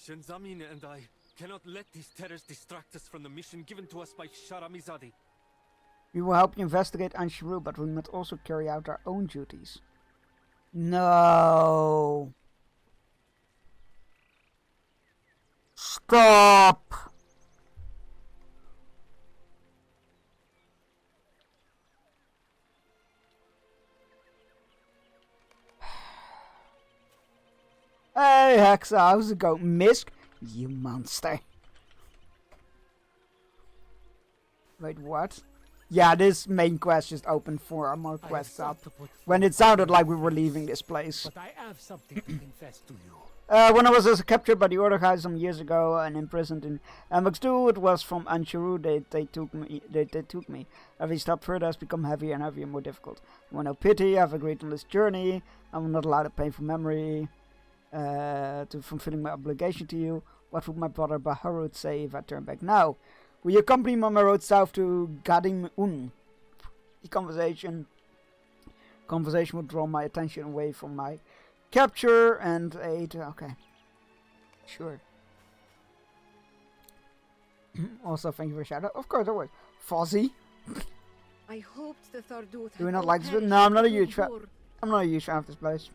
Shenzamin and I cannot let these terrors distract us from the mission given to us by Sharamizadi. We will help you investigate Ansharu, but we must also carry out our own duties. No. Stop. Hey Hexa, how's it going? Misk? You monster. Wait, what? Yeah, this main quest just opened 4 more quests up. When it sounded like we were leaving this place. But I have something to confess to you. When I was captured by the Order some years ago and imprisoned in Ambox2, it was from Ansharu they took me. Every step further has become heavier and heavier and more difficult. I want no pity, I've agreed on this journey. I will not allow the painful memory to fulfilling my obligation to you. What would my brother Baharut say if I turn back now? Will you accompany me on my road south to Gadim-Un? The conversation would draw my attention away from my capture and aid. Okay. Sure. Also, thank you for a shout out. Of course, always. Fozzie. I hoped the Tharduth. Do we not like this? No, I'm not a huge fan. I'm not a huge fan of this place.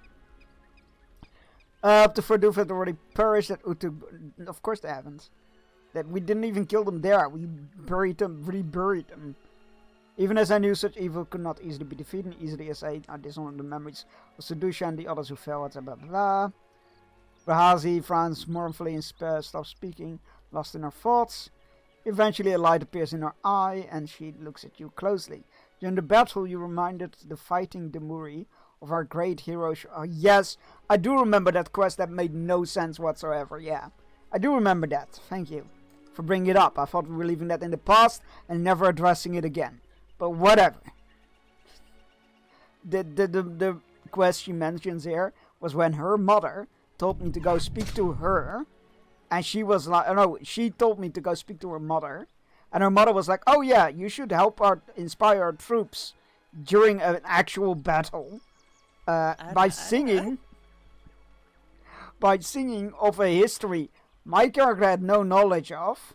The Tharduth had already perished at Utug. Of course they haven't. That we didn't even kill them there. We buried them, reburied them. Even as I knew such evil could not easily be defeated, easily as I dishonored the memories of Sedusha and the others who fell, blah blah blah. Rahazi frowns mournfully and stops speaking, lost in her thoughts. Eventually a light appears in her eye and she looks at you closely. During the battle you reminded the fighting Demuri of our great hero. Yes, I do remember that quest that made no sense whatsoever, yeah. I do remember that, thank you for bringing it up. I thought we were leaving that in the past and never addressing it again. But whatever. The quest she mentions here was when her mother told me to go speak to her. And she was like, oh no, she told me to go speak to her mother. And her mother was like, oh yeah, you should help inspire our troops during an actual battle. By singing of a history my character had no knowledge of.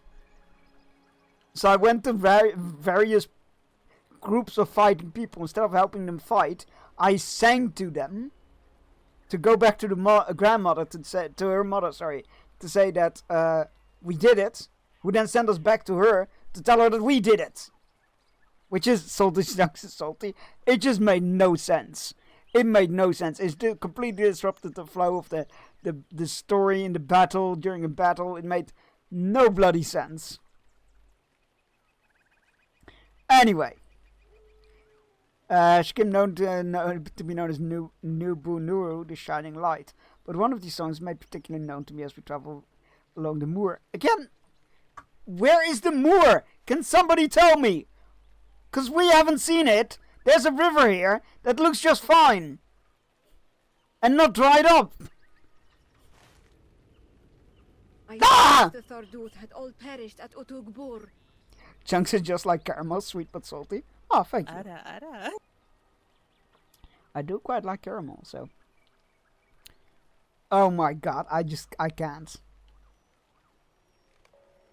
So I went to various groups of fighting people. Instead of helping them fight, I sang to them to go back to the grandmother to her mother, to say that we did it. Who then sent us back to her to tell her that we did it. Which is salty. It just made no sense. It made no sense. It completely disrupted the flow of the story in the battle, during a battle. It made no bloody sense. Anyway. She came to be known as Nubu Nuru, the Shining Light. But one of these songs made particularly known to me as we travel along the moor. Again, where is the moor? Can somebody tell me? Because we haven't seen it. There's a river here that looks just fine. And not dried up. I the Tharduth had all perished at Utugbur. Chunks are just like caramel, sweet but salty. Oh, thank you. I do quite like caramel, so. Oh my god, I can't.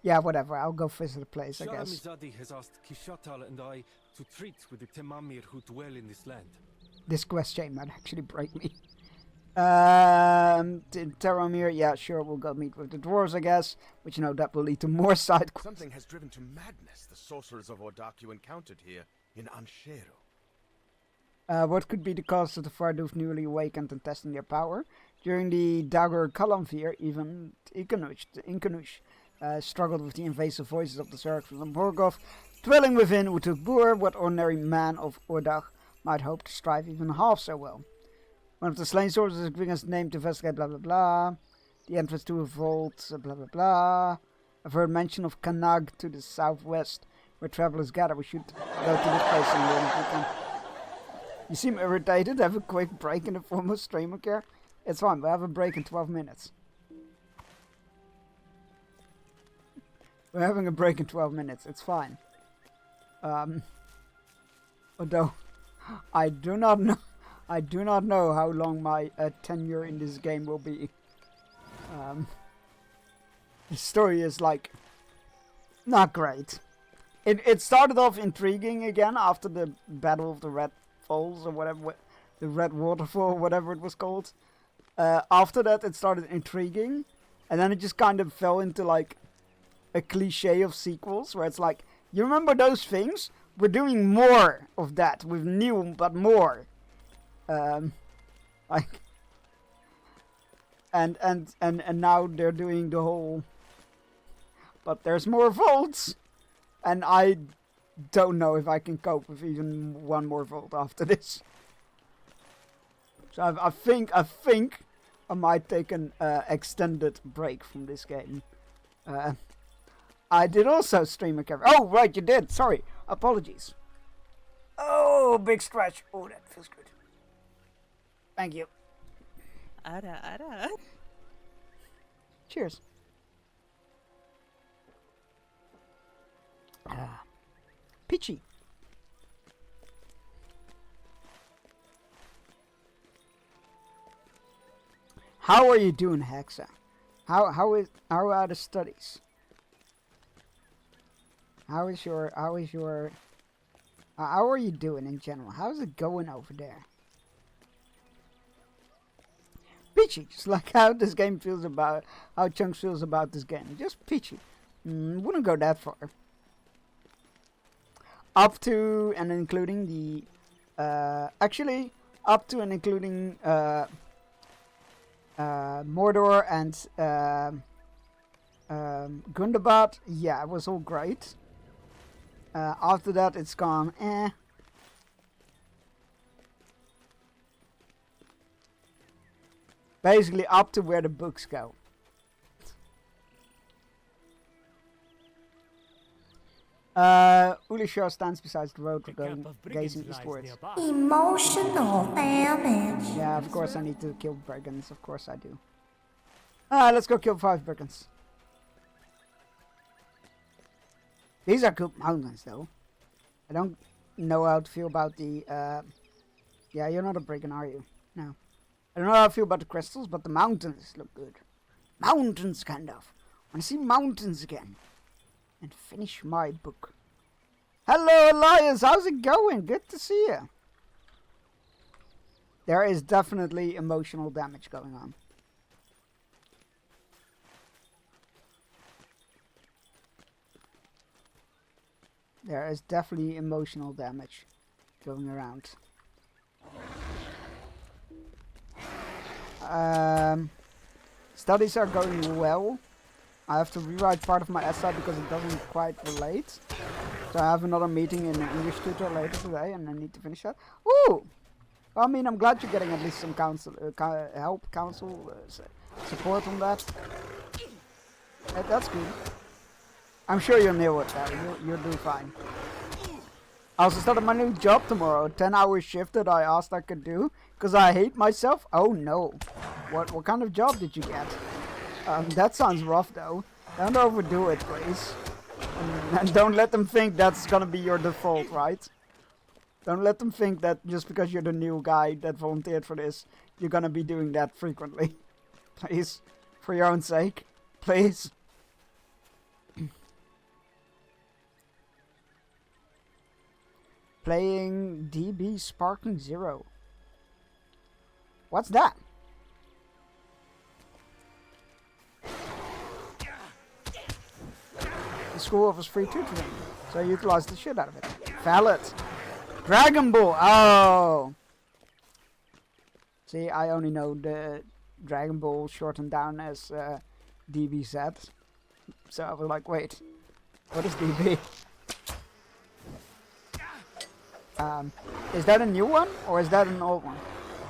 Yeah, whatever, I'll go visit the place, I guess. Sharamizadi has asked Kishatal and I to treat with the Temamir who dwell in this land. This quest chain might actually break me. Teramir, yeah, sure, we'll go meet with the dwarves, I guess. But you know, that will lead to more side quests. Something has driven to madness the sorcerers of Ordak you encountered here in Ansharu. What could be the cause of the Tharduth newly awakened and testing their power? During the Dagor Kalamvir, even Inkanush struggled with the invasive voices of the Zerg from Borgov. Dwelling within Utugbur, what ordinary man of Ordak might hope to strive even half so well. One of the slain sorcerers is giving us name to investigate, blah blah blah. The entrance to a vault, blah blah blah. I've heard mention of Kanag to the southwest, where travelers gather. We should go to this place and learn if we can. You seem irritated. Have a quick break in the form of streamer care. It's fine. We'll have a break in 12 minutes. We're having a break in 12 minutes. It's fine. Although, I do not know how long my tenure in this game will be. The story is like not great. It started off intriguing again after the Battle of the Red Falls or whatever, the Red Waterfall, whatever it was called. After that, it started intriguing, and then it just kind of fell into like a cliche of sequels where it's like, you remember those things? We're doing more of that with new but more. Like, and now they're doing the whole. But there's more vaults, and I don't know if I can cope with even one more vault after this. So I think I might take an extended break from this game. I did also stream a cover. Oh, right, you did. Sorry. Apologies. Oh, big stretch. Oh, that feels good. Thank you. Ara. Cheers. Peachy. How are you doing, Hexa? How are the studies? How are you doing in general? How's it going over there? Peachy, just like how this game feels about, how Chunks feels about this game. Just peachy. Wouldn't go that far. Up to and including the, actually, up to and including, Mordor and, Gundabad. Yeah, it was all great. After that, it's gone, Basically up to where the books go. Ulishar stands beside the road gazing eastwards. Emotional damage. Yeah, of course I need to kill brigands. Of course I do. Let's go kill 5 brigands. These are good mountains, though. I don't know how to feel about the, Yeah, you're not a brigand, are you? No. I don't know how I feel about the crystals, but the mountains look good. Mountains, kind of. I want to see mountains again. And finish my book. Hello, Elias! How's it going? Good to see you. There is definitely emotional damage going on. There is definitely emotional damage going around. Studies are going well. I have to rewrite part of my essay because it doesn't quite relate. So I have another meeting in an English tutor later today and I need to finish that. Ooh! Well, I mean, I'm glad you're getting at least some counsel, support on that. That's good. I'm sure you'll nail it, though. You'll do fine. I also started my new job tomorrow. 10-hour shift that I asked I could do. Because I hate myself. Oh no. What kind of job did you get? That sounds rough though. Don't overdo it, please. And don't let them think that's gonna be your default, right? Don't let them think that just because you're the new guy that volunteered for this, you're gonna be doing that frequently. Please. For your own sake. Please. Playing DB Sparking Zero. What's that? The school offers free tutoring, so I utilize the shit out of it. Valid. Dragon Ball! Oh! See, I only know the Dragon Ball shortened down as DBZ. So I was like, wait, what is DB? Is that a new one, or is that an old one?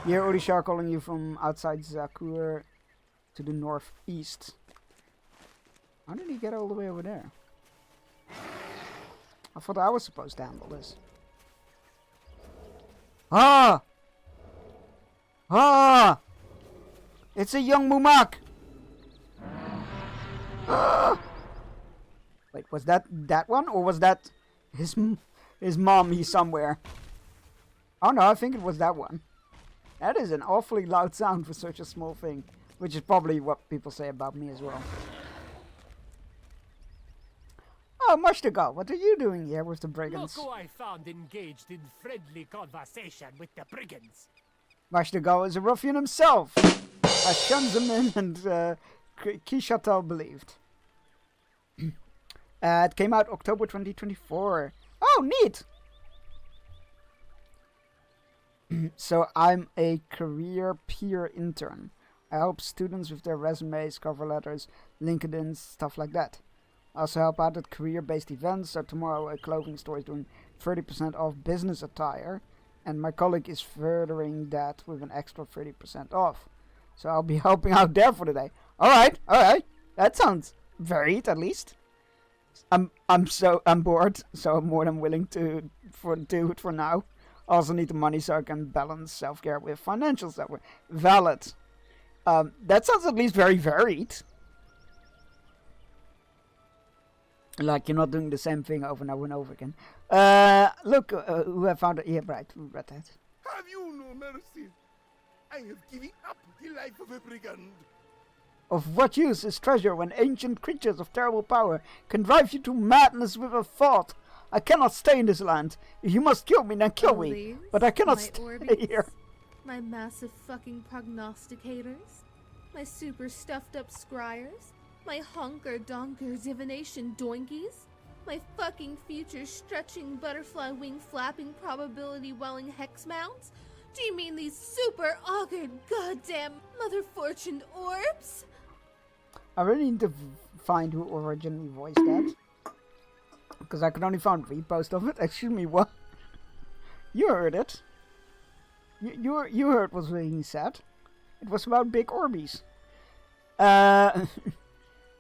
You hear Ulishar calling you from outside Zakur to the northeast. How did he get all the way over there? I thought I was supposed to handle this. Ah! Ah! It's a young Mumak! Ah! Wait, was that one, or was that his mommy somewhere? Oh no, I think it was that one. That is an awfully loud sound for such a small thing. Which is probably what people say about me as well. Oh, Mushtagal, what are you doing here with the brigands? Look who I found engaged in friendly conversation with the brigands. Mushtagal is a ruffian himself, as Shanzamin and Kishatal believed. It came out October 2024. Oh, neat! So I'm a career peer intern. I help students with their resumes, cover letters, LinkedIn, stuff like that. I also help out at career-based events, so tomorrow a clothing store is doing 30% off business attire, and my colleague is furthering that with an extra 30% off. So I'll be helping out there for the day. Alright, that sounds varied at least. I'm bored, so I'm more than willing to do it for now. I also need the money so I can balance self-care with financial self-care. Valid. That sounds at least very varied. Like you're not doing the same thing over and over and over again. Look, who I found it. Yeah, right, we read that. Have you no mercy? I have given up the life of a brigand. Of what use is treasure when ancient creatures of terrible power can drive you to madness with a thought? I cannot stay in this land. If you must kill me, then kill me. But I cannot stay here. My massive fucking prognosticators, my super stuffed up scryers, my honker-donker divination doinkies, my fucking future stretching butterfly wing flapping probability welling hex mounts? Do you mean these super augured goddamn mother fortune orbs? I really need to find who originally voiced that. Because I could only find repost of it. Excuse me, what? You heard it. You heard what he said. It was about big Orbeez.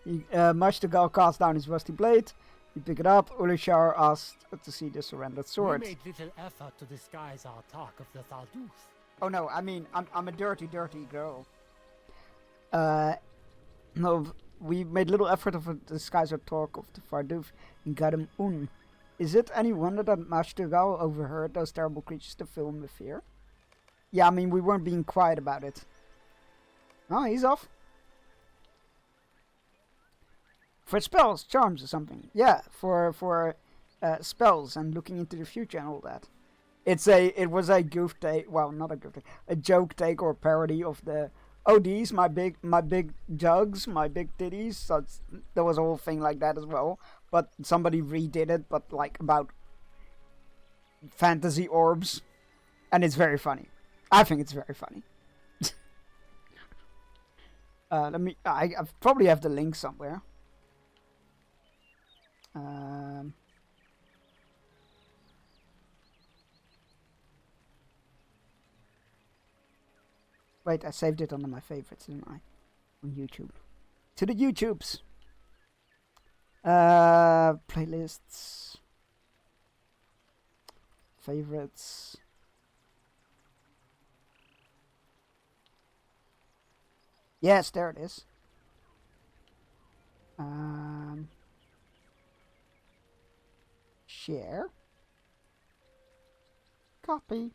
Mushtagal cast down his rusty blade. You pick it up. Ulishar asked to see the surrendered sword. We made little effort to disguise our talk of the Thalduth. Oh no, I mean, I'm a dirty girl. No, we made little effort of a disguise our talk of the Thalduth and got him un. Is it any wonder that Mushtagal overheard those terrible creatures to fill him with fear? Yeah, I mean, we weren't being quiet about it. Oh, he's off. For spells, charms or something. Yeah, for spells and looking into the future and all that. It was a goof take, well, not a goof take, a joke take or parody of the, oh, these, my big jugs, my big titties. So there was a whole thing like that as well. But somebody redid it, but like about fantasy orbs. And it's very funny. I think it's very funny. I probably have the link somewhere. Wait, I saved it under my favorites, didn't I? On YouTube. To the YouTubes. Playlists. Favorites. Yes, there it is. Share. Copy.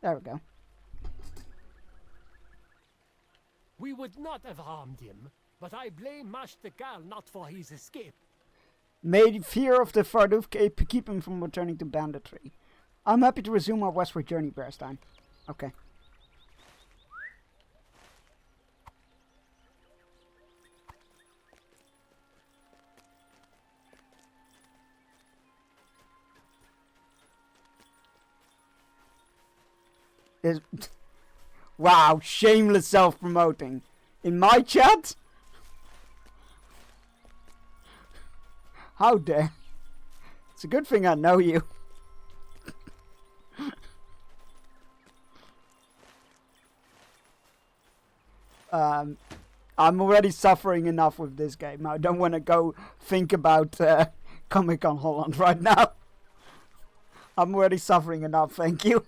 There we go. We would not have harmed him, but I blame Mushtagal not for his escape. May fear of the Thalduth keep him from returning to banditry. I'm happy to resume our westward journey, Bearstein. Okay. Wow, shameless self-promoting. In my chat? How dare. It's a good thing I know you. I'm already suffering enough with this game. I don't want to go think about Comic-Con Holland right now. I'm already suffering enough, thank you.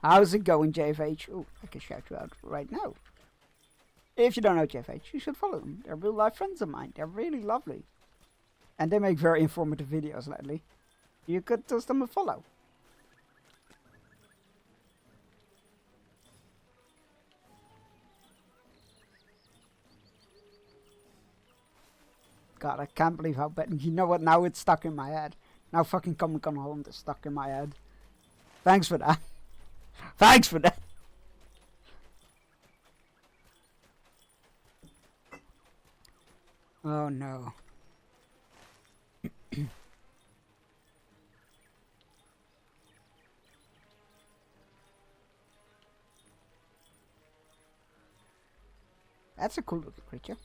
How's it going, JFH? Oh, I can shout you out right now. If you don't know JFH, you should follow them. They're real life friends of mine. They're really lovely. And they make very informative videos lately. You could toss them a follow. God, I can't believe how bad. You know what? Now it's stuck in my head. Now fucking Comic Con Holland is stuck in my head. Thanks for that. Thanks for that. Oh no. That's a cool looking creature.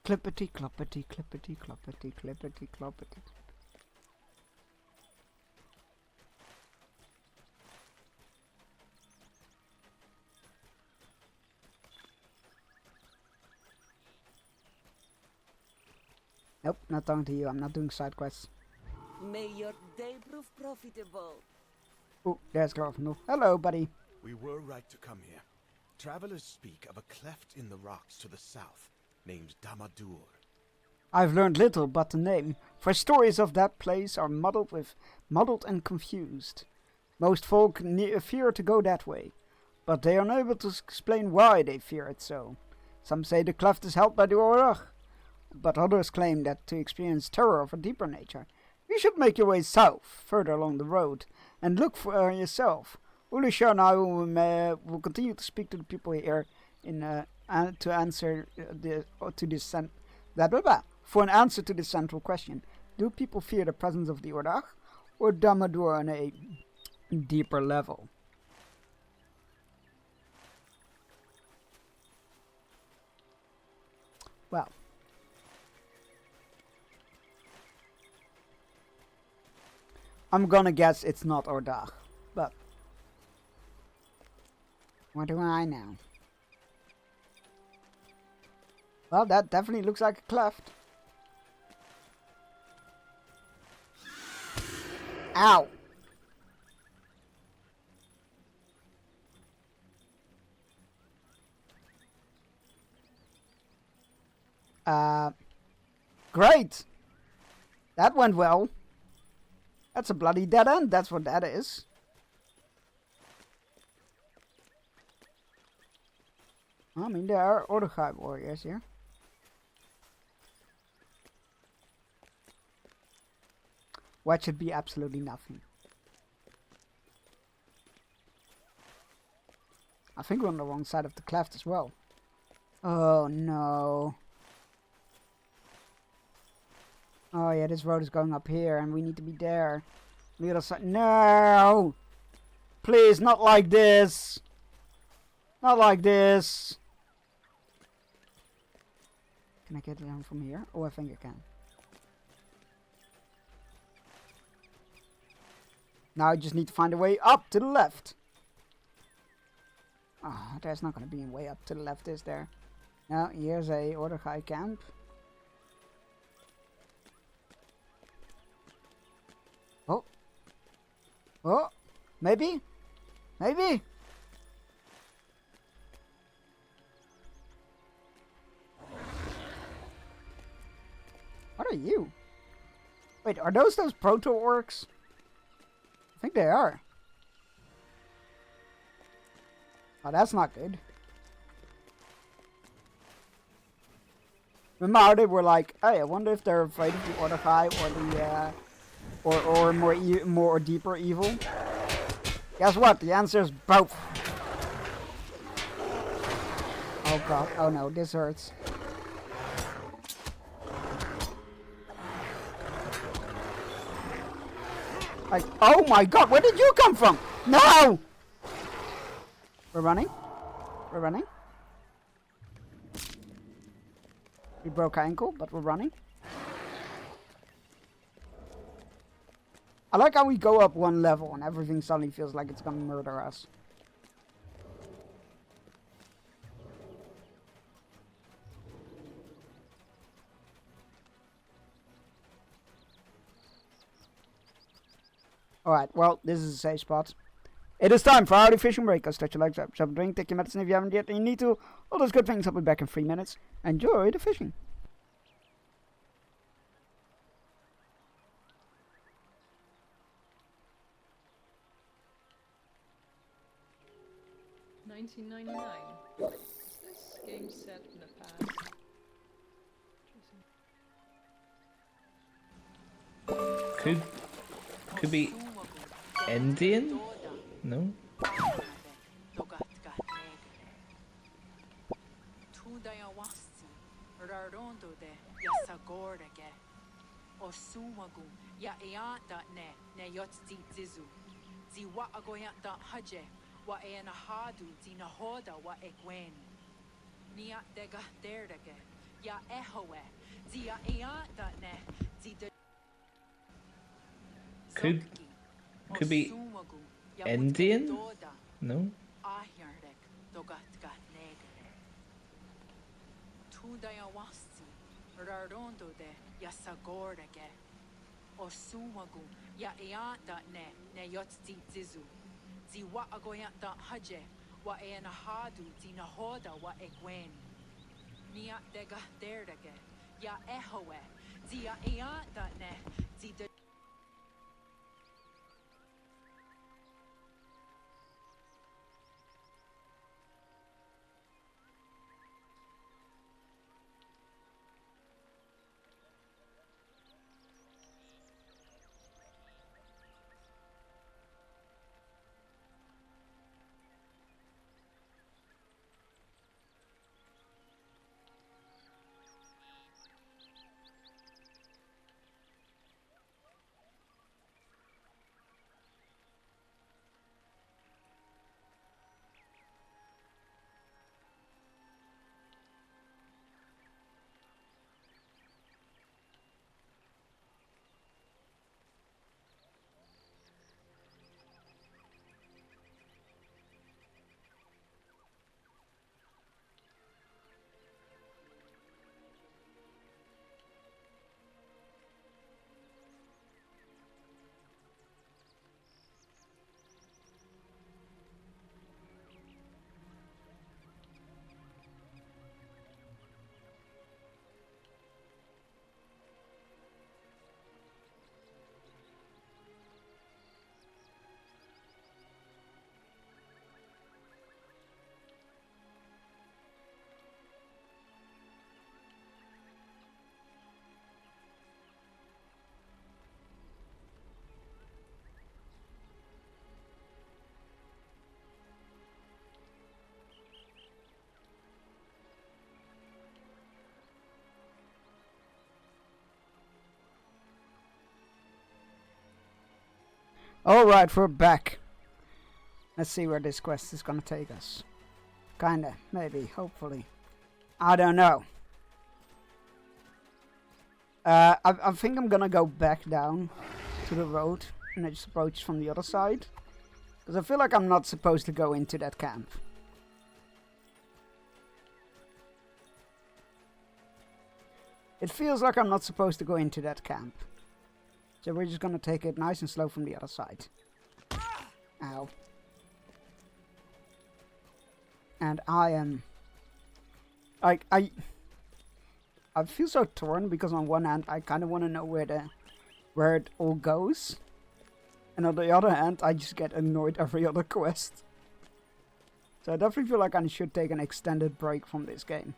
Clippity cloppity clippity cloppity clippity cloppity. Nope, not talking to you. I'm not doing side quests. May your day prove profitable. Oh, there's Glorfindel. Hello, buddy. We were right to come here. Travelers speak of a cleft in the rocks to the south, named Damadur. I've learned little but the name, for stories of that place are muddled and confused. Most folk fear to go that way, but they are unable to explain why they fear it so. Some say the cleft is held by the Orach, but others claim that to experience terror of a deeper nature, you should make your way south, further along the road, and look for yourself. Ulisha and I will continue to speak to the people here to answer for an answer to this central question. Do people fear the presence of the Ordach or Damadur on a deeper level? Well, I'm gonna guess it's not Ordach, but what do I know? Well, that definitely looks like a cleft. Ow! Great! That went well. That's a bloody dead end, that's what that is. I mean, there are Ordegai warriors here. What should be absolutely nothing. I think we're on the wrong side of the cleft as well. Oh no. Oh yeah, this road is going up here and we need to be there. The other side. No! Please, not like this! Not like this! Can I get down from here? Oh, I think I can. Now I just need to find a way up to the left. Ah, oh, there's not going to be a way up to the left, is there? No, here's a Ordegai camp. Oh. Oh. Maybe? Maybe? What are you? Wait, are those proto-orcs? I think they are. Oh, that's not good. Remember how they were like, hey, I wonder if they're afraid of the Ordegai or the, or more deeper evil? Guess what? The answer is both. Oh god, oh no, this hurts. Like, oh my god, where did you come from? No! We're running. We're running. We broke our ankle, but we're running. I like how we go up one level and everything suddenly feels like it's gonna murder us. Alright, well, this is a safe spot. It is time for our fishing break. I'll stretch your legs up, shove a drink, take your medicine if you haven't yet, and you need to. All those good things. I'll be back in 3 minutes. Enjoy the fishing. $19.99. Is this game set in the past? Could be Indian? No? Could be Indian? No? Alright, we're back. Let's see where this quest is gonna take us. Kinda, maybe, hopefully. I don't know. I think I'm gonna go back down to the road and I just approach from the other side. Because I feel like I'm not supposed to go into that camp. It feels like I'm not supposed to go into that camp. So we're just gonna take it nice and slow from the other side. Ow. And I am... I feel so torn because on one hand I kind of want to know where it all goes. And on the other hand I just get annoyed every other quest. So I definitely feel like I should take an extended break from this game.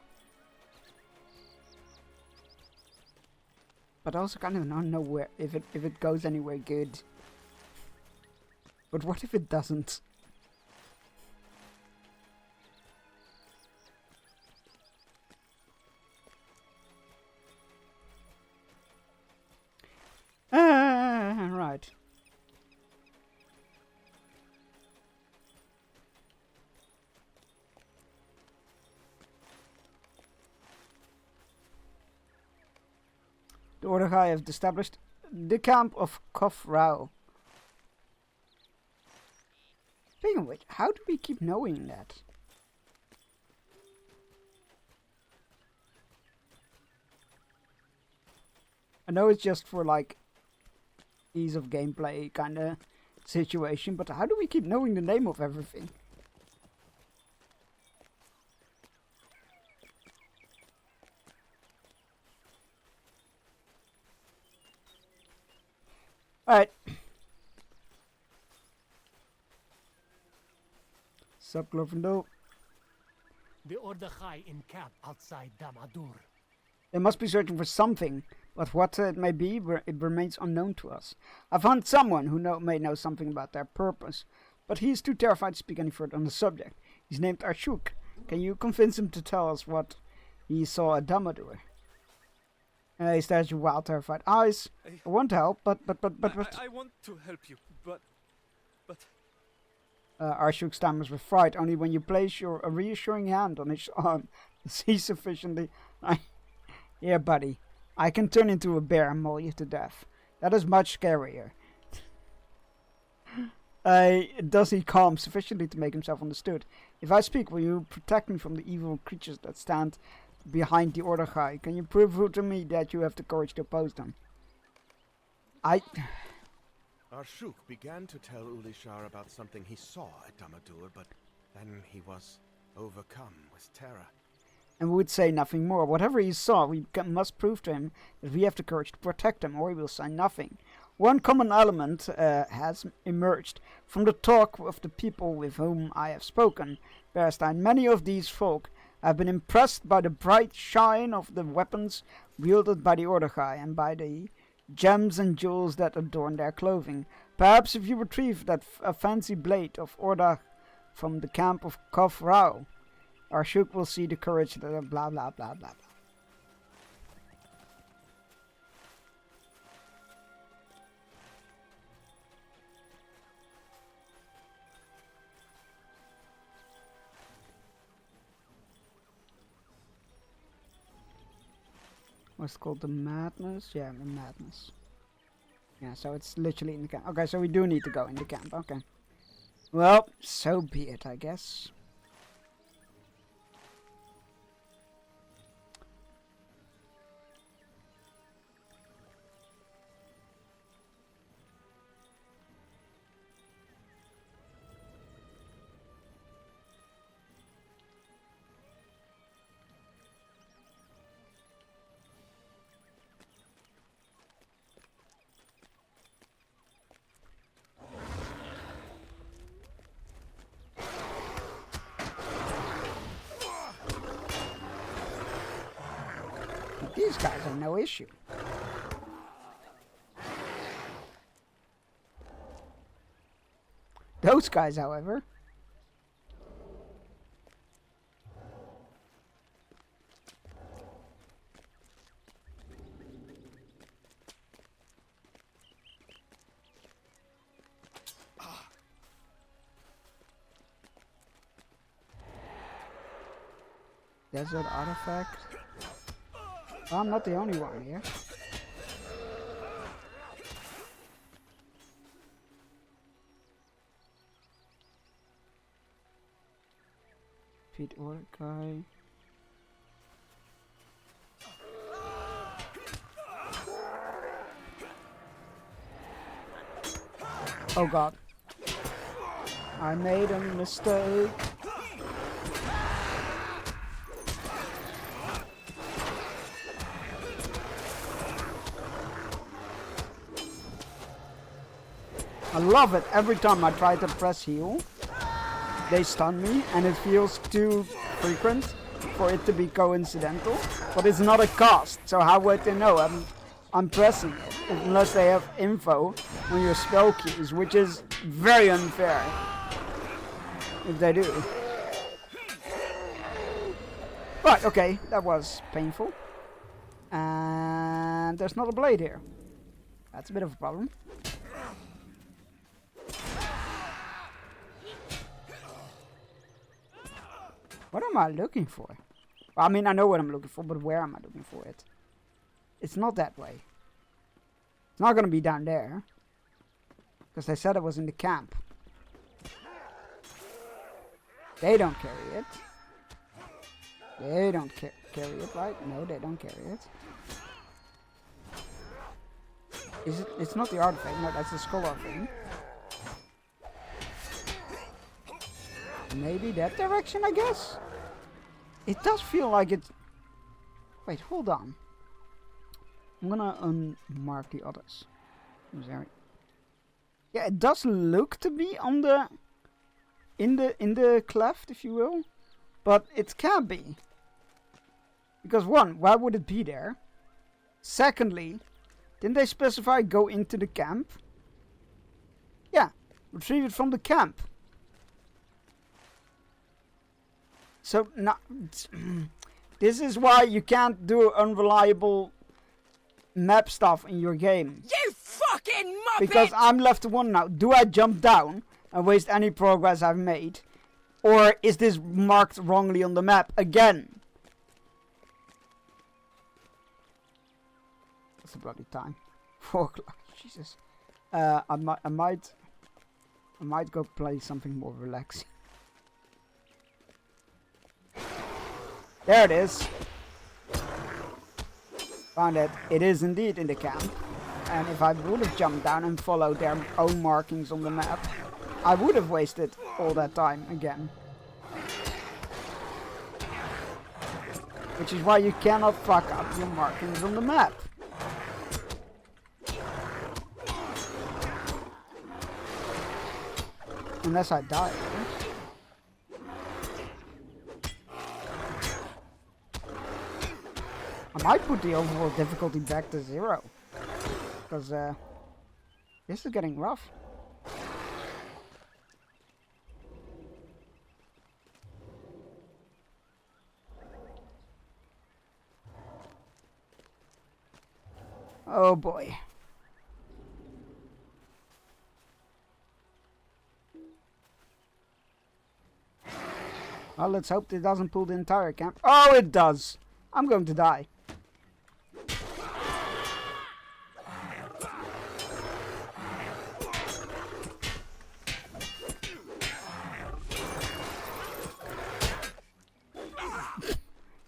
But I also kind of don't know where if it goes anywhere good. But what if it doesn't? Right. The Ordagai have established the camp of Kofrau Speaking of which, how do we keep knowing that? I know it's just for like ease of gameplay kind of situation, but how do we keep knowing the name of everything? Alright. Sup, Glorfindel? The Ordachai encamp outside Damadur. They must be searching for something, but what it may be, it remains unknown to us. I found someone who may know something about their purpose, but he is too terrified to speak any further on the subject. He's named Ashuk. Can you convince him to tell us what he saw at Damadur? He stares at you wild, terrified eyes. I want to help, but... I want to help you, but... Ashuk stammers with fright. Only when you place a reassuring hand on his arm is he sufficiently... Yeah, buddy. I can turn into a bear and maul you to death. That is much scarier. Does he calm sufficiently to make himself understood? If I speak, will you protect me from the evil creatures that stand behind the Ordachai? Can you prove to me that you have the courage to oppose them? Arshuk began to tell Ulishar about something he saw at Damadur, but then he was overcome with terror. And would say nothing more. Whatever he saw, we must prove to him that we have the courage to protect him, or he will say nothing. One common element has emerged from the talk of the people with whom I have spoken. Berstein, many of these folk have been impressed by the bright shine of the weapons wielded by the Ordachai and by the gems and jewels that adorn their clothing. Perhaps if you retrieve that fancy blade of Ordach from the camp of Kov Rao, Arshuk will see the courage that blah blah blah blah blah. What's called the madness? Yeah, the madness. Yeah, so it's literally in the camp. Okay, so we do need to go in the camp. Okay. Well, so be it, I guess. These guys are no issue. Those guys, however... Desert artifact. I'm not the only one here. Feed Ordachai. Oh god. I made a mistake. I love it. Every time I try to press heal, they stun me, and it feels too frequent for it to be coincidental. But it's not a cost, so how would they know I'm pressing it? Unless they have info on your spell keys, which is very unfair if they do. Right, okay, that was painful. And there's not a blade here. That's a bit of a problem. What am I looking for? Well, I mean, I know what I'm looking for, but where am I looking for it? It's not that way. It's not going to be down there. Because they said it was in the camp. They don't carry it. They don't carry it, right? No, they don't carry it. Is it? It's not the artifact. No, that's the scholar thing. Maybe that direction, I guess? It does feel like it's... Wait, hold on. I'm gonna unmark the others. Yeah, it does look to be on the... In the cleft, if you will. But it can't be. Because one, why would it be there? Secondly, didn't they specify go into the camp? Yeah, retrieve it from the camp. So, now, this is why you can't do unreliable map stuff in your game. You fucking muppet! Because I'm left to wonder now, do I jump down and waste any progress I've made? Or is this marked wrongly on the map again? What's the bloody time? 4 o'clock, Jesus. I might go play something more relaxing. There it is. Found it. It is indeed in the camp. And if I would have jumped down and followed their own markings on the map, I would have wasted all that time again. Which is why you cannot fuck up your markings on the map. Unless I die. I might put the overall difficulty back to 0. Because this is getting rough. Oh boy. Well, let's hope it doesn't pull the entire camp. Oh, it does. I'm going to die.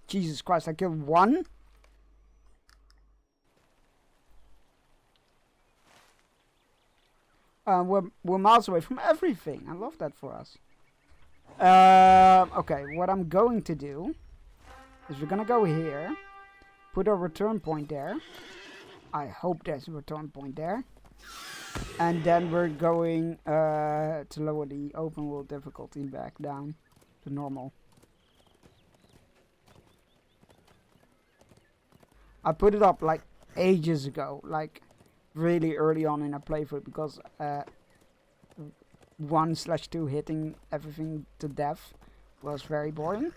Jesus Christ, I killed one? We're miles away from everything. I love that for us. Okay, what I'm going to do is we're gonna go here, put a return point there. I hope there's a return point there. And then we're going to lower the open world difficulty back down to normal. I put it up like ages ago, like really early on in a playthrough, because 1/2 hitting everything to death was very boring.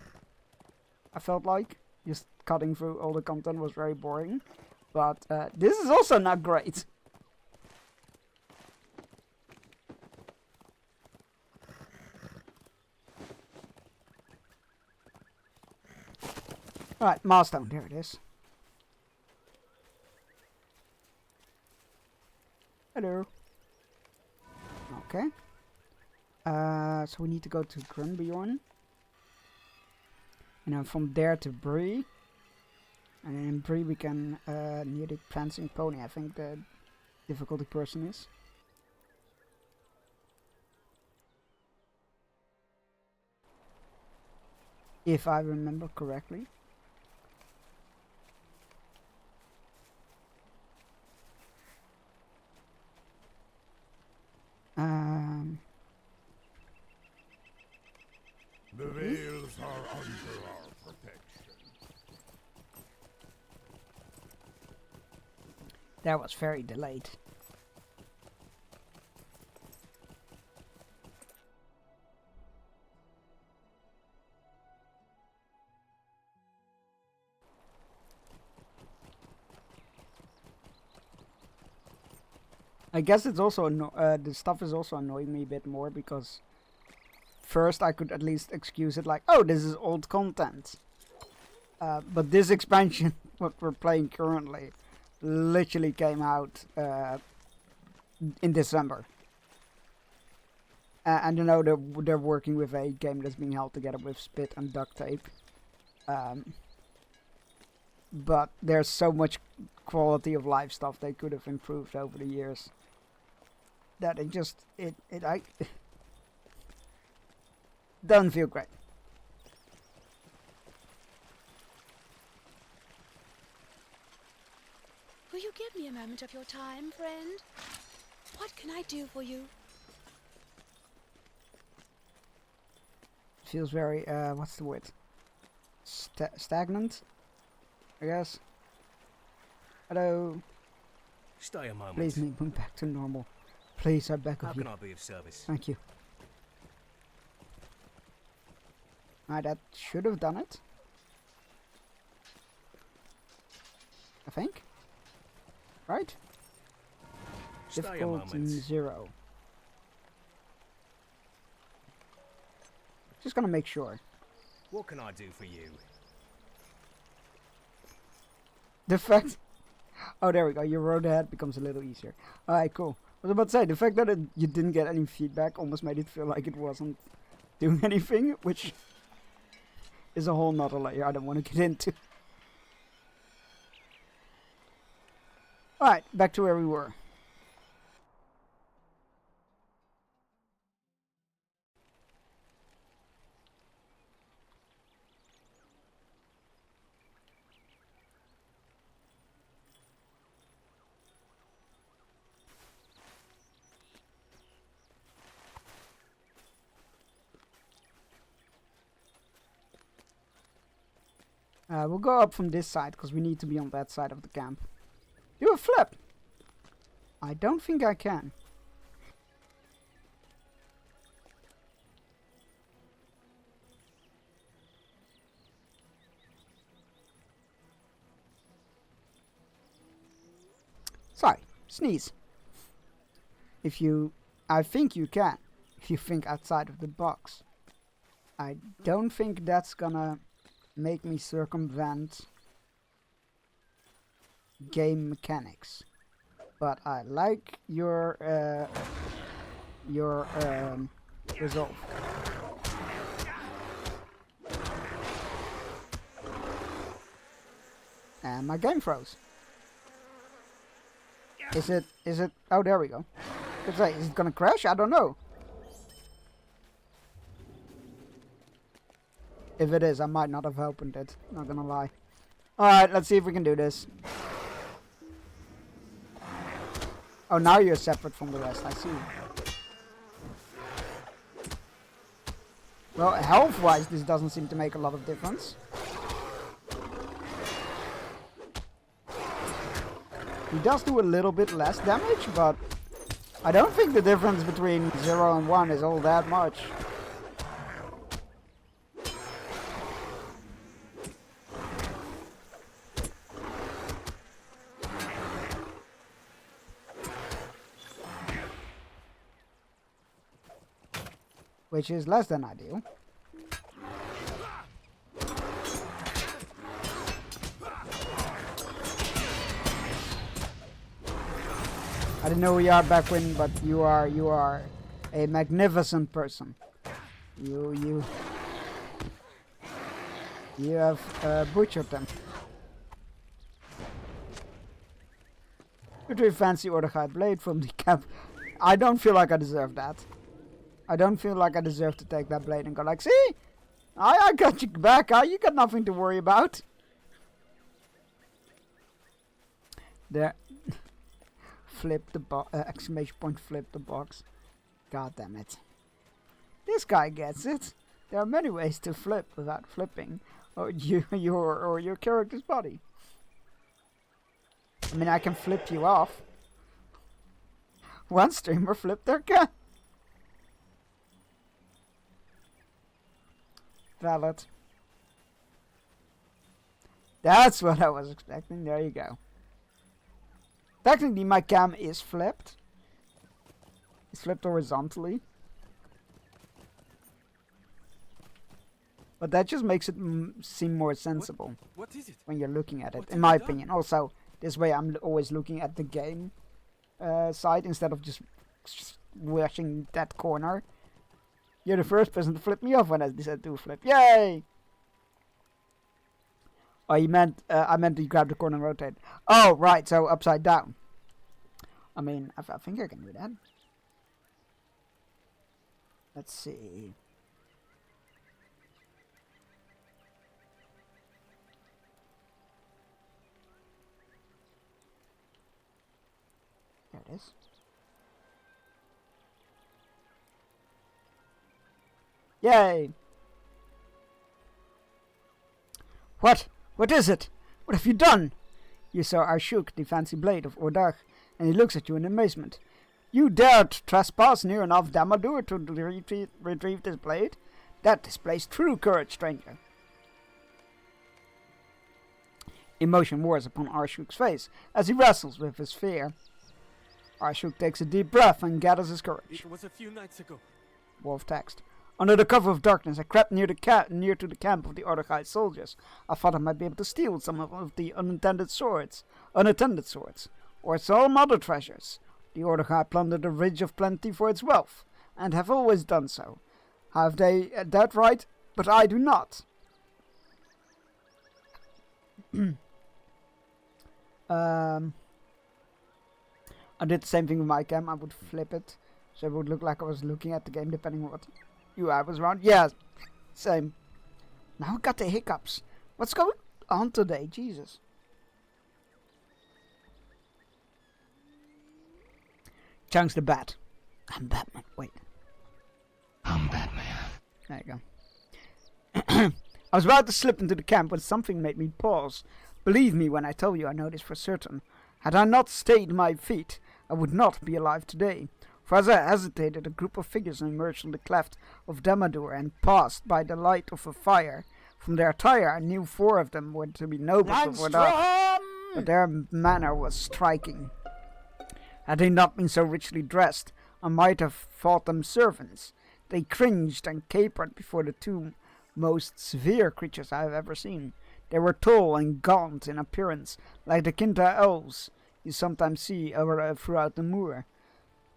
I felt like just cutting through all the content was very boring, but this is also not great. Alright, milestone, there it is. Hello. Okay. So we need to go to Grimbeorn. And then from there to Bree. And then in Bree we can near the Prancing Pony, I think the difficulty person is. If I remember correctly. The Veils are under our protection. That was very delayed. I guess it's also the stuff is also annoying me a bit more, because first I could at least excuse it like, oh, this is old content. But this expansion, what we're playing currently, literally came out in December. And you know they're working with a game that's being held together with spit and duct tape. But there's so much quality of life stuff they could have improved over the years that it doesn't feel great. Will you give me a moment of your time, friend? What can I do for you? Feels very what's the word? Stagnant, I guess. Hello. Stay a moment. Please make me back to normal. Please, I beg of you. How can I be of service? Thank you. That should have done it. I think. Right? Stay a Difficulty moment. 0. Just gonna make sure. What can I do for you? The fact... Oh, there we go. Your road ahead becomes a little easier. Alright, cool. I was about to say, the fact that you didn't get any feedback almost made it feel like it wasn't doing anything, which is a whole nother layer I don't want to get into. Alright, back to where we were. We'll go up from this side, because we need to be on that side of the camp. Do a flip! I don't think I can. Sorry, sneeze. If you... I think you can. If you think outside of the box. I don't think that's gonna make me circumvent game mechanics, but I like your resolve. And my game froze. Is it? Oh, there we go. Is it gonna crash? I don't know. If it is, I might not have opened it. Not gonna lie. Alright, let's see if we can do this. Oh, now you're separate from the rest, I see. Well, health-wise, this doesn't seem to make a lot of difference. He does do a little bit less damage, but I don't think the difference between 0 and 1 is all that much. Which is less than ideal. I didn't know who you are back when, but you are a magnificent person. You have butchered them. Pretty fancy Ordegai blade from the camp. I don't feel like I deserve that. I don't feel like I deserve to take that blade and go like, see? I got you back, you got nothing to worry about. There. Flip the box, exclamation point, flip the box. God damn it. This guy gets it. There are many ways to flip without flipping your character's body. I mean, I can flip you off. One streamer flipped their cat. Valid. That's what I was expecting. There you go. Technically, my cam is flipped. It's flipped horizontally. But that just makes it seem more sensible what is it? when you're looking at it, in my opinion. Also, this way I'm always looking at the game side instead of just watching that corner. You're the first person to flip me off when I decided to flip. Yay! Oh, I meant you grab the corner and rotate. Oh, right, so upside down. I mean, I think I can do that. Let's see. There it is. Yay! What? What is it? What have you done? You saw Ashuk, the fancy blade of Ordach, and he looks at you in amazement. You dared trespass near enough Damadur to retrieve this blade? That displays true courage, stranger. Emotion wears upon Ashuk's face as he wrestles with his fear. Ashuk takes a deep breath and gathers his courage. It was a few nights ago. Wolf text. Under the cover of darkness, I crept near to the camp of the Ordachite soldiers. I thought I might be able to steal some of the unattended swords, or some other treasures. The Ordachite plundered the Ridge of Plenty for its wealth, and have always done so. Have they that right? But I do not. I did the same thing with my cam. I would flip it, so it would look like I was looking at the game, depending on what UI was around. Yeah, same. Now I got the hiccups. What's going on today? Jesus. Chunks the bat. I'm Batman. Wait. I'm Batman. There you go. I was about to slip into the camp when something made me pause. Believe me when I tell you I know this for certain. Had I not stayed my feet, I would not be alive today. For as I hesitated, a group of figures emerged from the cleft of Damadur and passed by the light of a fire. From their attire, I knew 4 of them were to be nobles of Ordach, but their manner was striking. Had they not been so richly dressed, I might have thought them servants. They cringed and capered before the 2 most severe creatures I have ever seen. They were tall and gaunt in appearance, like the Kinta elves you sometimes see throughout the moor.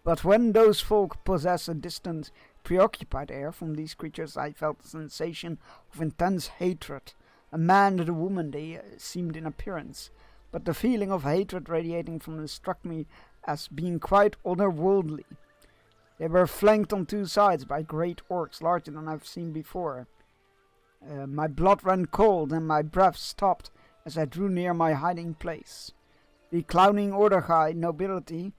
But when those folk possess a distant, preoccupied air, from these creatures I felt a sensation of intense hatred. A man and a woman they seemed in appearance, but the feeling of hatred radiating from them struck me as being quite otherworldly. They were flanked on 2 sides by great orcs larger than I've seen before. My blood ran cold and my breath stopped as I drew near my hiding place. The clowning Ordachite nobility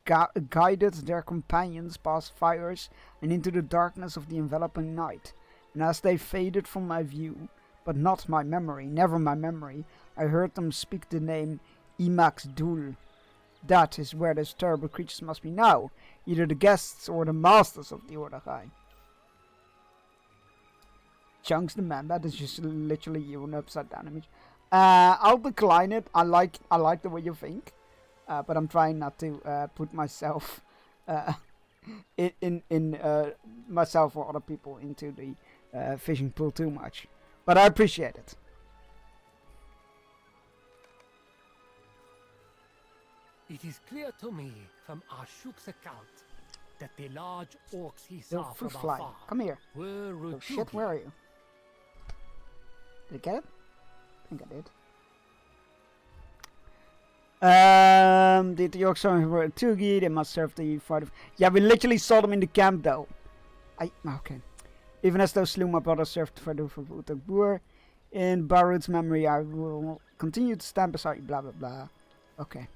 guided their companions past fires and into the darkness of the enveloping night, and as they faded from my view, but not my memory, never my memory, I heard them speak the name Emax Dul. That is where those terrible creatures must be now, either the guests or the masters of the Ordachite. Chunks the man, that is just literally you an upside down image. I'll decline it. I like the way you think, but I'm trying not to put myself in myself or other people into the fishing pool too much. But I appreciate it. It is clear to me from Ashuk's account that the large orcs he saw from fly. afar Come here. were Oh shit, where are you? Did I get it? I think I did. Did the orcs were Tugi? They must serve the fight of. Yeah, we literally saw them in the camp though. Okay. Even as those slew my brother served for the Boer. In Barut's memory, I will continue to stand beside you. Blah blah blah. Okay.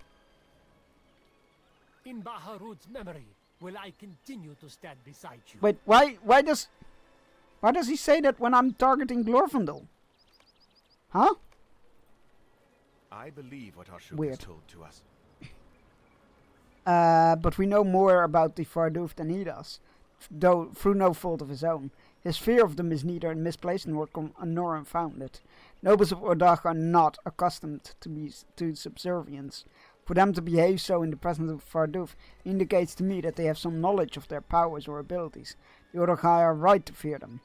In Baharud's memory, will I continue to stand beside you? Wait, why does he say that when I'm targeting Glorfindel? Huh? I believe what Ashuk Weird. has told to us. But we know more about the Farduf than he does, though through no fault of his own. His fear of them is neither misplaced nor unfounded. Nobles of Ordach are not accustomed to subservience. For them to behave so in the presence of Farduf indicates to me that they have some knowledge of their powers or abilities. The Ordachai are right to fear them.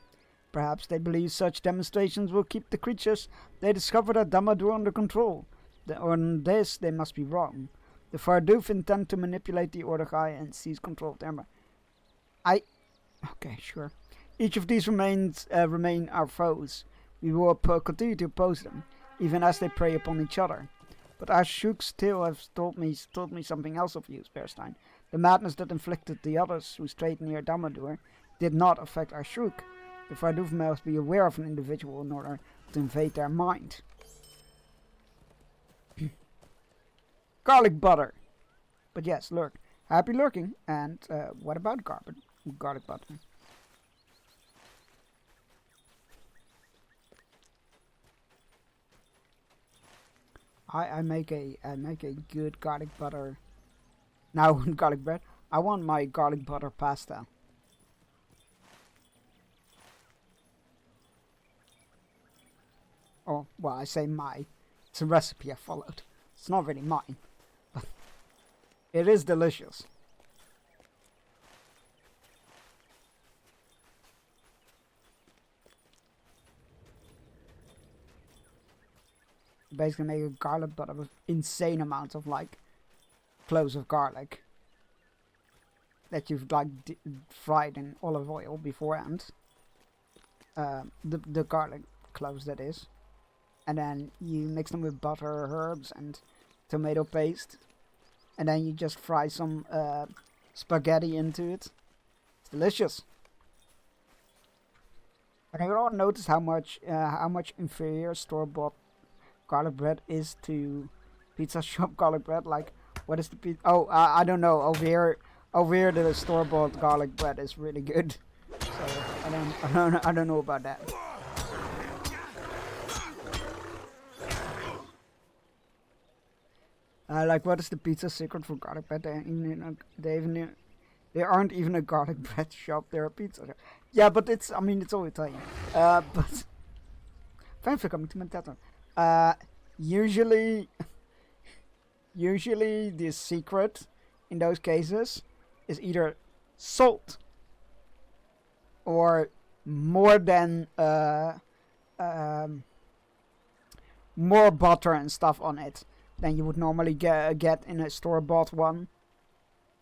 Perhaps they believe such demonstrations will keep the creatures they discovered at Damadur under control. On this they must be wrong. The Farduf intend to manipulate the Ordachai and seize control of their Okay, sure. Each of these remain our foes. We will continue to oppose them, even as they prey upon each other. But Ashuk's tale has told me something else of you, Sperstein. The madness that inflicted the others who strayed near Damadur did not affect Ashuk. The Varduf must be aware of an individual in order to invade their mind. Garlic butter. But yes, lurk. Happy lurking. And what about garlic butter? I make a good garlic butter. Now garlic bread. I want my garlic butter pasta. Oh, well, I say my. It's a recipe I followed. It's not really mine, but it is delicious. Basically make a garlic butter with insane amounts of like cloves of garlic that you've like fried in olive oil beforehand. The garlic cloves, that is. And then you mix them with butter, herbs, and tomato paste. And then you just fry some spaghetti into it. It's delicious. And I all noticed how much inferior store-bought garlic bread is to pizza shop garlic bread. Like, what is the pizza? Oh, I don't know. Over here, the store-bought garlic bread is really good. So I don't know about that. Like, what is the pizza secret for garlic bread? They aren't even a garlic bread shop. They're a pizza shop. Yeah, but it's all Italian. But thanks for coming to my theater. Usually the secret in those cases is either salt or more than more butter and stuff on it than you would normally get in a store-bought one.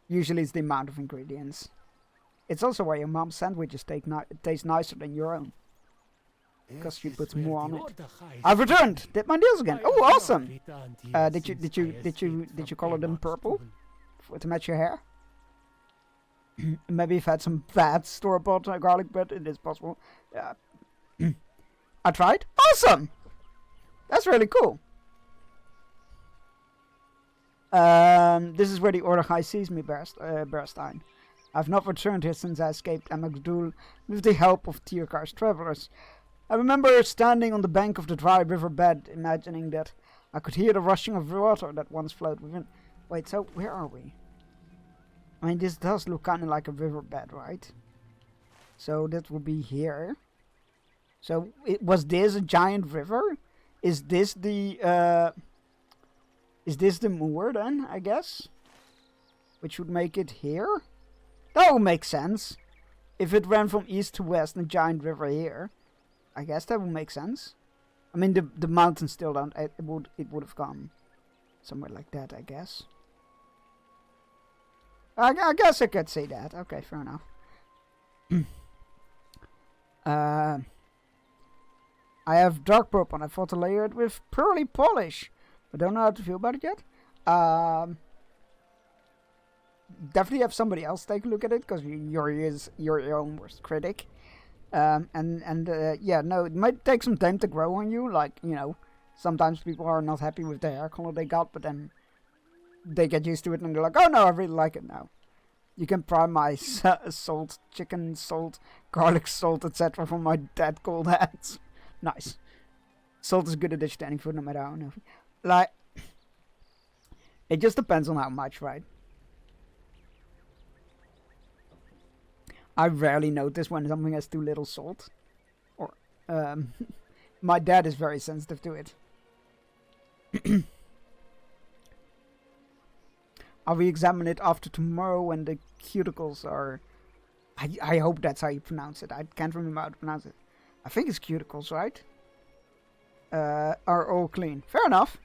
Usually it's the amount of ingredients. It's also why your mom's sandwiches taste nicer than your own. Because she puts more on it. I've returned! Did my nails again! Oh, awesome! Did you color them purple? To match your hair? Maybe you've had some bad store-bought garlic bread. It is possible. I tried. Awesome! That's really cool. This is where the Ordegai sees me, Berstein. I've not returned here since I escaped Amakdul with the help of Tyrkar's travelers. I remember standing on the bank of the dry riverbed, imagining that I could hear the rushing of water that once flowed within. Wait, so where are we? I mean, this does look kind of like a riverbed, right? So that would be here. So was this a giant river? Is this the moor then, I guess? Which would make it here? That would make sense. If it ran from east to west and a giant river here, I guess that would make sense. I mean, the mountains still don't. It would have gone somewhere like that, I guess. I guess I could say that. Okay, fair enough. I have dark purple and I thought to layer it with pearly polish. I don't know how to feel about it yet. Definitely have somebody else take a look at it, because you're your own worst critic. Yeah, no, it might take some time to grow on you. Like, you know, sometimes people are not happy with the hair color they got, but then they get used to it and they're like, oh no, I really like it now. You can try my salt, chicken salt, garlic salt, etc. from my dead cold hands. Nice. Salt is a good addition to any food, no matter how. Like, it just depends on how much, right? I rarely notice when something has too little salt. Or, my dad is very sensitive to it. I'll re-examine it after tomorrow when the cuticles are... I hope that's how you pronounce it. I can't remember how to pronounce it. I think it's cuticles, right? Are all clean. Fair enough.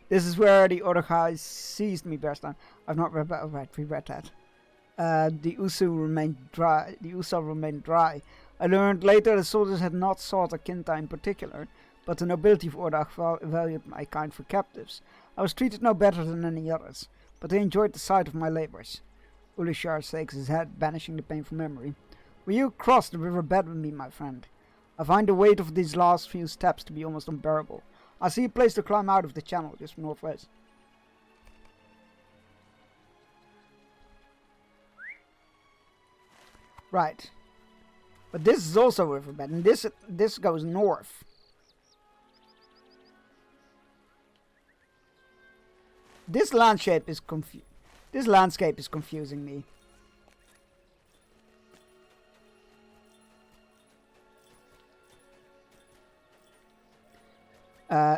This is where the other guy seized me, Berstein. I've not read that. Alright, we read that. The Uso remained dry. I learned later the soldiers had not sought a Kinta in particular, but the nobility of Ordach valued my kind for captives. I was treated no better than any others, but they enjoyed the sight of my labors. Ulishar shakes his head, banishing the painful memory. Will you cross the river bed with me, my friend? I find the weight of these last few steps to be almost unbearable. I see a place to climb out of the channel, just northwest. Right. But this is also a riverbed, and this goes north. This landscape is confusing me.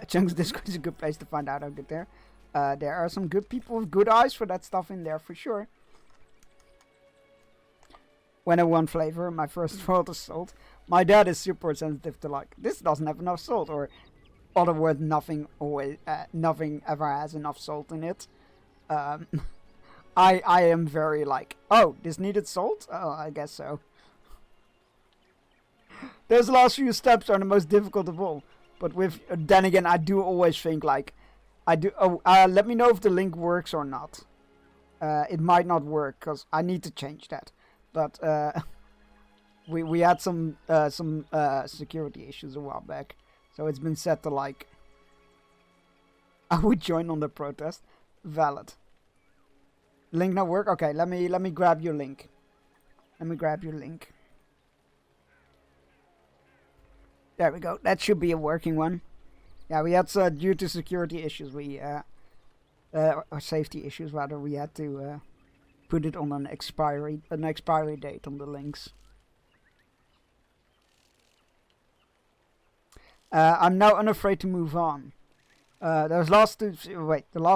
Chunks Discord is a good place to find out how good there. There are some good people with good eyes for that stuff in there, for sure. When I want flavor, my first world is salt. My dad is super sensitive to like, this doesn't have enough salt, or other words, nothing ever has enough salt in it. I am very like, oh, this needed salt? Oh, I guess so. Those last few steps are the most difficult of all. But then again, I do always think like, let me know if the link works or not. It might not work, because I need to change that. But we had some security issues a while back, so it's been set to like. I would join on the protest. Valid. Link not work. Okay, let me grab your link. There we go. That should be a working one. Yeah, we had due to security issues, or safety issues rather, we had to put it on an expiry date on the links. I'm now unafraid to move on. The last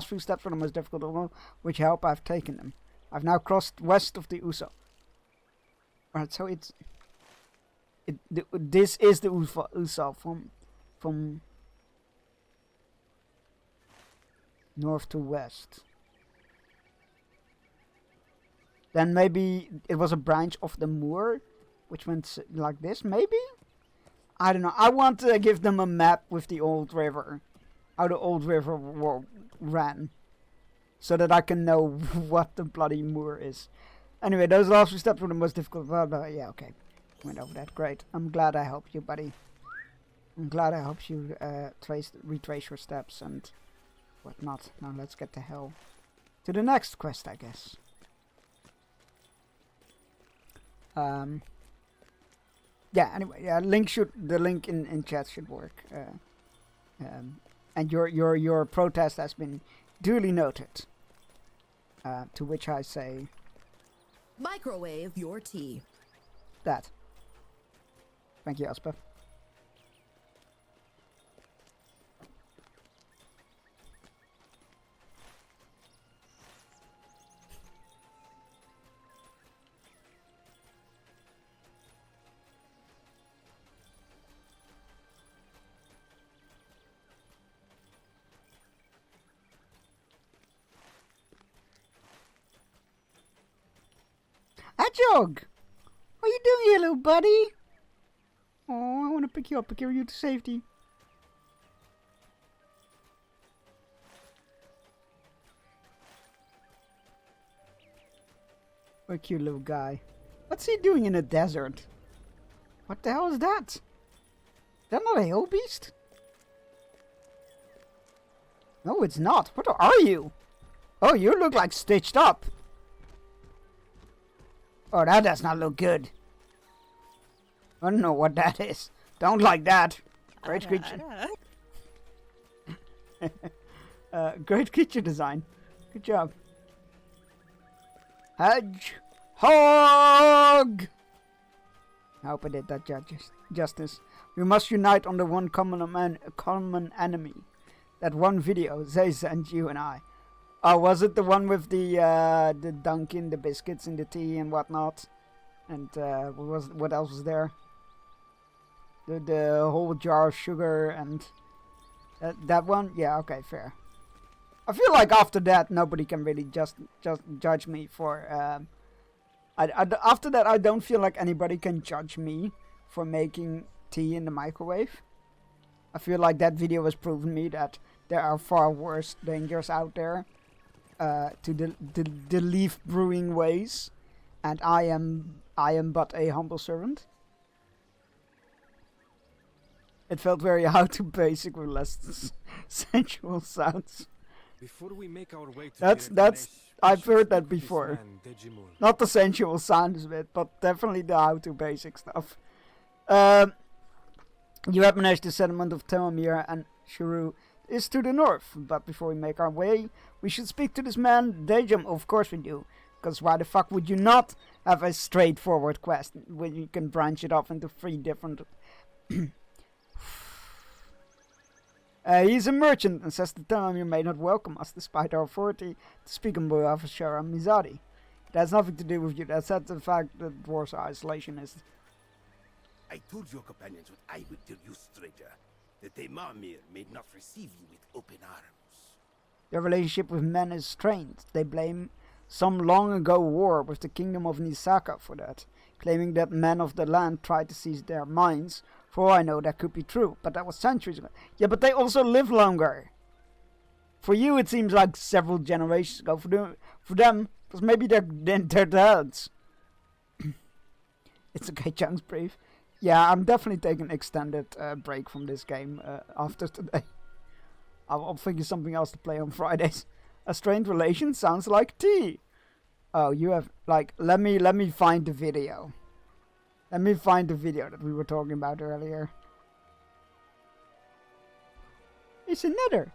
few steps were the most difficult of all, which help I've taken them. I've now crossed west of the Uso. Alright, so this is the Uso from north to west. Then maybe it was a branch of the moor, which went like this, maybe? I don't know. I want to give them a map with the old river. How the old river ran. So that I can know what the bloody moor is. Anyway, those last few steps were the most difficult. Yeah, okay. Went over that. Great. I'm glad I helped you, buddy. I'm glad I helped you retrace your steps and whatnot. Now let's get the hell to the next quest, I guess. Yeah, anyway, the link in chat should work. And your protest has been duly noted. To which I say, microwave your tea. That. Thank you, Aspa. Hedgehog! What are you doing here, little buddy? Oh, I want to pick you up and carry you to safety. What a cute little guy. What's he doing in a desert? What the hell is that? Is that not a hill beast? No, it's not. What are you? Oh, you look like stitched up. Oh, that does not look good. I don't know what that is. Don't like that. Great creature. Great creature design. Good job. Hedgehog! I hope I did that justice. We must unite under one common enemy. That one video, they sent you and I. Oh, was it the one with the Dunkin', the biscuits and the tea and whatnot? And what else was there? The whole jar of sugar and that one? Yeah, okay, fair. I feel like after that nobody can really just judge me for After that, I don't feel like anybody can judge me for making tea in the microwave. I feel like that video has proven me that there are far worse dangers out there to the leaf brewing ways, and I am but a humble servant. It felt very how to basic with less sensual sounds. Before we make our way to That's I've heard that before. Not the sensual sounds bit, but definitely the how to basic stuff. You have managed the settlement of Telmir, and Shuru is to the north. But before we make our way, we should speak to this man, Dejum. Of course we do. Because why the fuck would you not have a straightforward quest when you can branch it off into 3 different... He's a merchant and says the Telmir may not welcome us despite our authority to speak on behalf of Shara Mizadi. It has nothing to do with you. That's the fact that dwarves are isolationist. I told your companions what I would tell you, stranger, that the Marmir may not receive you with open arms. Their relationship with men is strained. They blame some long ago war with the kingdom of Nisaka for that, claiming that men of the land tried to seize their mines. For all I know, that could be true, but that was centuries ago. Yeah, but they also live longer. For you, it seems like several generations ago. For them, because maybe they're dads. It's okay, Chunks brief. Yeah, I'm definitely taking an extended break from this game after today. I'll figure something else to play on Fridays. A strained relation sounds like tea. Oh, you have like let me find the video. Let me find the video that we were talking about earlier. It's another.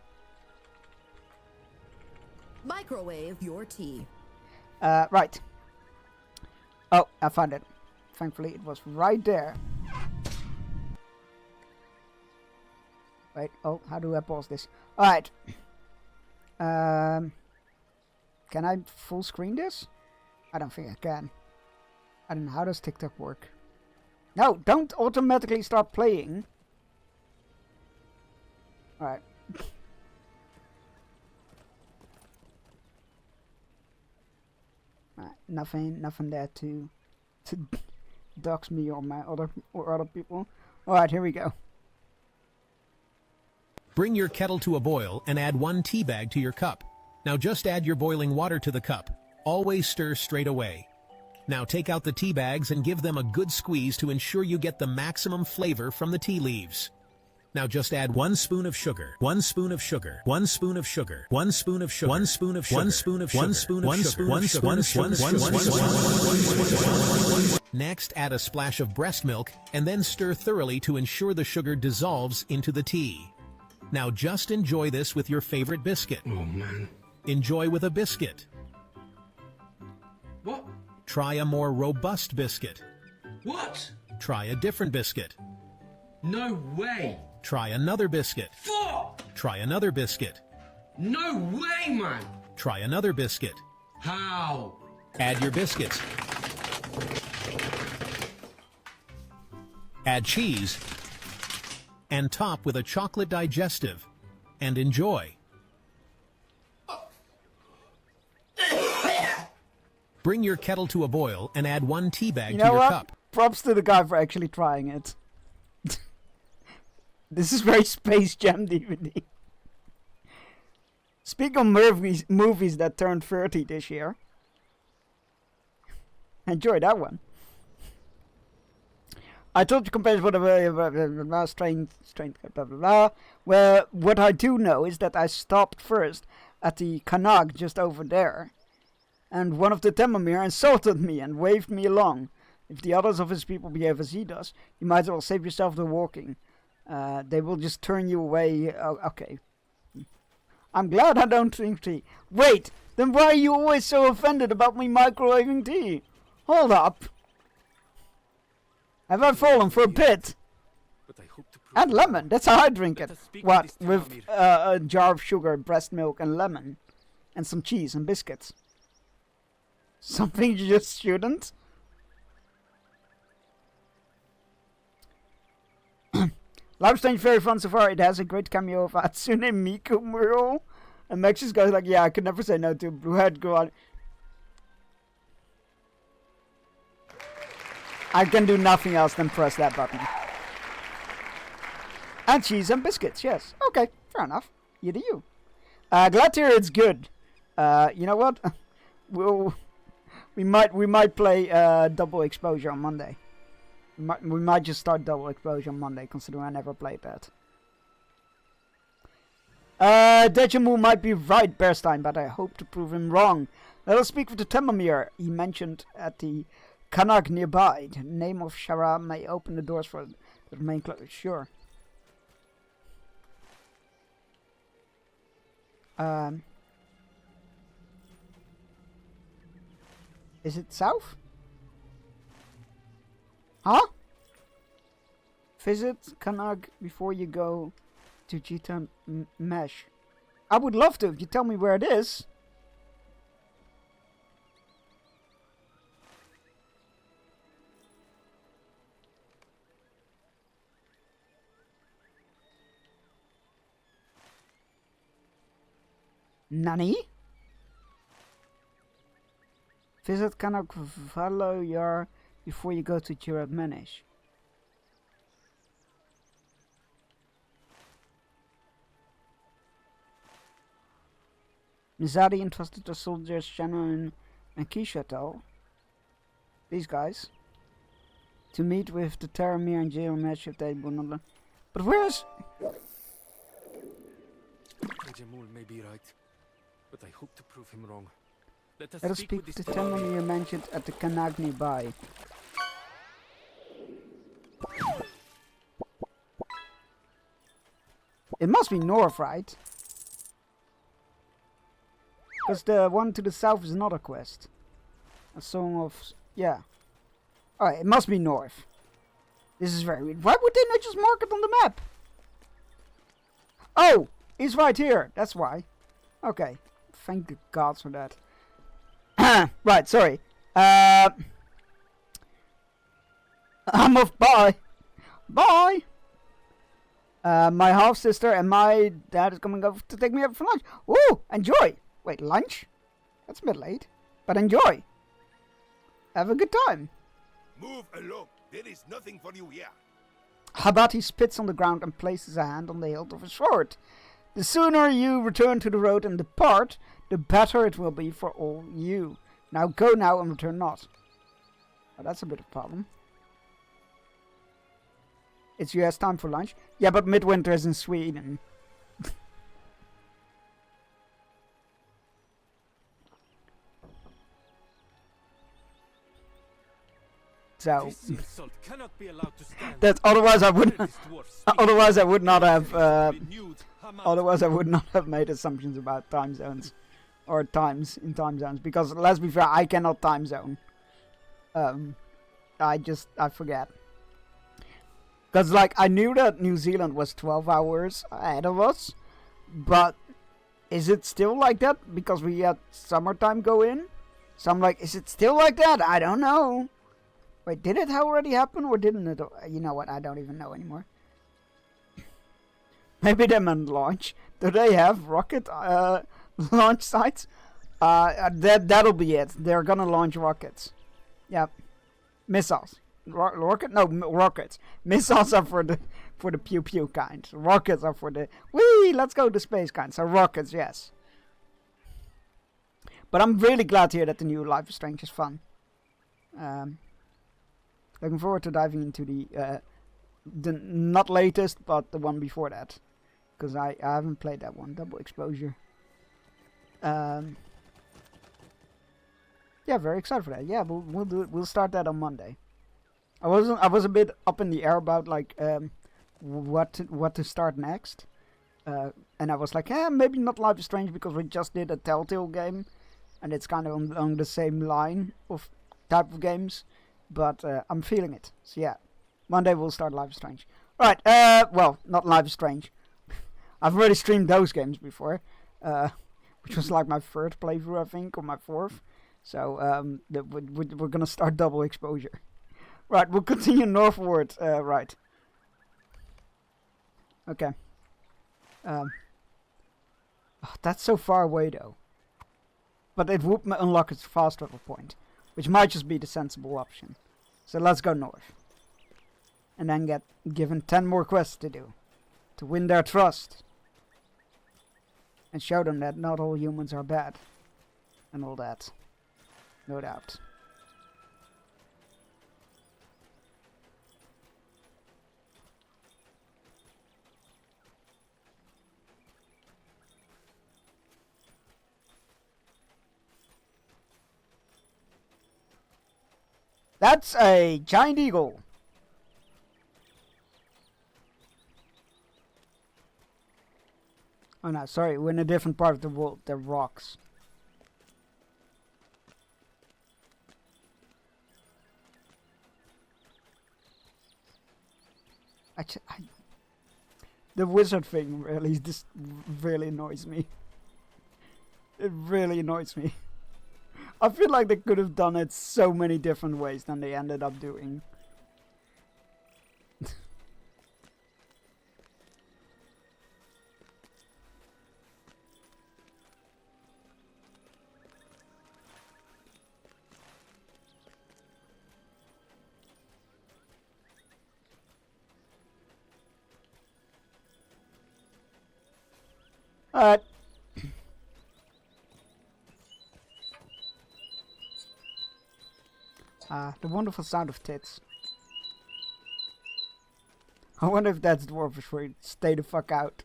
Microwave your tea. Right. Oh, I found it. Thankfully, it was right there. Wait, oh, how do I pause this? Alright. Can I full screen this? I don't think I can. I don't know, how does TikTok work? No, don't automatically start playing. Alright. Nothing there to dox me or my other people. Alright, here we go. Bring your kettle to a boil and add 1 tea bag to your cup. Now just add your boiling water to the cup. Always stir straight away. Now take out the tea bags and give them a good squeeze to ensure you get the maximum flavor from the tea leaves. Now just add 1 spoon of sugar, 1 spoon of sugar, 1 spoon of sugar, 1 spoon of sugar, 1 spoon of sugar, 1 spoon of sugar, 1 spoon of sugar, 1 spoon of sugar. Next, add a splash of breast milk and then stir thoroughly to ensure the sugar dissolves into the tea. Now just enjoy this with your favorite biscuit. Oh man. Enjoy with a biscuit. What? Try a more robust biscuit. What? Try a different biscuit. No way. Try another biscuit. Fuck! Try another biscuit. No way, man. Try another biscuit. How? Add your biscuits. Add cheese. And top with a chocolate digestive. And enjoy. Bring your kettle to a boil and add 1 tea bag to your cup. Props to the guy for actually trying it. This is very Space Jam DVD. Speak of movies that turned 30 this year. Enjoy that one. I told you compared with the strained blah blah blah. Well, what I do know is that I stopped first at the Kanag just over there. And one of the Temamir insulted me and waved me along. If the others of his people behave as he does, you might as well save yourself the walking. They will just turn you away. Oh, okay. I'm glad I don't drink tea. Wait, then why are you always so offended about me microwaving tea? Hold up. Have I fallen for a pit? And lemon, that's how I drink it. What, with a jar of sugar, breast milk and lemon. And some cheese and biscuits. Something you just shouldn't? Live Strange very fun so far. It has a great cameo of Hatsune Miku mural. And Max just goes like, yeah, I could never say no to a blue-haired girl. I can do nothing else than press that button. And cheese and biscuits, yes. Okay, fair enough. You do you. Glad to hear it's good. You know what? We might play double exposure on Monday. We might just start double exposure on Monday, considering I never played that. Dejamu might be right, Bearstein, but I hope to prove him wrong. Let us speak with the Temamir he mentioned at the Kanag nearby. The name of Shara may open the doors for the main club. Sure. Is it south? Huh? Visit Kanag before you go to Jita Mesh. I would love to if you tell me where it is. Nani? Visit Kanag Valoyar before you go to Jirat Manish. Mizadi entrusted the soldiers Shannon and Kishato, these guys, to meet with the Taramir and Jiramesh if they will not. But where's... Jamul may be right, but I hope to prove him wrong. Let us speak with the Taramir mentioned at the Kanag nearby. It must be north, right? Because the one to the south is not a quest. A song of... yeah. Alright, it must be north. This is very weird. Why would they not just mark it on the map? Oh! It's right here. That's why. Okay. Thank the gods for that. Right, sorry. I'm off. Bye. Bye! My half-sister and my dad is coming over to take me out for lunch. Ooh! Enjoy! Wait, lunch? That's a bit late. But enjoy. Have a good time. Move along. There is nothing for you here. Habati spits on the ground and places a hand on the hilt of his sword. The sooner you return to the road and depart, the better it will be for all you. Now go now and return not. Oh, that's a bit of a problem. It's US time for lunch. Yeah, but midwinter is in Sweden. So that otherwise I would otherwise I would not have otherwise I would not have made assumptions about time zones or times in time zones, because let's be fair, I cannot time zone. I forget. Because like I knew that New Zealand was 12 hours ahead of us, but is it still like that because we had summertime go in? So I'm like, is it still like that? I don't know. Wait, did it already happen or didn't it? You know what? I don't even know anymore. Maybe they meant launch. Do they have rocket launch sites? That'll be it. They're gonna launch rockets. Yep. Missiles. Rocket? No, rockets. Missiles are for the pew pew kind. Rockets are for the whee, let's go to space kind. So rockets, yes. But I'm really glad to hear that the new Life is Strange is fun. Looking forward to diving into the not latest, but the one before that, because I haven't played that one. Double Exposure. Yeah, very excited for that. Yeah, we'll do it. We'll start that on Monday. I was a bit up in the air about like what to start next, and I was like, maybe not Life is Strange because we just did a Telltale game, and it's kind of on the same line of type of games. But I'm feeling it. So yeah, Monday we'll start Life is Strange. Right, well, not Life is Strange. I've already streamed those games before, which was like my third playthrough, I think, or my fourth. So we're gonna start Double Exposure. Right, we'll continue northward. Right. Okay. Oh, that's so far away though. But it would unlock its fast travel point, which might just be the sensible option. So let's go north. And then get given 10 more quests to do. To win their trust. And show them that not all humans are bad. And all that. No doubt. That's a giant eagle. Oh no, sorry, we're in a different part of the world. They're rocks. The wizard thing really just really annoys me. It really annoys me. I feel like they could have done it so many different ways than they ended up doing. Alright. The wonderful sound of tits. I wonder if that's dwarfish for you. Stay the fuck out.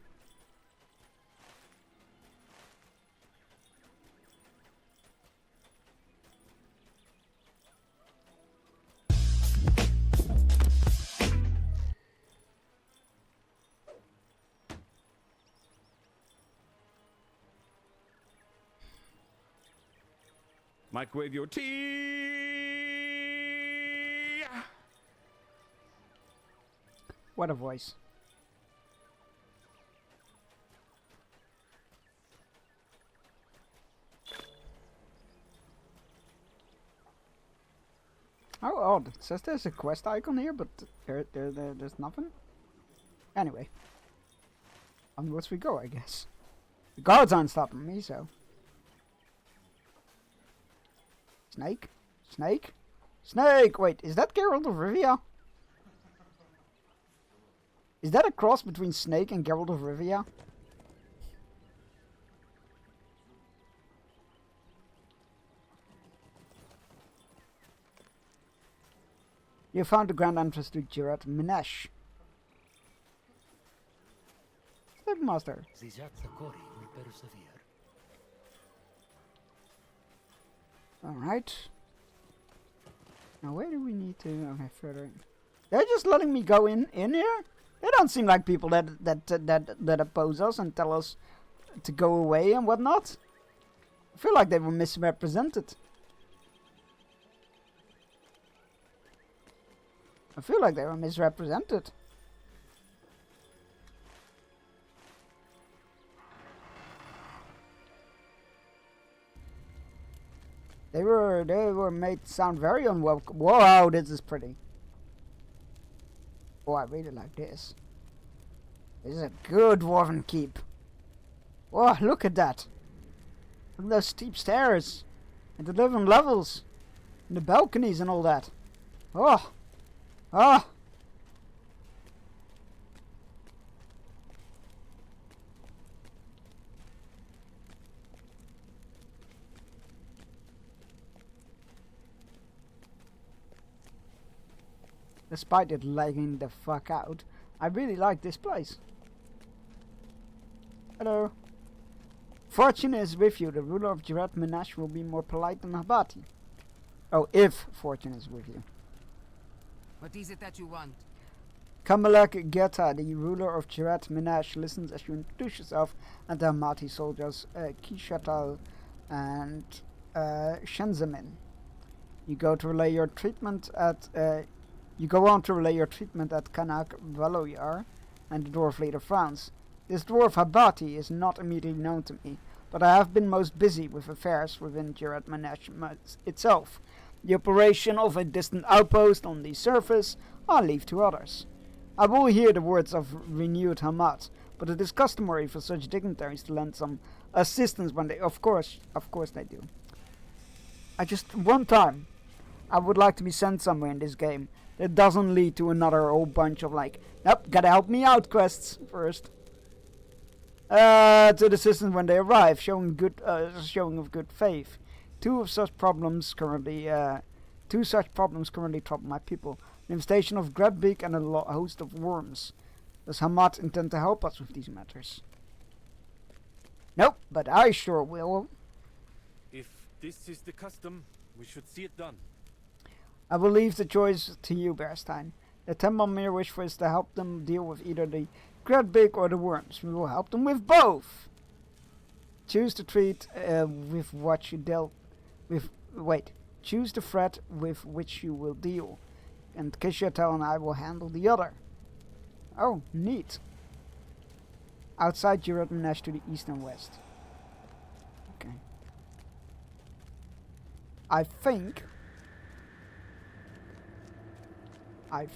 Microwave your tea. What a voice. Oh, odd. It says there's a quest icon here, but there's nothing. Anyway. Onwards we go, I guess. The guards aren't stopping me, so. Snake? Snake? Snake! Wait, is that Geralt of Rivia? Is that a cross between Snake and Geralt of Rivia? You found the grand entrance to Jurat Minesh. Stepmaster. Alright. Now where do we need to... Okay, further in. They're just letting me go in here? They don't seem like people that oppose us and tell us to go away and whatnot. I feel like they were misrepresented. I feel like they were misrepresented. They were made to sound very unwelcome. Whoa, this is pretty. Oh, I really like this. This is a good dwarven keep. Oh, look at that. Look at those steep stairs. And the different levels. And the balconies and all that. Oh. Oh. Despite it lagging the fuck out, I really like this place. Hello. Fortune is with you. The ruler of Jurat Minesh will be more polite than Habati. Oh, if Fortune is with you. What is it that you want? Kamalak Geta, the ruler of Jurat Minesh, listens as you introduce yourself and the Hamati soldiers, Kishatal and Shenzamin. You go to relay your treatment at Kanak Valoyar, and the dwarf leader frowns. This dwarf Habati is not immediately known to me, but I have been most busy with affairs within Jurat Minesh itself. The operation of a distant outpost on the surface I'll leave to others. I will hear the words of renewed Hamad, but it is customary for such dignitaries to lend some assistance when they, of course they do. I just, one time, I would like to be sent somewhere in this game that doesn't lead to another whole bunch of like, nope, gotta help me out quests first. To the citizens when they arrive, showing of good faith. Two such problems currently trouble my people. The infestation of Grabbeak and a host of worms. Does Hamad intend to help us with these matters? Nope, but I sure will. If this is the custom, we should see it done. I will leave the choice to you, Bearstein. The Templemere wish for is to help them deal with either the Grabbeak or the worms. We will help them with both. Choose the treat with what you dealt with. Wait. Choose the threat with which you will deal. And Kishiatel and I will handle the other. Oh, neat. Outside Jiratmanesh to the east and west. Okay. I think I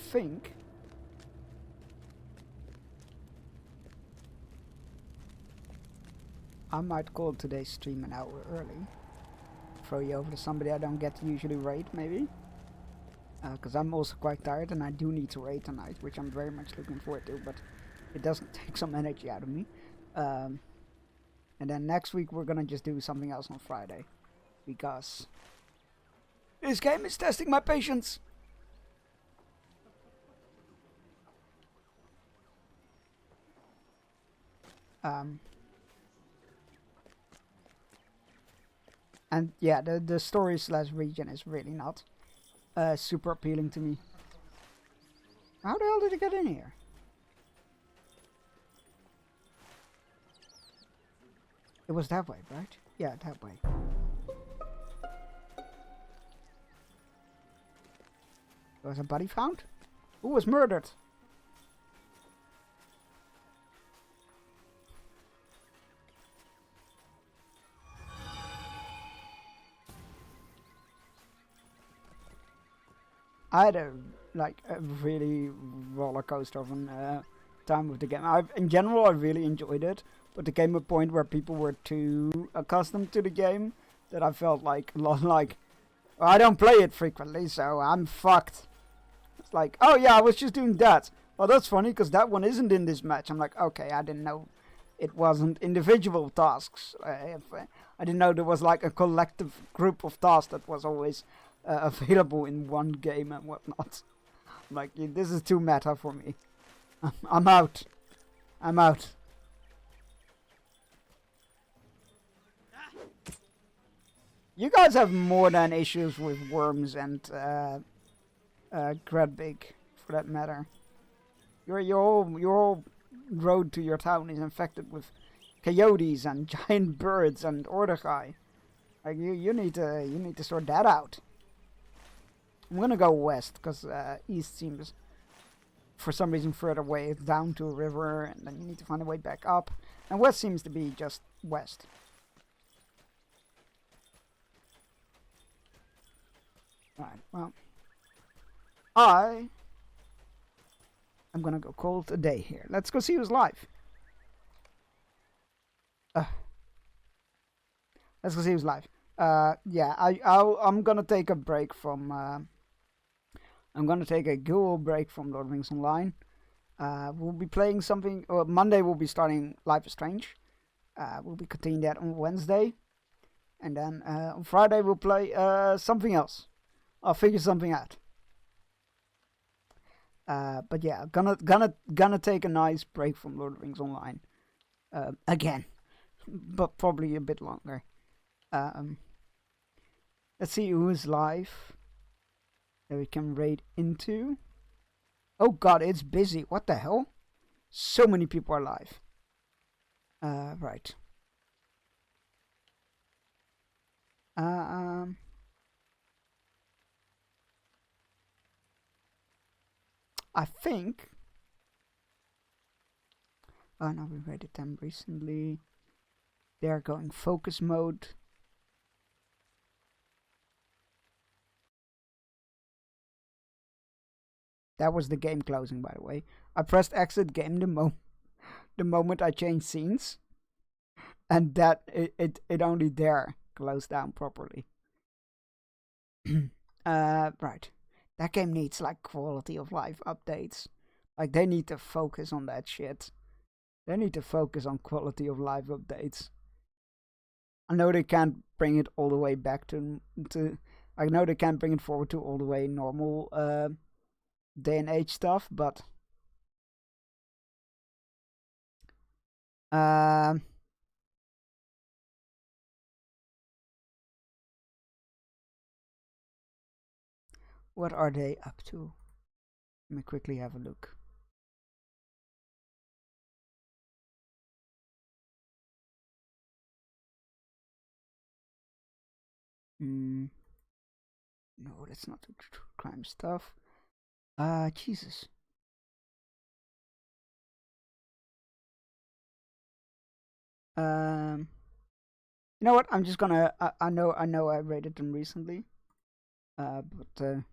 might call today's stream an hour early. Throw you over to somebody I don't get to usually raid, maybe. Because I'm also quite tired and I do need to raid tonight, which I'm very much looking forward to, but it doesn't take some energy out of me. And then next week we're gonna just do something else on Friday. Because this game is testing my patience. And yeah, the story / region is really not super appealing to me. How the hell did it get in here? It was that way, right? Yeah, that way. There was a body found? Who was murdered? I had a really roller coaster of a time with the game. In general, I really enjoyed it, but there came a point where people were too accustomed to the game that I felt like well, I don't play it frequently, so I'm fucked. It's like, oh yeah, I was just doing that. Well, that's funny because that one isn't in this match. I'm like, okay, I didn't know it wasn't individual tasks. I didn't know there was like a collective group of tasks that was always available in one game and whatnot. I'm like, yeah, this is too meta for me. I'm out. I'm out. You guys have more than issues with worms and Grabbeak, for that matter. Your whole road to your town is infected with coyotes and giant birds and Ordegai. Like you need to sort that out. I'm gonna go west because east seems for some reason further away, down to a river, and then you need to find a way back up. And west seems to be just west. Right, well, I'm gonna go call it a day here. Let's go see who's live. Let's go see who's live. Yeah, I'm gonna take a break from. I'm gonna take a Google break from Lord of the Rings Online. We'll be playing something. Monday we'll be starting Life is Strange. We'll be continuing that on Wednesday, and then on Friday we'll play something else. I'll figure something out. But yeah, gonna take a nice break from Lord of the Rings Online. Again, but probably a bit longer. Let's see who is live that we can raid into. Oh god, it's busy. What the hell? So many people are live. Right. I think. Oh no, we raided them recently. They are going focus mode. That was the game closing, by the way. I pressed exit game the moment I changed scenes, and that it only there closed down properly. Right. That game needs like quality of life updates. Like they need to focus on that shit. They need to focus on quality of life updates. I know they can't bring it all the way back to I know they can't bring it forward to all the way normal day and age stuff, but what are they up to? Let me quickly have a look. No, that's not the true crime stuff. Jesus. You know what? I'm just gonna. I know I rated them recently. But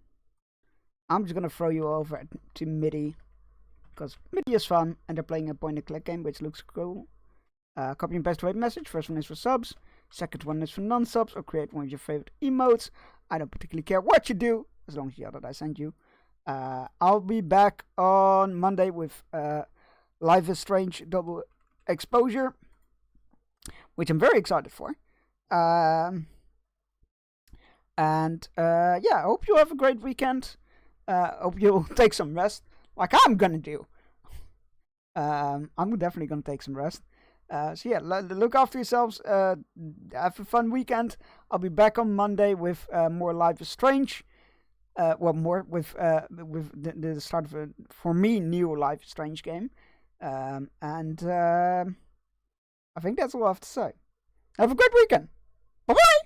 I'm just gonna throw you over to MIDI, because MIDI is fun and they're playing a point-and-click game, which looks cool. Copy and paste the right message. First one is for subs. Second one is for non-subs, or create one of your favorite emotes. I don't particularly care what you do, as long as you know that I sent you. I'll be back on Monday with Life is Strange Double Exposure, which I'm very excited for. Yeah, I hope you have a great weekend. Hope you'll take some rest, like I'm gonna do. I'm definitely gonna take some rest. So yeah, look after yourselves. Have a fun weekend. I'll be back on Monday with more Life is Strange. More with the start of a, for me, new Life is Strange game. I think that's all I have to say. Have a great weekend. Bye bye.